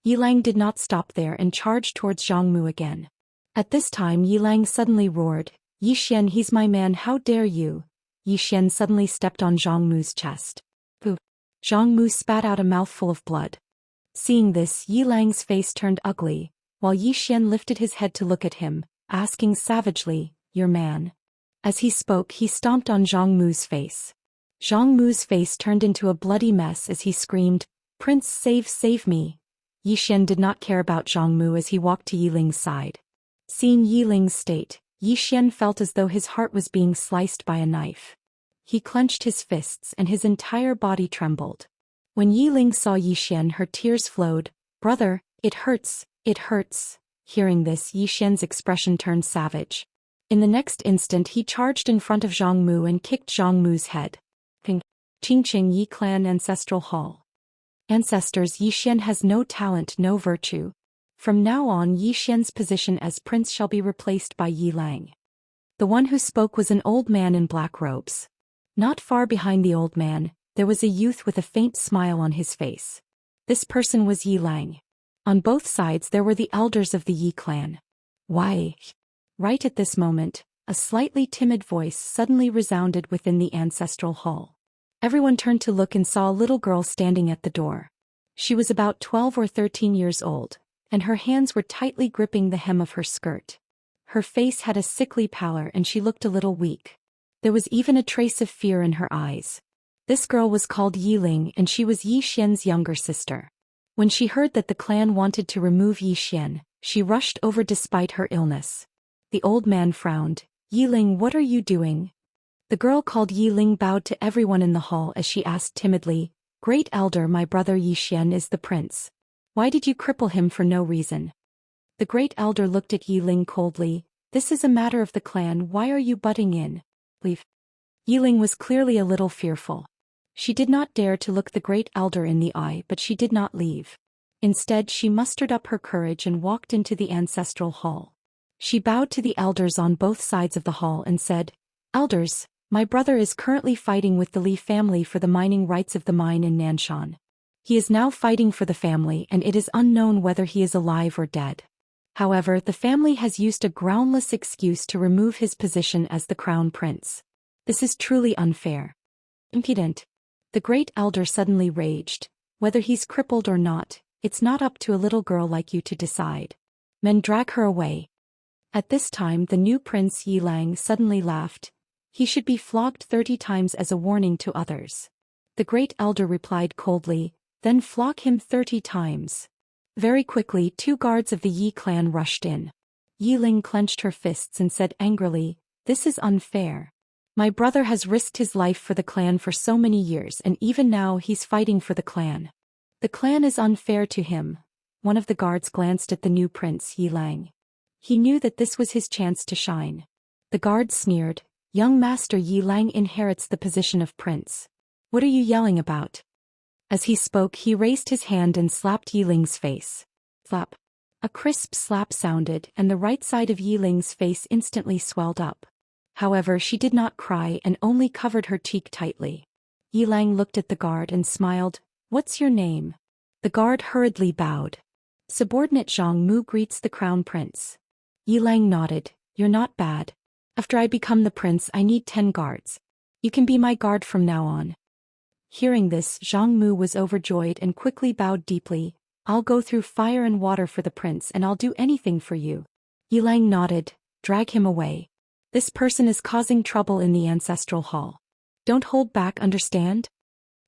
Yilang did not stop there and charged towards Zhang Mu again. At this time Yilang suddenly roared, Yi Xian, he's my man, how dare you? Yi Xian suddenly stepped on Zhang Mu's chest. Pooh! Zhang Mu spat out a mouthful of blood. Seeing this, Yilang's face turned ugly, while Yi Xian lifted his head to look at him, asking savagely, your man? As he spoke he stomped on Zhang Mu's face. Zhang Mu's face turned into a bloody mess as he screamed, Prince, save me. Yi Xian did not care about Zhang Mu as he walked to Yiling's side. Seeing Yiling's state, Yi Xian felt as though his heart was being sliced by a knife. He clenched his fists and his entire body trembled. When Yiling saw Yi Xian, her tears flowed. Brother, it hurts, it hurts. Hearing this, Yi Xian's expression turned savage. In the next instant he charged in front of Zhang Mu and kicked Zhang Mu's head. Ping! Qingqing Yi Clan Ancestral Hall. Ancestors, Yi Xian has no talent, no virtue. From now on Yi Xian's position as prince shall be replaced by Yi Lang. The one who spoke was an old man in black robes. Not far behind the old man, there was a youth with a faint smile on his face. This person was Yi Lang. On both sides there were the elders of the Yi clan. Why? Right at this moment, A slightly timid voice suddenly resounded within the ancestral hall. Everyone turned to look and saw a little girl standing at the door. She was about 12 or 13 years old, and her hands were tightly gripping the hem of her skirt. Her face had a sickly pallor and she looked a little weak. There was even a trace of fear in her eyes. This girl was called Yiling and she was Yi Xian's younger sister. When she heard that the clan wanted to remove Yi Xian, she rushed over despite her illness. The old man frowned. Yiling, what are you doing? The girl called Yiling bowed to everyone in the hall as she asked timidly, Great Elder, my brother Yi Xian is the prince. Why did you cripple him for no reason? The Great Elder looked at Yiling coldly. This is a matter of the clan, why are you butting in? Leave. Yiling was clearly a little fearful. She did not dare to look the Great Elder in the eye, but she did not leave. Instead, she mustered up her courage and walked into the ancestral hall. She bowed to the elders on both sides of the hall and said, Elders, my brother is currently fighting with the Li family for the mining rights of the mine in Nanshan. He is now fighting for the family and it is unknown whether he is alive or dead. However, the family has used a groundless excuse to remove his position as the crown prince. This is truly unfair. Impudent. The Great Elder suddenly raged. Whether he's crippled or not, it's not up to a little girl like you to decide. Men, drag her away. At this time the new prince Yilang suddenly laughed. He should be flogged 30 times as a warning to others. The Great Elder replied coldly, then flog him 30 times. Very quickly 2 guards of the Yi clan rushed in. Yiling clenched her fists and said angrily, This is unfair. My brother has risked his life for the clan for so many years and even now he's fighting for the clan. The clan is unfair to him. One of the guards glanced at the new prince Yilang. He knew that this was his chance to shine. The guard sneered, Young Master Yilang inherits the position of prince. What are you yelling about? As he spoke he raised his hand and slapped Yiling's face. Slap. A crisp slap sounded and the right side of Yiling's face instantly swelled up. However, she did not cry and only covered her cheek tightly. Yilang looked at the guard and smiled, What's your name? The guard hurriedly bowed. Subordinate Zhang Mu greets the crown prince. Yilang nodded, You're not bad. After I become the prince I need 10 guards. You can be my guard from now on. Hearing this, Zhang Mu was overjoyed and quickly bowed deeply. I'll go through fire and water for the prince and I'll do anything for you. Yilang nodded, Drag him away. This person is causing trouble in the ancestral hall. Don't hold back, understand?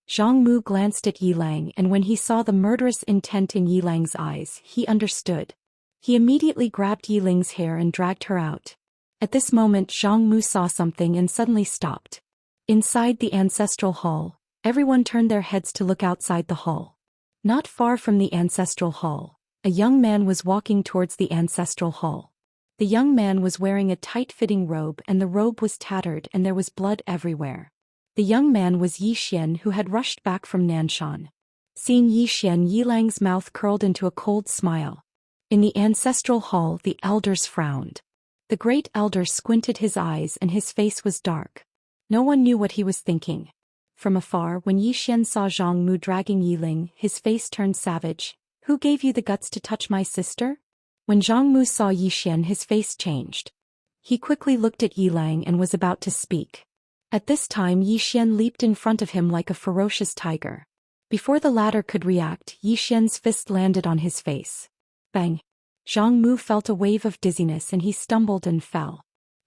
Zhang Mu glanced at Yilang and when he saw the murderous intent in Yilang's eyes, he understood. He immediately grabbed Yiling's hair and dragged her out. At this moment Zhang Mu saw something and suddenly stopped. Inside the ancestral hall, everyone turned their heads to look outside the hall. Not far from the ancestral hall, a young man was walking towards the ancestral hall. The young man was wearing a tight-fitting robe and the robe was tattered and there was blood everywhere. The young man was Yi Xian who had rushed back from Nanshan. Seeing Yi Xian, Yilang's mouth curled into a cold smile. In the ancestral hall the elders frowned. The Great Elder squinted his eyes and his face was dark. No one knew what he was thinking. From afar, when Yi Xian saw Zhang Mu dragging Yiling, his face turned savage. Who gave you the guts to touch my sister? When Zhang Mu saw Yi Xian, his face changed. He quickly looked at Yilang and was about to speak. At this time Yi Xian leaped in front of him like a ferocious tiger. Before the latter could react, Yi Xian's fist landed on his face. Bang! Zhang Mu felt a wave of dizziness and he stumbled and fell.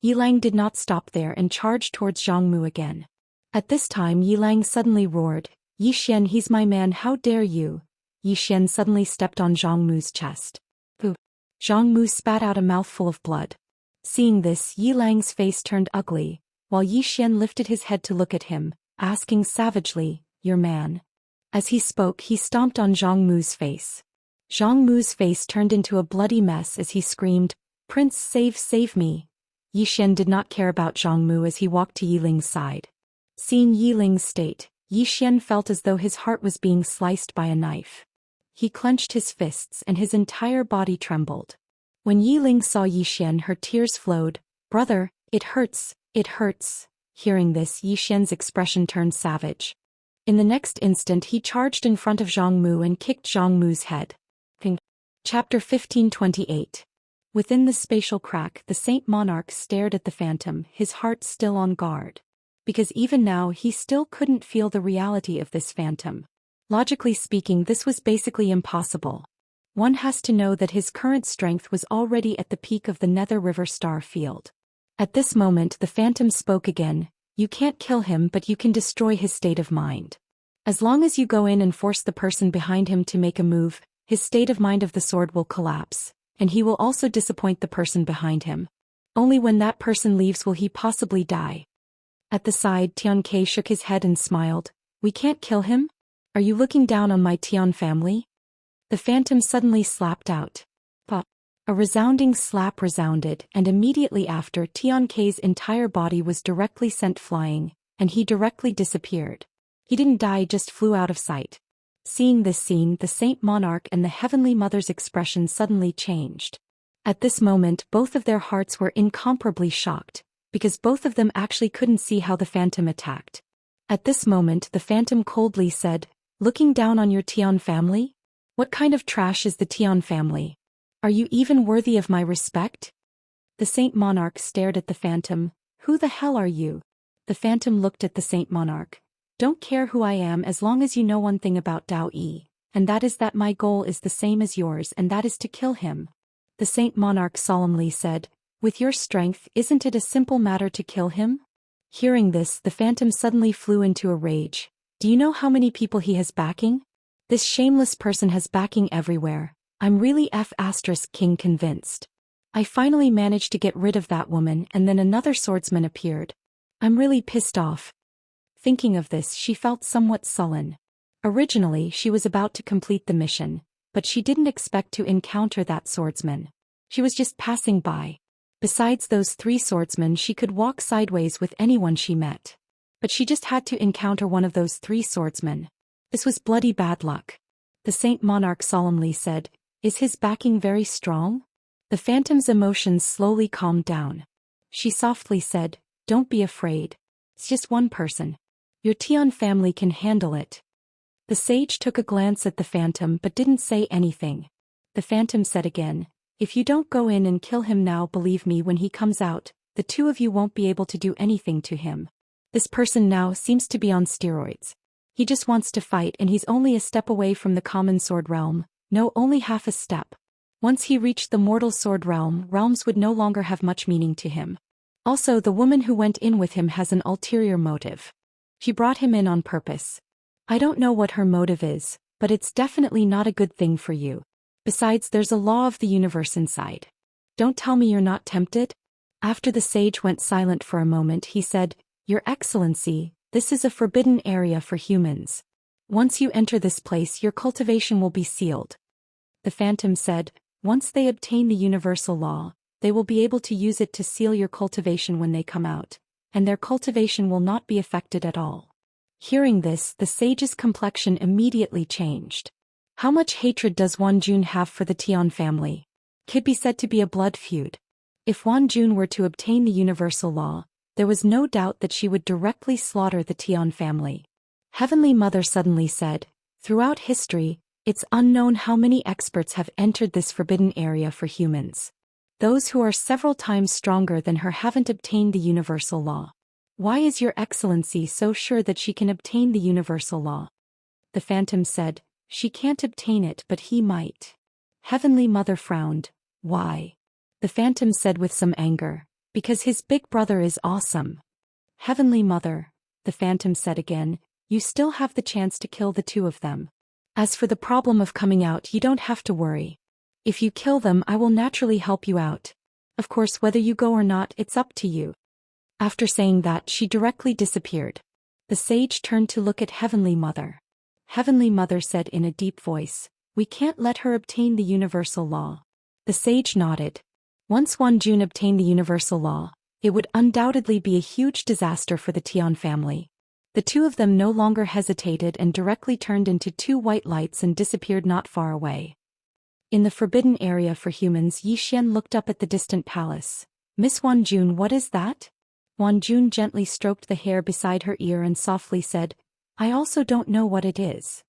Yilang did not stop there and charged towards Zhang Mu again. At this time Yilang suddenly roared, Yi Xian, he's my man, how dare you? Yi Xian suddenly stepped on Zhang Mu's chest. Pooh! Zhang Mu spat out a mouthful of blood. Seeing this, Yilang's face turned ugly, while Yi Xian lifted his head to look at him, asking savagely, your man? As he spoke he stomped on Zhang Mu's face. Zhang Mu's face turned into a bloody mess as he screamed, Prince, save me. Yi Xian did not care about Zhang Mu as he walked to Yiling's side. Seeing Yiling's state, Yi Xian felt as though his heart was being sliced by a knife. He clenched his fists and his entire body trembled. When Yiling saw Yi Xian, her tears flowed. Brother, it hurts, it hurts. Hearing this, Yi Xian's expression turned savage. In the next instant he charged in front of Zhang Mu and kicked Zhang Mu's head. Chapter 1528. Within the spatial crack, the Saint Monarch stared at the phantom, his heart still on guard. Because even now he still couldn't feel the reality of this phantom. Logically speaking, this was basically impossible. One has to know that his current strength was already at the peak of the Nether River star field. At this moment the phantom spoke again. You can't kill him, but you can destroy his state of mind. As long as you go in and force the person behind him to make a move, his state of mind of the sword will collapse, and he will also disappoint the person behind him. Only when that person leaves will he possibly die. At the side, Xianxia shook his head and smiled. We can't kill him? Are you looking down on my Tian family? The phantom suddenly slapped out. Pop. A resounding slap resounded, and immediately after, Xianxia's entire body was directly sent flying, and he directly disappeared. He didn't die, just flew out of sight. Seeing this scene, the Saint Monarch and the Heavenly Mother's expression suddenly changed. At this moment, both of their hearts were incomparably shocked, because both of them actually couldn't see how the phantom attacked. At this moment, the phantom coldly said, looking down on your Tian family? What kind of trash is the Tian family? Are you even worthy of my respect? The Saint Monarch stared at the phantom. Who the hell are you? The phantom looked at the Saint Monarch. Don't care who I am as long as you know one thing about Daoist, and that is that my goal is the same as yours, and that is to kill him. The Saint Monarch solemnly said, with your strength, isn't it a simple matter to kill him? Hearing this, the phantom suddenly flew into a rage. Do you know how many people he has backing? This shameless person has backing everywhere. I'm really King convinced. I finally managed to get rid of that woman, and then another swordsman appeared. I'm really pissed off. Thinking of this, she felt somewhat sullen. Originally, she was about to complete the mission, but she didn't expect to encounter that swordsman. She was just passing by. Besides those 3 swordsmen, she could walk sideways with anyone she met. But she just had to encounter one of those 3 swordsmen. This was bloody bad luck. The Saint Monarch solemnly said, is his backing very strong? The phantom's emotions slowly calmed down. She softly said, don't be afraid. It's just one person. Your Tian family can handle it. The sage took a glance at the phantom but didn't say anything. The phantom said again, if you don't go in and kill him now, believe me, when he comes out, the 2 of you won't be able to do anything to him. This person now seems to be on steroids. He just wants to fight, and he's only a step away from the common sword realm. No, only half a step. Once he reached the mortal sword realm, realms would no longer have much meaning to him. Also, the woman who went in with him has an ulterior motive. She brought him in on purpose. I don't know what her motive is, but it's definitely not a good thing for you. Besides, there's a law of the universe inside. Don't tell me you're not tempted? After the sage went silent for a moment, he said, Your Excellency, this is a forbidden area for humans. Once you enter this place, your cultivation will be sealed. The phantom said, once they obtain the universal law, they will be able to use it to seal your cultivation when they come out, and their cultivation will not be affected at all. Hearing this, the sage's complexion immediately changed. How much hatred does Wan Jun have for the Tian family? Could be said to be a blood feud. If Wan Jun were to obtain the universal law, there was no doubt that she would directly slaughter the Tian family. Heavenly Mother suddenly said, throughout history, it's unknown how many experts have entered this forbidden area for humans. Those who are several times stronger than her haven't obtained the universal law. Why is Your Excellency so sure that she can obtain the universal law? The phantom said, she can't obtain it, but he might. Heavenly Mother frowned. Why? The phantom said with some anger, because his big brother is awesome. Heavenly Mother, the phantom said again, you still have the chance to kill the 2 of them. As for the problem of coming out, you don't have to worry. If you kill them, I will naturally help you out. Of course, whether you go or not, it's up to you. After saying that, she directly disappeared. The sage turned to look at Heavenly Mother. Heavenly Mother said in a deep voice, we can't let her obtain the universal law. The sage nodded. Once Wan Jun obtained the universal law, it would undoubtedly be a huge disaster for the Tian family. The 2 of them no longer hesitated and directly turned into 2 white lights and disappeared not far away. In the forbidden area for humans, Zhou Xian looked up at the distant palace. Miss Wan Jun, what is that? Wan Jun gently stroked the hair beside her ear and softly said, I also don't know what it is.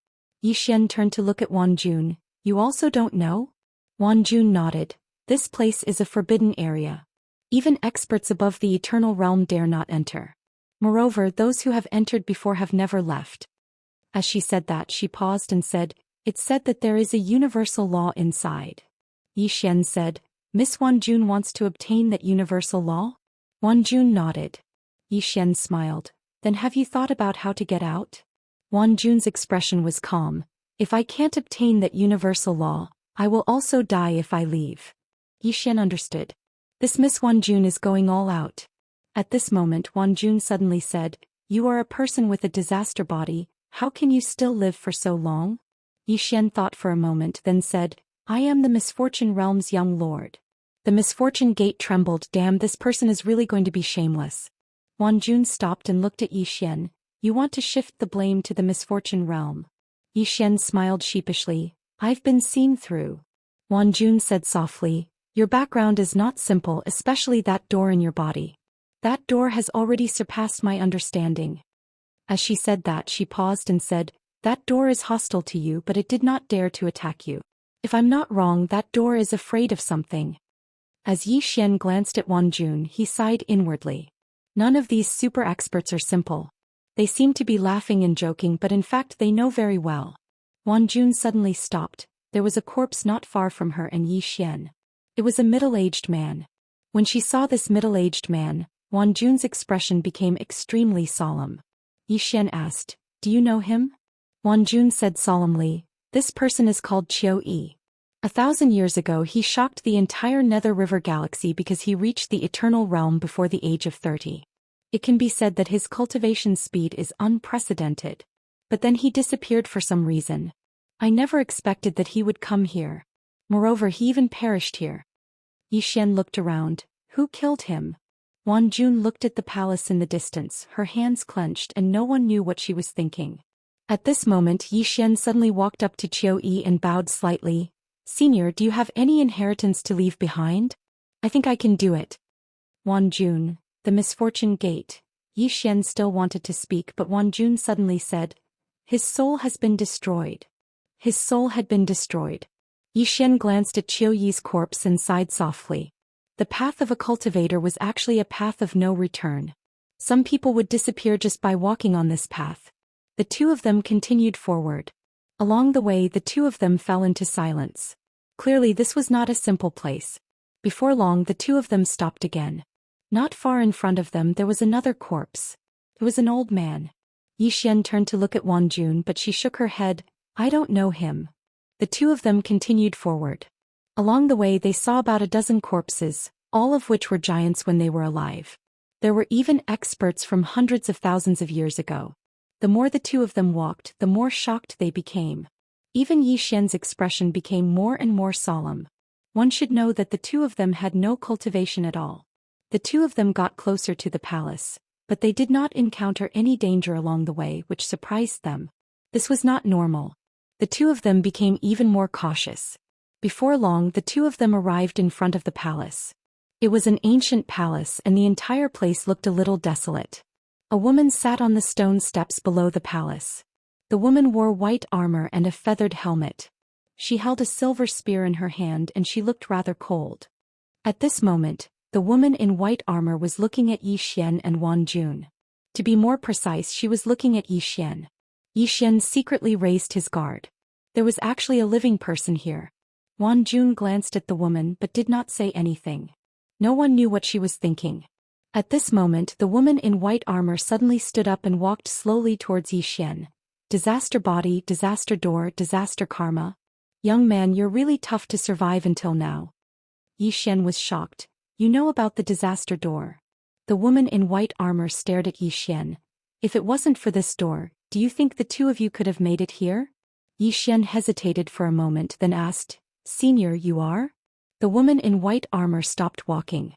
Zhou Xian turned to look at Wan Jun. You also don't know? Wan Jun nodded. This place is a forbidden area. Even experts above the eternal realm dare not enter. Moreover, those who have entered before have never left. As she said that, she paused and said, "It's said that there is a universal law inside." Xian said, "Miss Wanjun wants to obtain that universal law?" Wanjun nodded. Xian smiled. "Then have you thought about how to get out?" Wanjun's expression was calm. "If I can't obtain that universal law, I will also die if I leave." Xian understood. This Miss Wanjun is going all out. At this moment Wanjun suddenly said, "You are a person with a disaster body, how can you still live for so long?" Xian thought for a moment then said, "I am the Misfortune Realm's young lord." The Misfortune Gate trembled. Damn, this person is really going to be shameless. Wanjun stopped and looked at Xian. "You want to shift the blame to the Misfortune Realm?" Xian smiled sheepishly. "I've been seen through." Wanjun said softly, "Your background is not simple, especially that door in your body. That door has already surpassed my understanding." As she said that, she paused and said, "That door is hostile to you, but it did not dare to attack you. If I'm not wrong, that door is afraid of something." As Xian glanced at Wanjun, he sighed inwardly. None of these super experts are simple. They seem to be laughing and joking, but in fact they know very well. Wanjun suddenly stopped. There was a corpse not far from her and Xian. It was a middle-aged man. When she saw this middle-aged man, Wanjun's expression became extremely solemn. Xian asked, "Do you know him?" Wanjun said solemnly, "This person is called Qiu Yi. 1,000 years ago he shocked the entire Nether River galaxy because he reached the eternal realm before the age of 30. It can be said that his cultivation speed is unprecedented. But then he disappeared for some reason. I never expected that he would come here. Moreover, he even perished here." Xian looked around. "Who killed him?" Wanjun looked at the palace in the distance, her hands clenched, and no one knew what she was thinking. At this moment Xian suddenly walked up to Qiu Yi and bowed slightly. "Senior, do you have any inheritance to leave behind? I think I can do it." Wanjun, the Misfortune Gate. Xian still wanted to speak, but Wanjun suddenly said, "His soul has been destroyed." His soul had been destroyed. Xian glanced at Qiu Yi's corpse and sighed softly. The path of a cultivator was actually a path of no return. Some people would disappear just by walking on this path. The two of them continued forward. Along the way, the two of them fell into silence. Clearly this was not a simple place. Before long the two of them stopped again. Not far in front of them there was another corpse. It was an old man. Xian turned to look at Wanjun, but she shook her head. "I don't know him." The two of them continued forward. Along the way they saw about a dozen corpses, all of which were giants when they were alive. There were even experts from hundreds of thousands of years ago. The more the two of them walked, the more shocked they became. Even Xian's expression became more and more solemn. One should know that the two of them had no cultivation at all. The two of them got closer to the palace, but they did not encounter any danger along the way, which surprised them. This was not normal. The two of them became even more cautious. Before long, the two of them arrived in front of the palace. It was an ancient palace, and the entire place looked a little desolate. A woman sat on the stone steps below the palace. The woman wore white armor and a feathered helmet. She held a silver spear in her hand and she looked rather cold. At this moment, the woman in white armor was looking at Xian and Wanjun. To be more precise, she was looking at Xian. Xian secretly raised his guard. There was actually a living person here. Wanjun glanced at the woman but did not say anything. No one knew what she was thinking. At this moment, the woman in white armor suddenly stood up and walked slowly towards Xian. "Disaster body, disaster door, disaster karma. Young man, you're really tough to survive until now." Xian was shocked. "You know about the disaster door?" The woman in white armor stared at Xian. "If it wasn't for this door, do you think the two of you could have made it here?" Xian hesitated for a moment, then asked, "Senior, you are?" The woman in white armor stopped walking.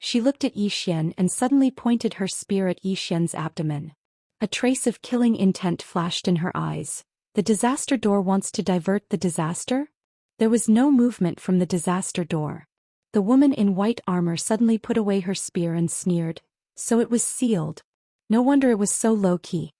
She looked at Xian and suddenly pointed her spear at Xian's abdomen. A trace of killing intent flashed in her eyes. The disaster door wants to divert the disaster? There was no movement from the disaster door. The woman in white armor suddenly put away her spear and sneered. So it was sealed. No wonder it was so low-key.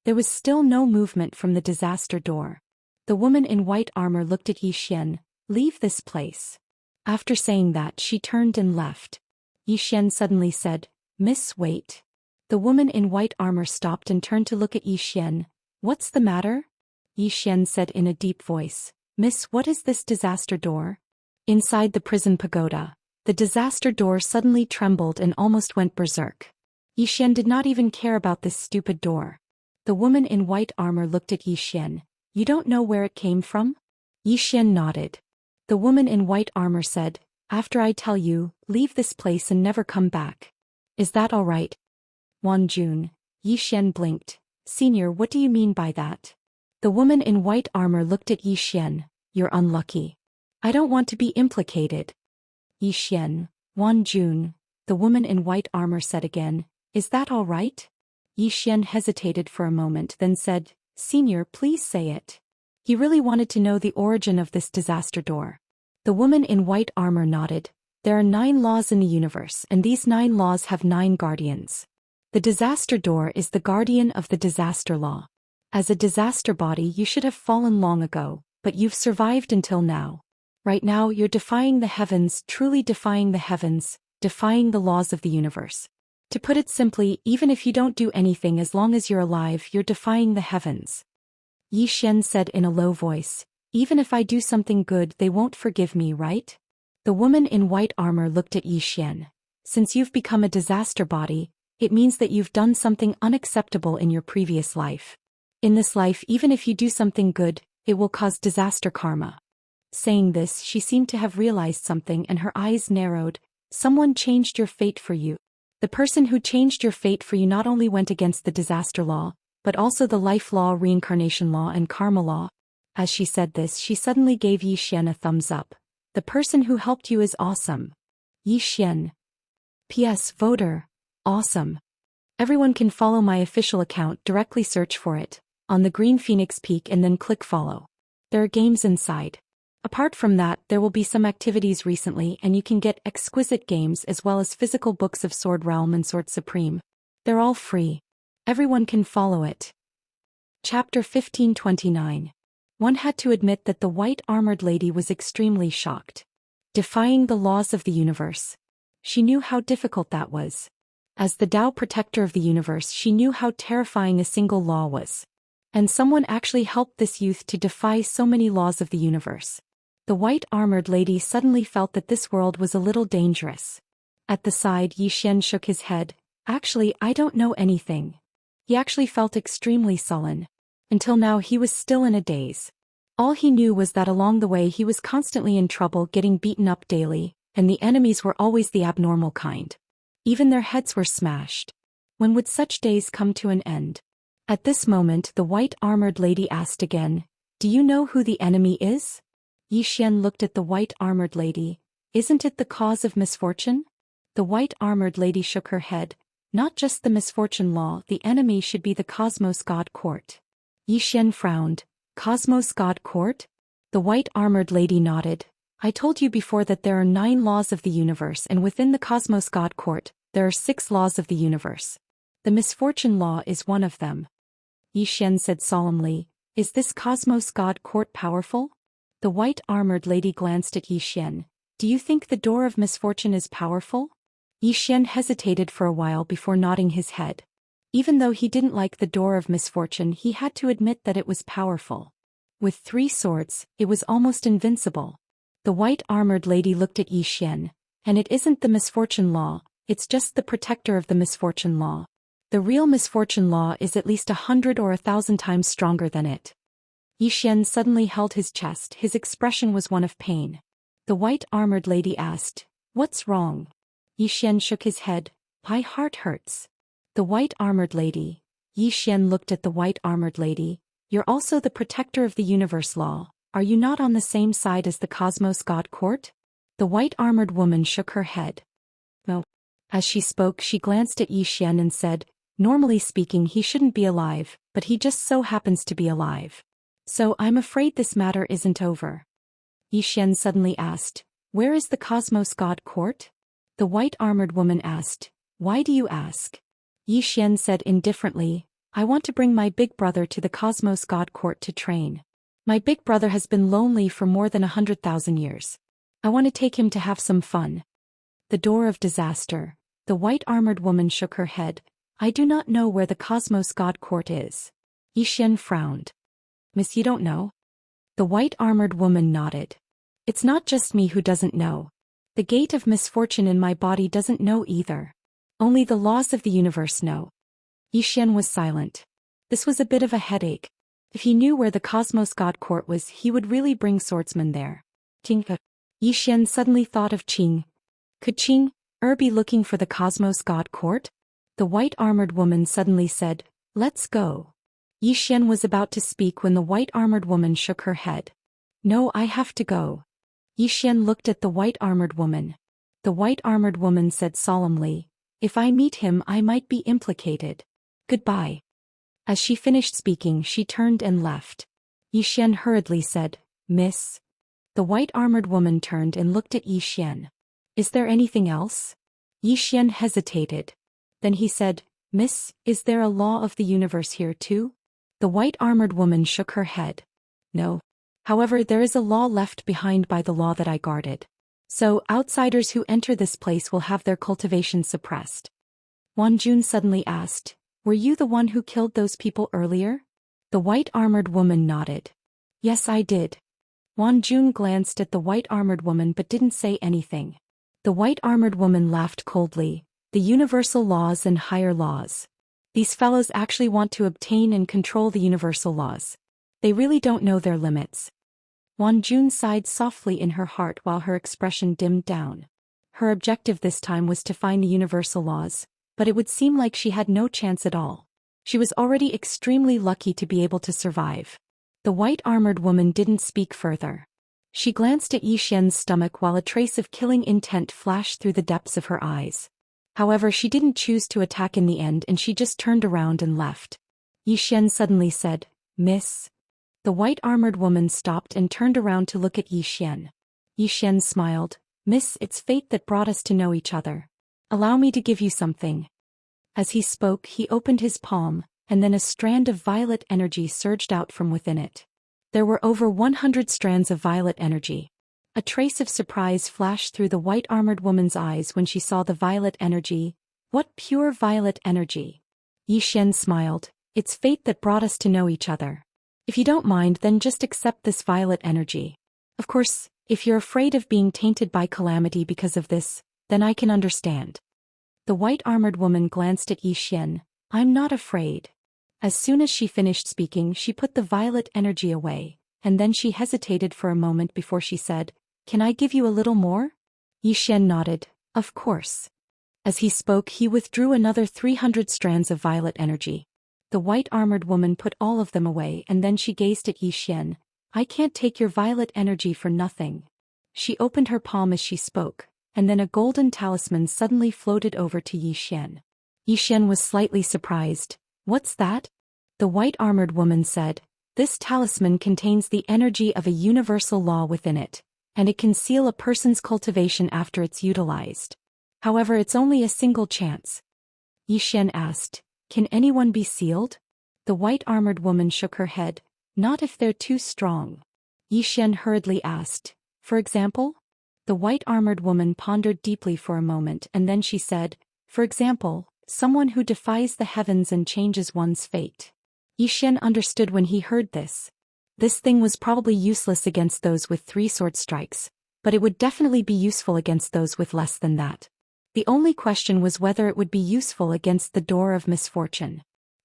There was still no movement from the disaster door. The woman in white armor looked at Xian. "Leave this place." After saying that, she turned and left. Yi Xian suddenly said, "Miss, wait." The woman in white armor stopped and turned to look at Yi Xian. "What's the matter?" Yi Xian said in a deep voice, "Miss, what is this disaster door?" Inside the prison pagoda, the disaster door suddenly trembled and almost went berserk. Yi Xian did not even care about this stupid door. The woman in white armor looked at Yi Xian. "You don't know where it came from?" Yi Xian nodded. The woman in white armor said, "After I tell you, leave this place and never come back. Is that all right?" Jun. Yi Xian blinked. "Senior, what do you mean by that?" The woman in white armor looked at Yi Xian. "You're unlucky. I don't want to be implicated." Yi Xian. Jun. The woman in white armor said again, "Is that all right?" Yi Xian hesitated for a moment, then said, "Senior, please say it." He really wanted to know the origin of this disaster door. The woman in white armor nodded. "There are 9 laws in the universe, and these 9 laws have 9 guardians. The disaster door is the guardian of the disaster law. As a disaster body, you should have fallen long ago, but you've survived until now. Right now, you're defying the heavens, truly defying the heavens, defying the laws of the universe. To put it simply, even if you don't do anything, as long as you're alive, you're defying the heavens." Yi Xian said in a low voice, "Even if I do something good, they won't forgive me, right?" The woman in white armor looked at Yi Xian. "Since you've become a disaster body, it means that you've done something unacceptable in your previous life. In this life, even if you do something good, it will cause disaster karma." Saying this, she seemed to have realized something and her eyes narrowed. "Someone changed your fate for you. The person who changed your fate for you not only went against the disaster law, but also the life law, reincarnation law, and karma law." As she said this, she suddenly gave Yi Xian a thumbs up. "The person who helped you is awesome." Yi Xian. P.S. Voter. Awesome. Everyone can follow my official account. Directly search for it on the Green Phoenix Peak and then click follow. There are games inside. Apart from that, there will be some activities recently, and you can get exquisite games as well as physical books of Sword Realm and Sword Supreme. They're all free. Everyone can follow it. Chapter 1529. One had to admit that the white-armored lady was extremely shocked. Defying the laws of the universe. She knew how difficult that was. As the Tao protector of the universe, she knew how terrifying a single law was. And someone actually helped this youth to defy so many laws of the universe. The white-armored lady suddenly felt that this world was a little dangerous. At the side, Yi Xian shook his head. "Actually, I don't know anything." He actually felt extremely sullen. Until now, he was still in a daze. All he knew was that along the way he was constantly in trouble, getting beaten up daily, and the enemies were always the abnormal kind. Even their heads were smashed. When would such days come to an end? At this moment, the white-armored lady asked again, "Do you know who the enemy is?" Yi Xian looked at the white-armored lady. "Isn't it the cause of misfortune?" The white-armored lady shook her head. "Not just the misfortune law, the enemy should be the Cosmos God Court." Yi Xian frowned. "Cosmos God Court?" The white-armored lady nodded. "I told you before that there are 9 laws of the universe, and within the Cosmos God Court, there are 6 laws of the universe. The misfortune law is one of them." Yi Xian said solemnly, "Is this Cosmos God Court powerful?" The white-armored lady glanced at Yi Xian. "Do you think the door of misfortune is powerful?" Yi Xian hesitated for a while before nodding his head. Even though he didn't like the door of misfortune, he had to admit that it was powerful. With 3 swords, it was almost invincible. The white-armored lady looked at Yi Xian. "And it isn't the misfortune law, it's just the protector of the misfortune law. The real misfortune law is at least 100 or 1,000 times stronger than it." Yi Xian suddenly held his chest. His expression was one of pain. The white-armored lady asked, "What's wrong?" Yi Xian shook his head. "My heart hurts." The white-armored lady. Yi Xian looked at the white-armored lady. "You're also the protector of the universe law. Are you not on the same side as the Cosmos God Court?" The white-armored woman shook her head. "No." As she spoke, she glanced at Yi Xian and said, "Normally speaking, he shouldn't be alive, but he just so happens to be alive. So I'm afraid this matter isn't over." Yi Xian suddenly asked, "Where is the Cosmos God Court?" The white-armored woman asked, "Why do you ask?" Yi Xian said indifferently, "I want to bring my big brother to the Cosmos God Court to train. My big brother has been lonely for more than 100,000 years. I want to take him to have some fun. The door of disaster. The white-armored woman shook her head. I do not know where the Cosmos God Court is. Xian frowned. Miss, you don't know? The white-armored woman nodded. It's not just me who doesn't know. The gate of misfortune in my body doesn't know either. Only the laws of the universe know. Xian was silent. This was a bit of a headache. If he knew where the Cosmos God Court was, he would really bring swordsmen there. Xian suddenly thought of Qing. Could Qing be looking for the Cosmos God Court? The white-armored woman suddenly said, let's go. Xian was about to speak when the white-armored woman shook her head. No, I have to go. Xian looked at the white-armored woman. The white-armored woman said solemnly, if I meet him I might be implicated. Goodbye. As she finished speaking she turned and left. Xian hurriedly said, Miss. The white-armored woman turned and looked at Xian. Is there anything else? Xian hesitated. Then he said, Miss, is there a law of the universe here too? The white-armored woman shook her head. No. However, there is a law left behind by the law that I guarded. So, outsiders who enter this place will have their cultivation suppressed. Jun suddenly asked, were you the one who killed those people earlier? The white-armored woman nodded. Yes, I did. Jun glanced at the white-armored woman but didn't say anything. The white-armored woman laughed coldly. The universal laws and higher laws. These fellows actually want to obtain and control the universal laws. They really don't know their limits. Jun sighed softly in her heart while her expression dimmed down. Her objective this time was to find the universal laws, but it would seem like she had no chance at all. She was already extremely lucky to be able to survive. The white-armored woman didn't speak further. She glanced at Xian's stomach while a trace of killing intent flashed through the depths of her eyes. However, she didn't choose to attack in the end and she just turned around and left. Xian suddenly said, Miss. The white-armored woman stopped and turned around to look at Xian. Xian smiled. Miss, it's fate that brought us to know each other. Allow me to give you something. As he spoke, he opened his palm, and then a strand of violet energy surged out from within it. There were over 100 strands of violet energy. A trace of surprise flashed through the white-armored woman's eyes when she saw the violet energy. What pure violet energy! Xian smiled. It's fate that brought us to know each other. If you don't mind, then just accept this violet energy. Of course, if you're afraid of being tainted by calamity because of this, then I can understand. The white-armored woman glanced at Xian. I'm not afraid. As soon as she finished speaking, she put the violet energy away, and then she hesitated for a moment before she said, Can I give you a little more? Xian nodded. Of course. As he spoke, he withdrew another 300 strands of violet energy. The white-armored woman put all of them away and then she gazed at Xian. I can't take your violet energy for nothing. She opened her palm as she spoke, and then a golden talisman suddenly floated over to Xian. Xian was slightly surprised. What's that? The white-armored woman said, This talisman contains the energy of a universal law within it, and it can seal a person's cultivation after it's utilized. However, it's only a single chance. Xian asked, Can anyone be sealed? The white-armored woman shook her head. Not if they're too strong. Xian hurriedly asked, For example? The white-armored woman pondered deeply for a moment and then she said, For example, someone who defies the heavens and changes one's fate. Xian understood when he heard this. This thing was probably useless against those with 3 sword strikes, but it would definitely be useful against those with less than that. The only question was whether it would be useful against the door of misfortune.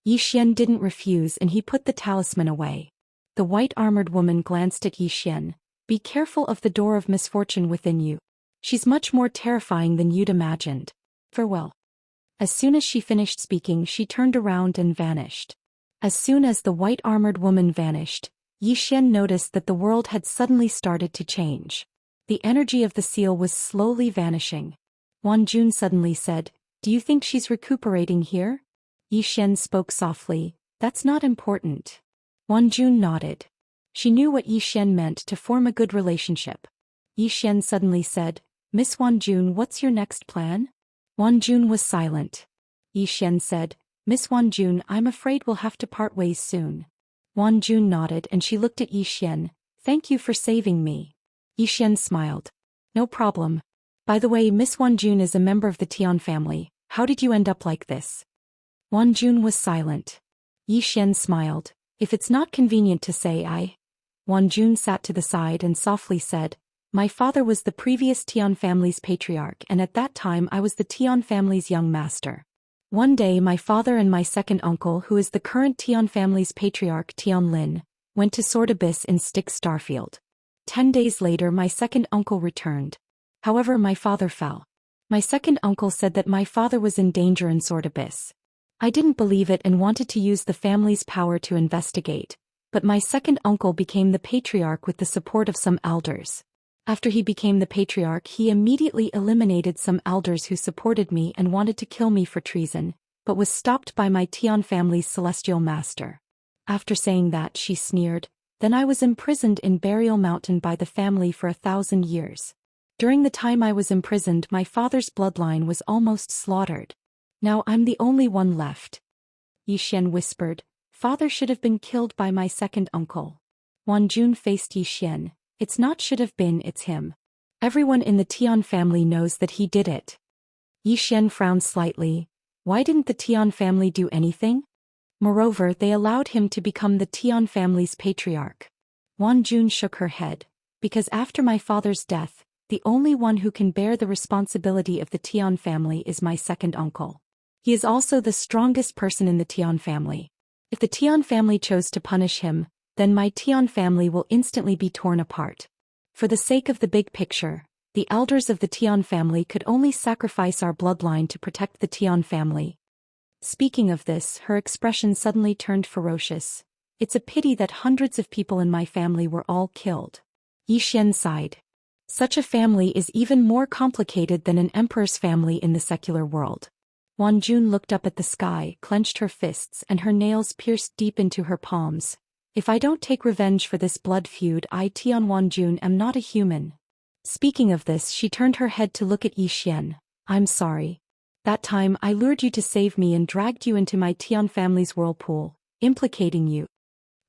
Xian didn't refuse and he put the talisman away. The white-armored woman glanced at Xian. Be careful of the door of misfortune within you. She's much more terrifying than you'd imagined. Farewell. As soon as she finished speaking, she turned around and vanished. As soon as the white-armored woman vanished, Xian noticed that the world had suddenly started to change. The energy of the seal was slowly vanishing. Jun suddenly said, Do you think she's recuperating here? Xian spoke softly, That's not important. Jun nodded. She knew what Xian meant to form a good relationship. Xian suddenly said, Miss Jun, what's your next plan? Jun was silent. Xian said, Miss Jun, I'm afraid we'll have to part ways soon. Jun nodded and she looked at Xian. Thank you for saving me. Xian smiled. No problem. By the way, Miss Wanjun is a member of the Tian family. How did you end up like this? Wanjun was silent. Yi Xian smiled. If it's not convenient to say Wanjun sat to the side and softly said, my father was the previous Tian family's patriarch, and at that time I was the Tian family's young master. One day my father and my second uncle, who is the current Tian family's patriarch Tian Lin, went to Sword Abyss in Styx Starfield. 10 days later my second uncle returned. However, my father fell. My second uncle said that my father was in danger in Sword Abyss. I didn't believe it and wanted to use the family's power to investigate, but my second uncle became the patriarch with the support of some elders. After he became the patriarch, he immediately eliminated some elders who supported me and wanted to kill me for treason, but was stopped by my Tian family's celestial master. After saying that, she sneered, then I was imprisoned in Burial Mountain by the family for 1,000 years. During the time I was imprisoned, my father's bloodline was almost slaughtered. Now I'm the only one left. Yi Xian whispered, father should have been killed by my second uncle. Wanjun faced Yi Xian. It's not should have been, it's him. Everyone in the Tian family knows that he did it. Yi Xian frowned slightly. Why didn't the Tian family do anything? Moreover, they allowed him to become the Tian family's patriarch. Wanjun shook her head. Because after my father's death, the only one who can bear the responsibility of the Tian family is my second uncle. He is also the strongest person in the Tian family. If the Tian family chose to punish him, then my Tian family will instantly be torn apart. For the sake of the big picture, the elders of the Tian family could only sacrifice our bloodline to protect the Tian family. Speaking of this, her expression suddenly turned ferocious. It's a pity that hundreds of people in my family were all killed. Yi Xian sighed. Such a family is even more complicated than an emperor's family in the secular world. Wanjun looked up at the sky, clenched her fists, and her nails pierced deep into her palms. If I don't take revenge for this blood feud, I Tian Wanjun am not a human. Speaking of this, she turned her head to look at Yi Xian. I'm sorry. That time I lured you to save me and dragged you into my Tian family's whirlpool, implicating you.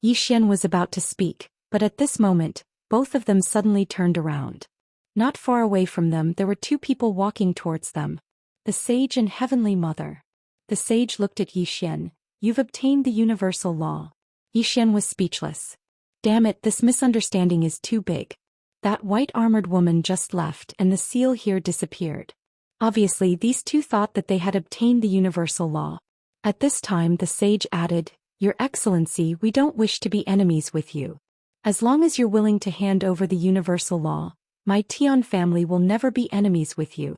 Yi Xian was about to speak, but at this moment, both of them suddenly turned around. Not far away from them there were two people walking towards them. The sage and Heavenly Mother. The sage looked at Yi Xian. You've obtained the universal law. Yi Xian was speechless. Damn it, this misunderstanding is too big. That white-armored woman just left and the seal here disappeared. Obviously, these two thought that they had obtained the universal law. At this time the sage added, Your Excellency, we don't wish to be enemies with you. As long as you're willing to hand over the universal law, my Tian family will never be enemies with you.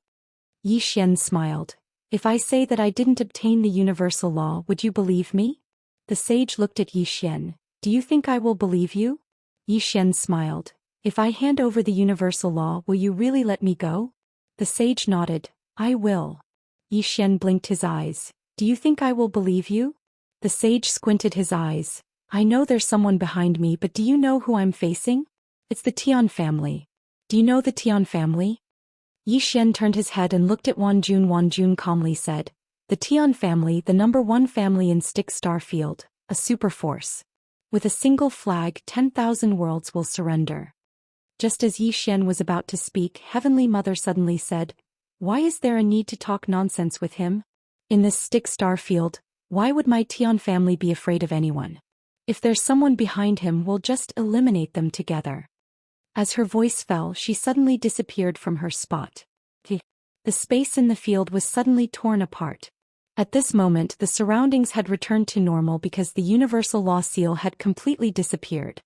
Yi Xian smiled. If I say that I didn't obtain the universal law, would you believe me? The sage looked at Yi Xian. Do you think I will believe you? Yi Xian smiled. If I hand over the universal law, will you really let me go? The sage nodded. I will. Yi Xian blinked his eyes. Do you think I will believe you? The sage squinted his eyes. I know there's someone behind me, but do you know who I'm facing? It's the Tian family. Do you know the Tian family? Yi Xian turned his head and looked at Wanjun. Wanjun calmly said, The Tian family, the #1 family in Styx Starfield, a super force. With a single flag, 10,000 worlds will surrender. Just as Yi Xian was about to speak, Heavenly Mother suddenly said, Why is there a need to talk nonsense with him? In this Styx Starfield, why would my Tian family be afraid of anyone? If there's someone behind him, we'll just eliminate them together. As her voice fell, she suddenly disappeared from her spot. The space in the field was suddenly torn apart. At this moment the surroundings had returned to normal because the universal law seal had completely disappeared.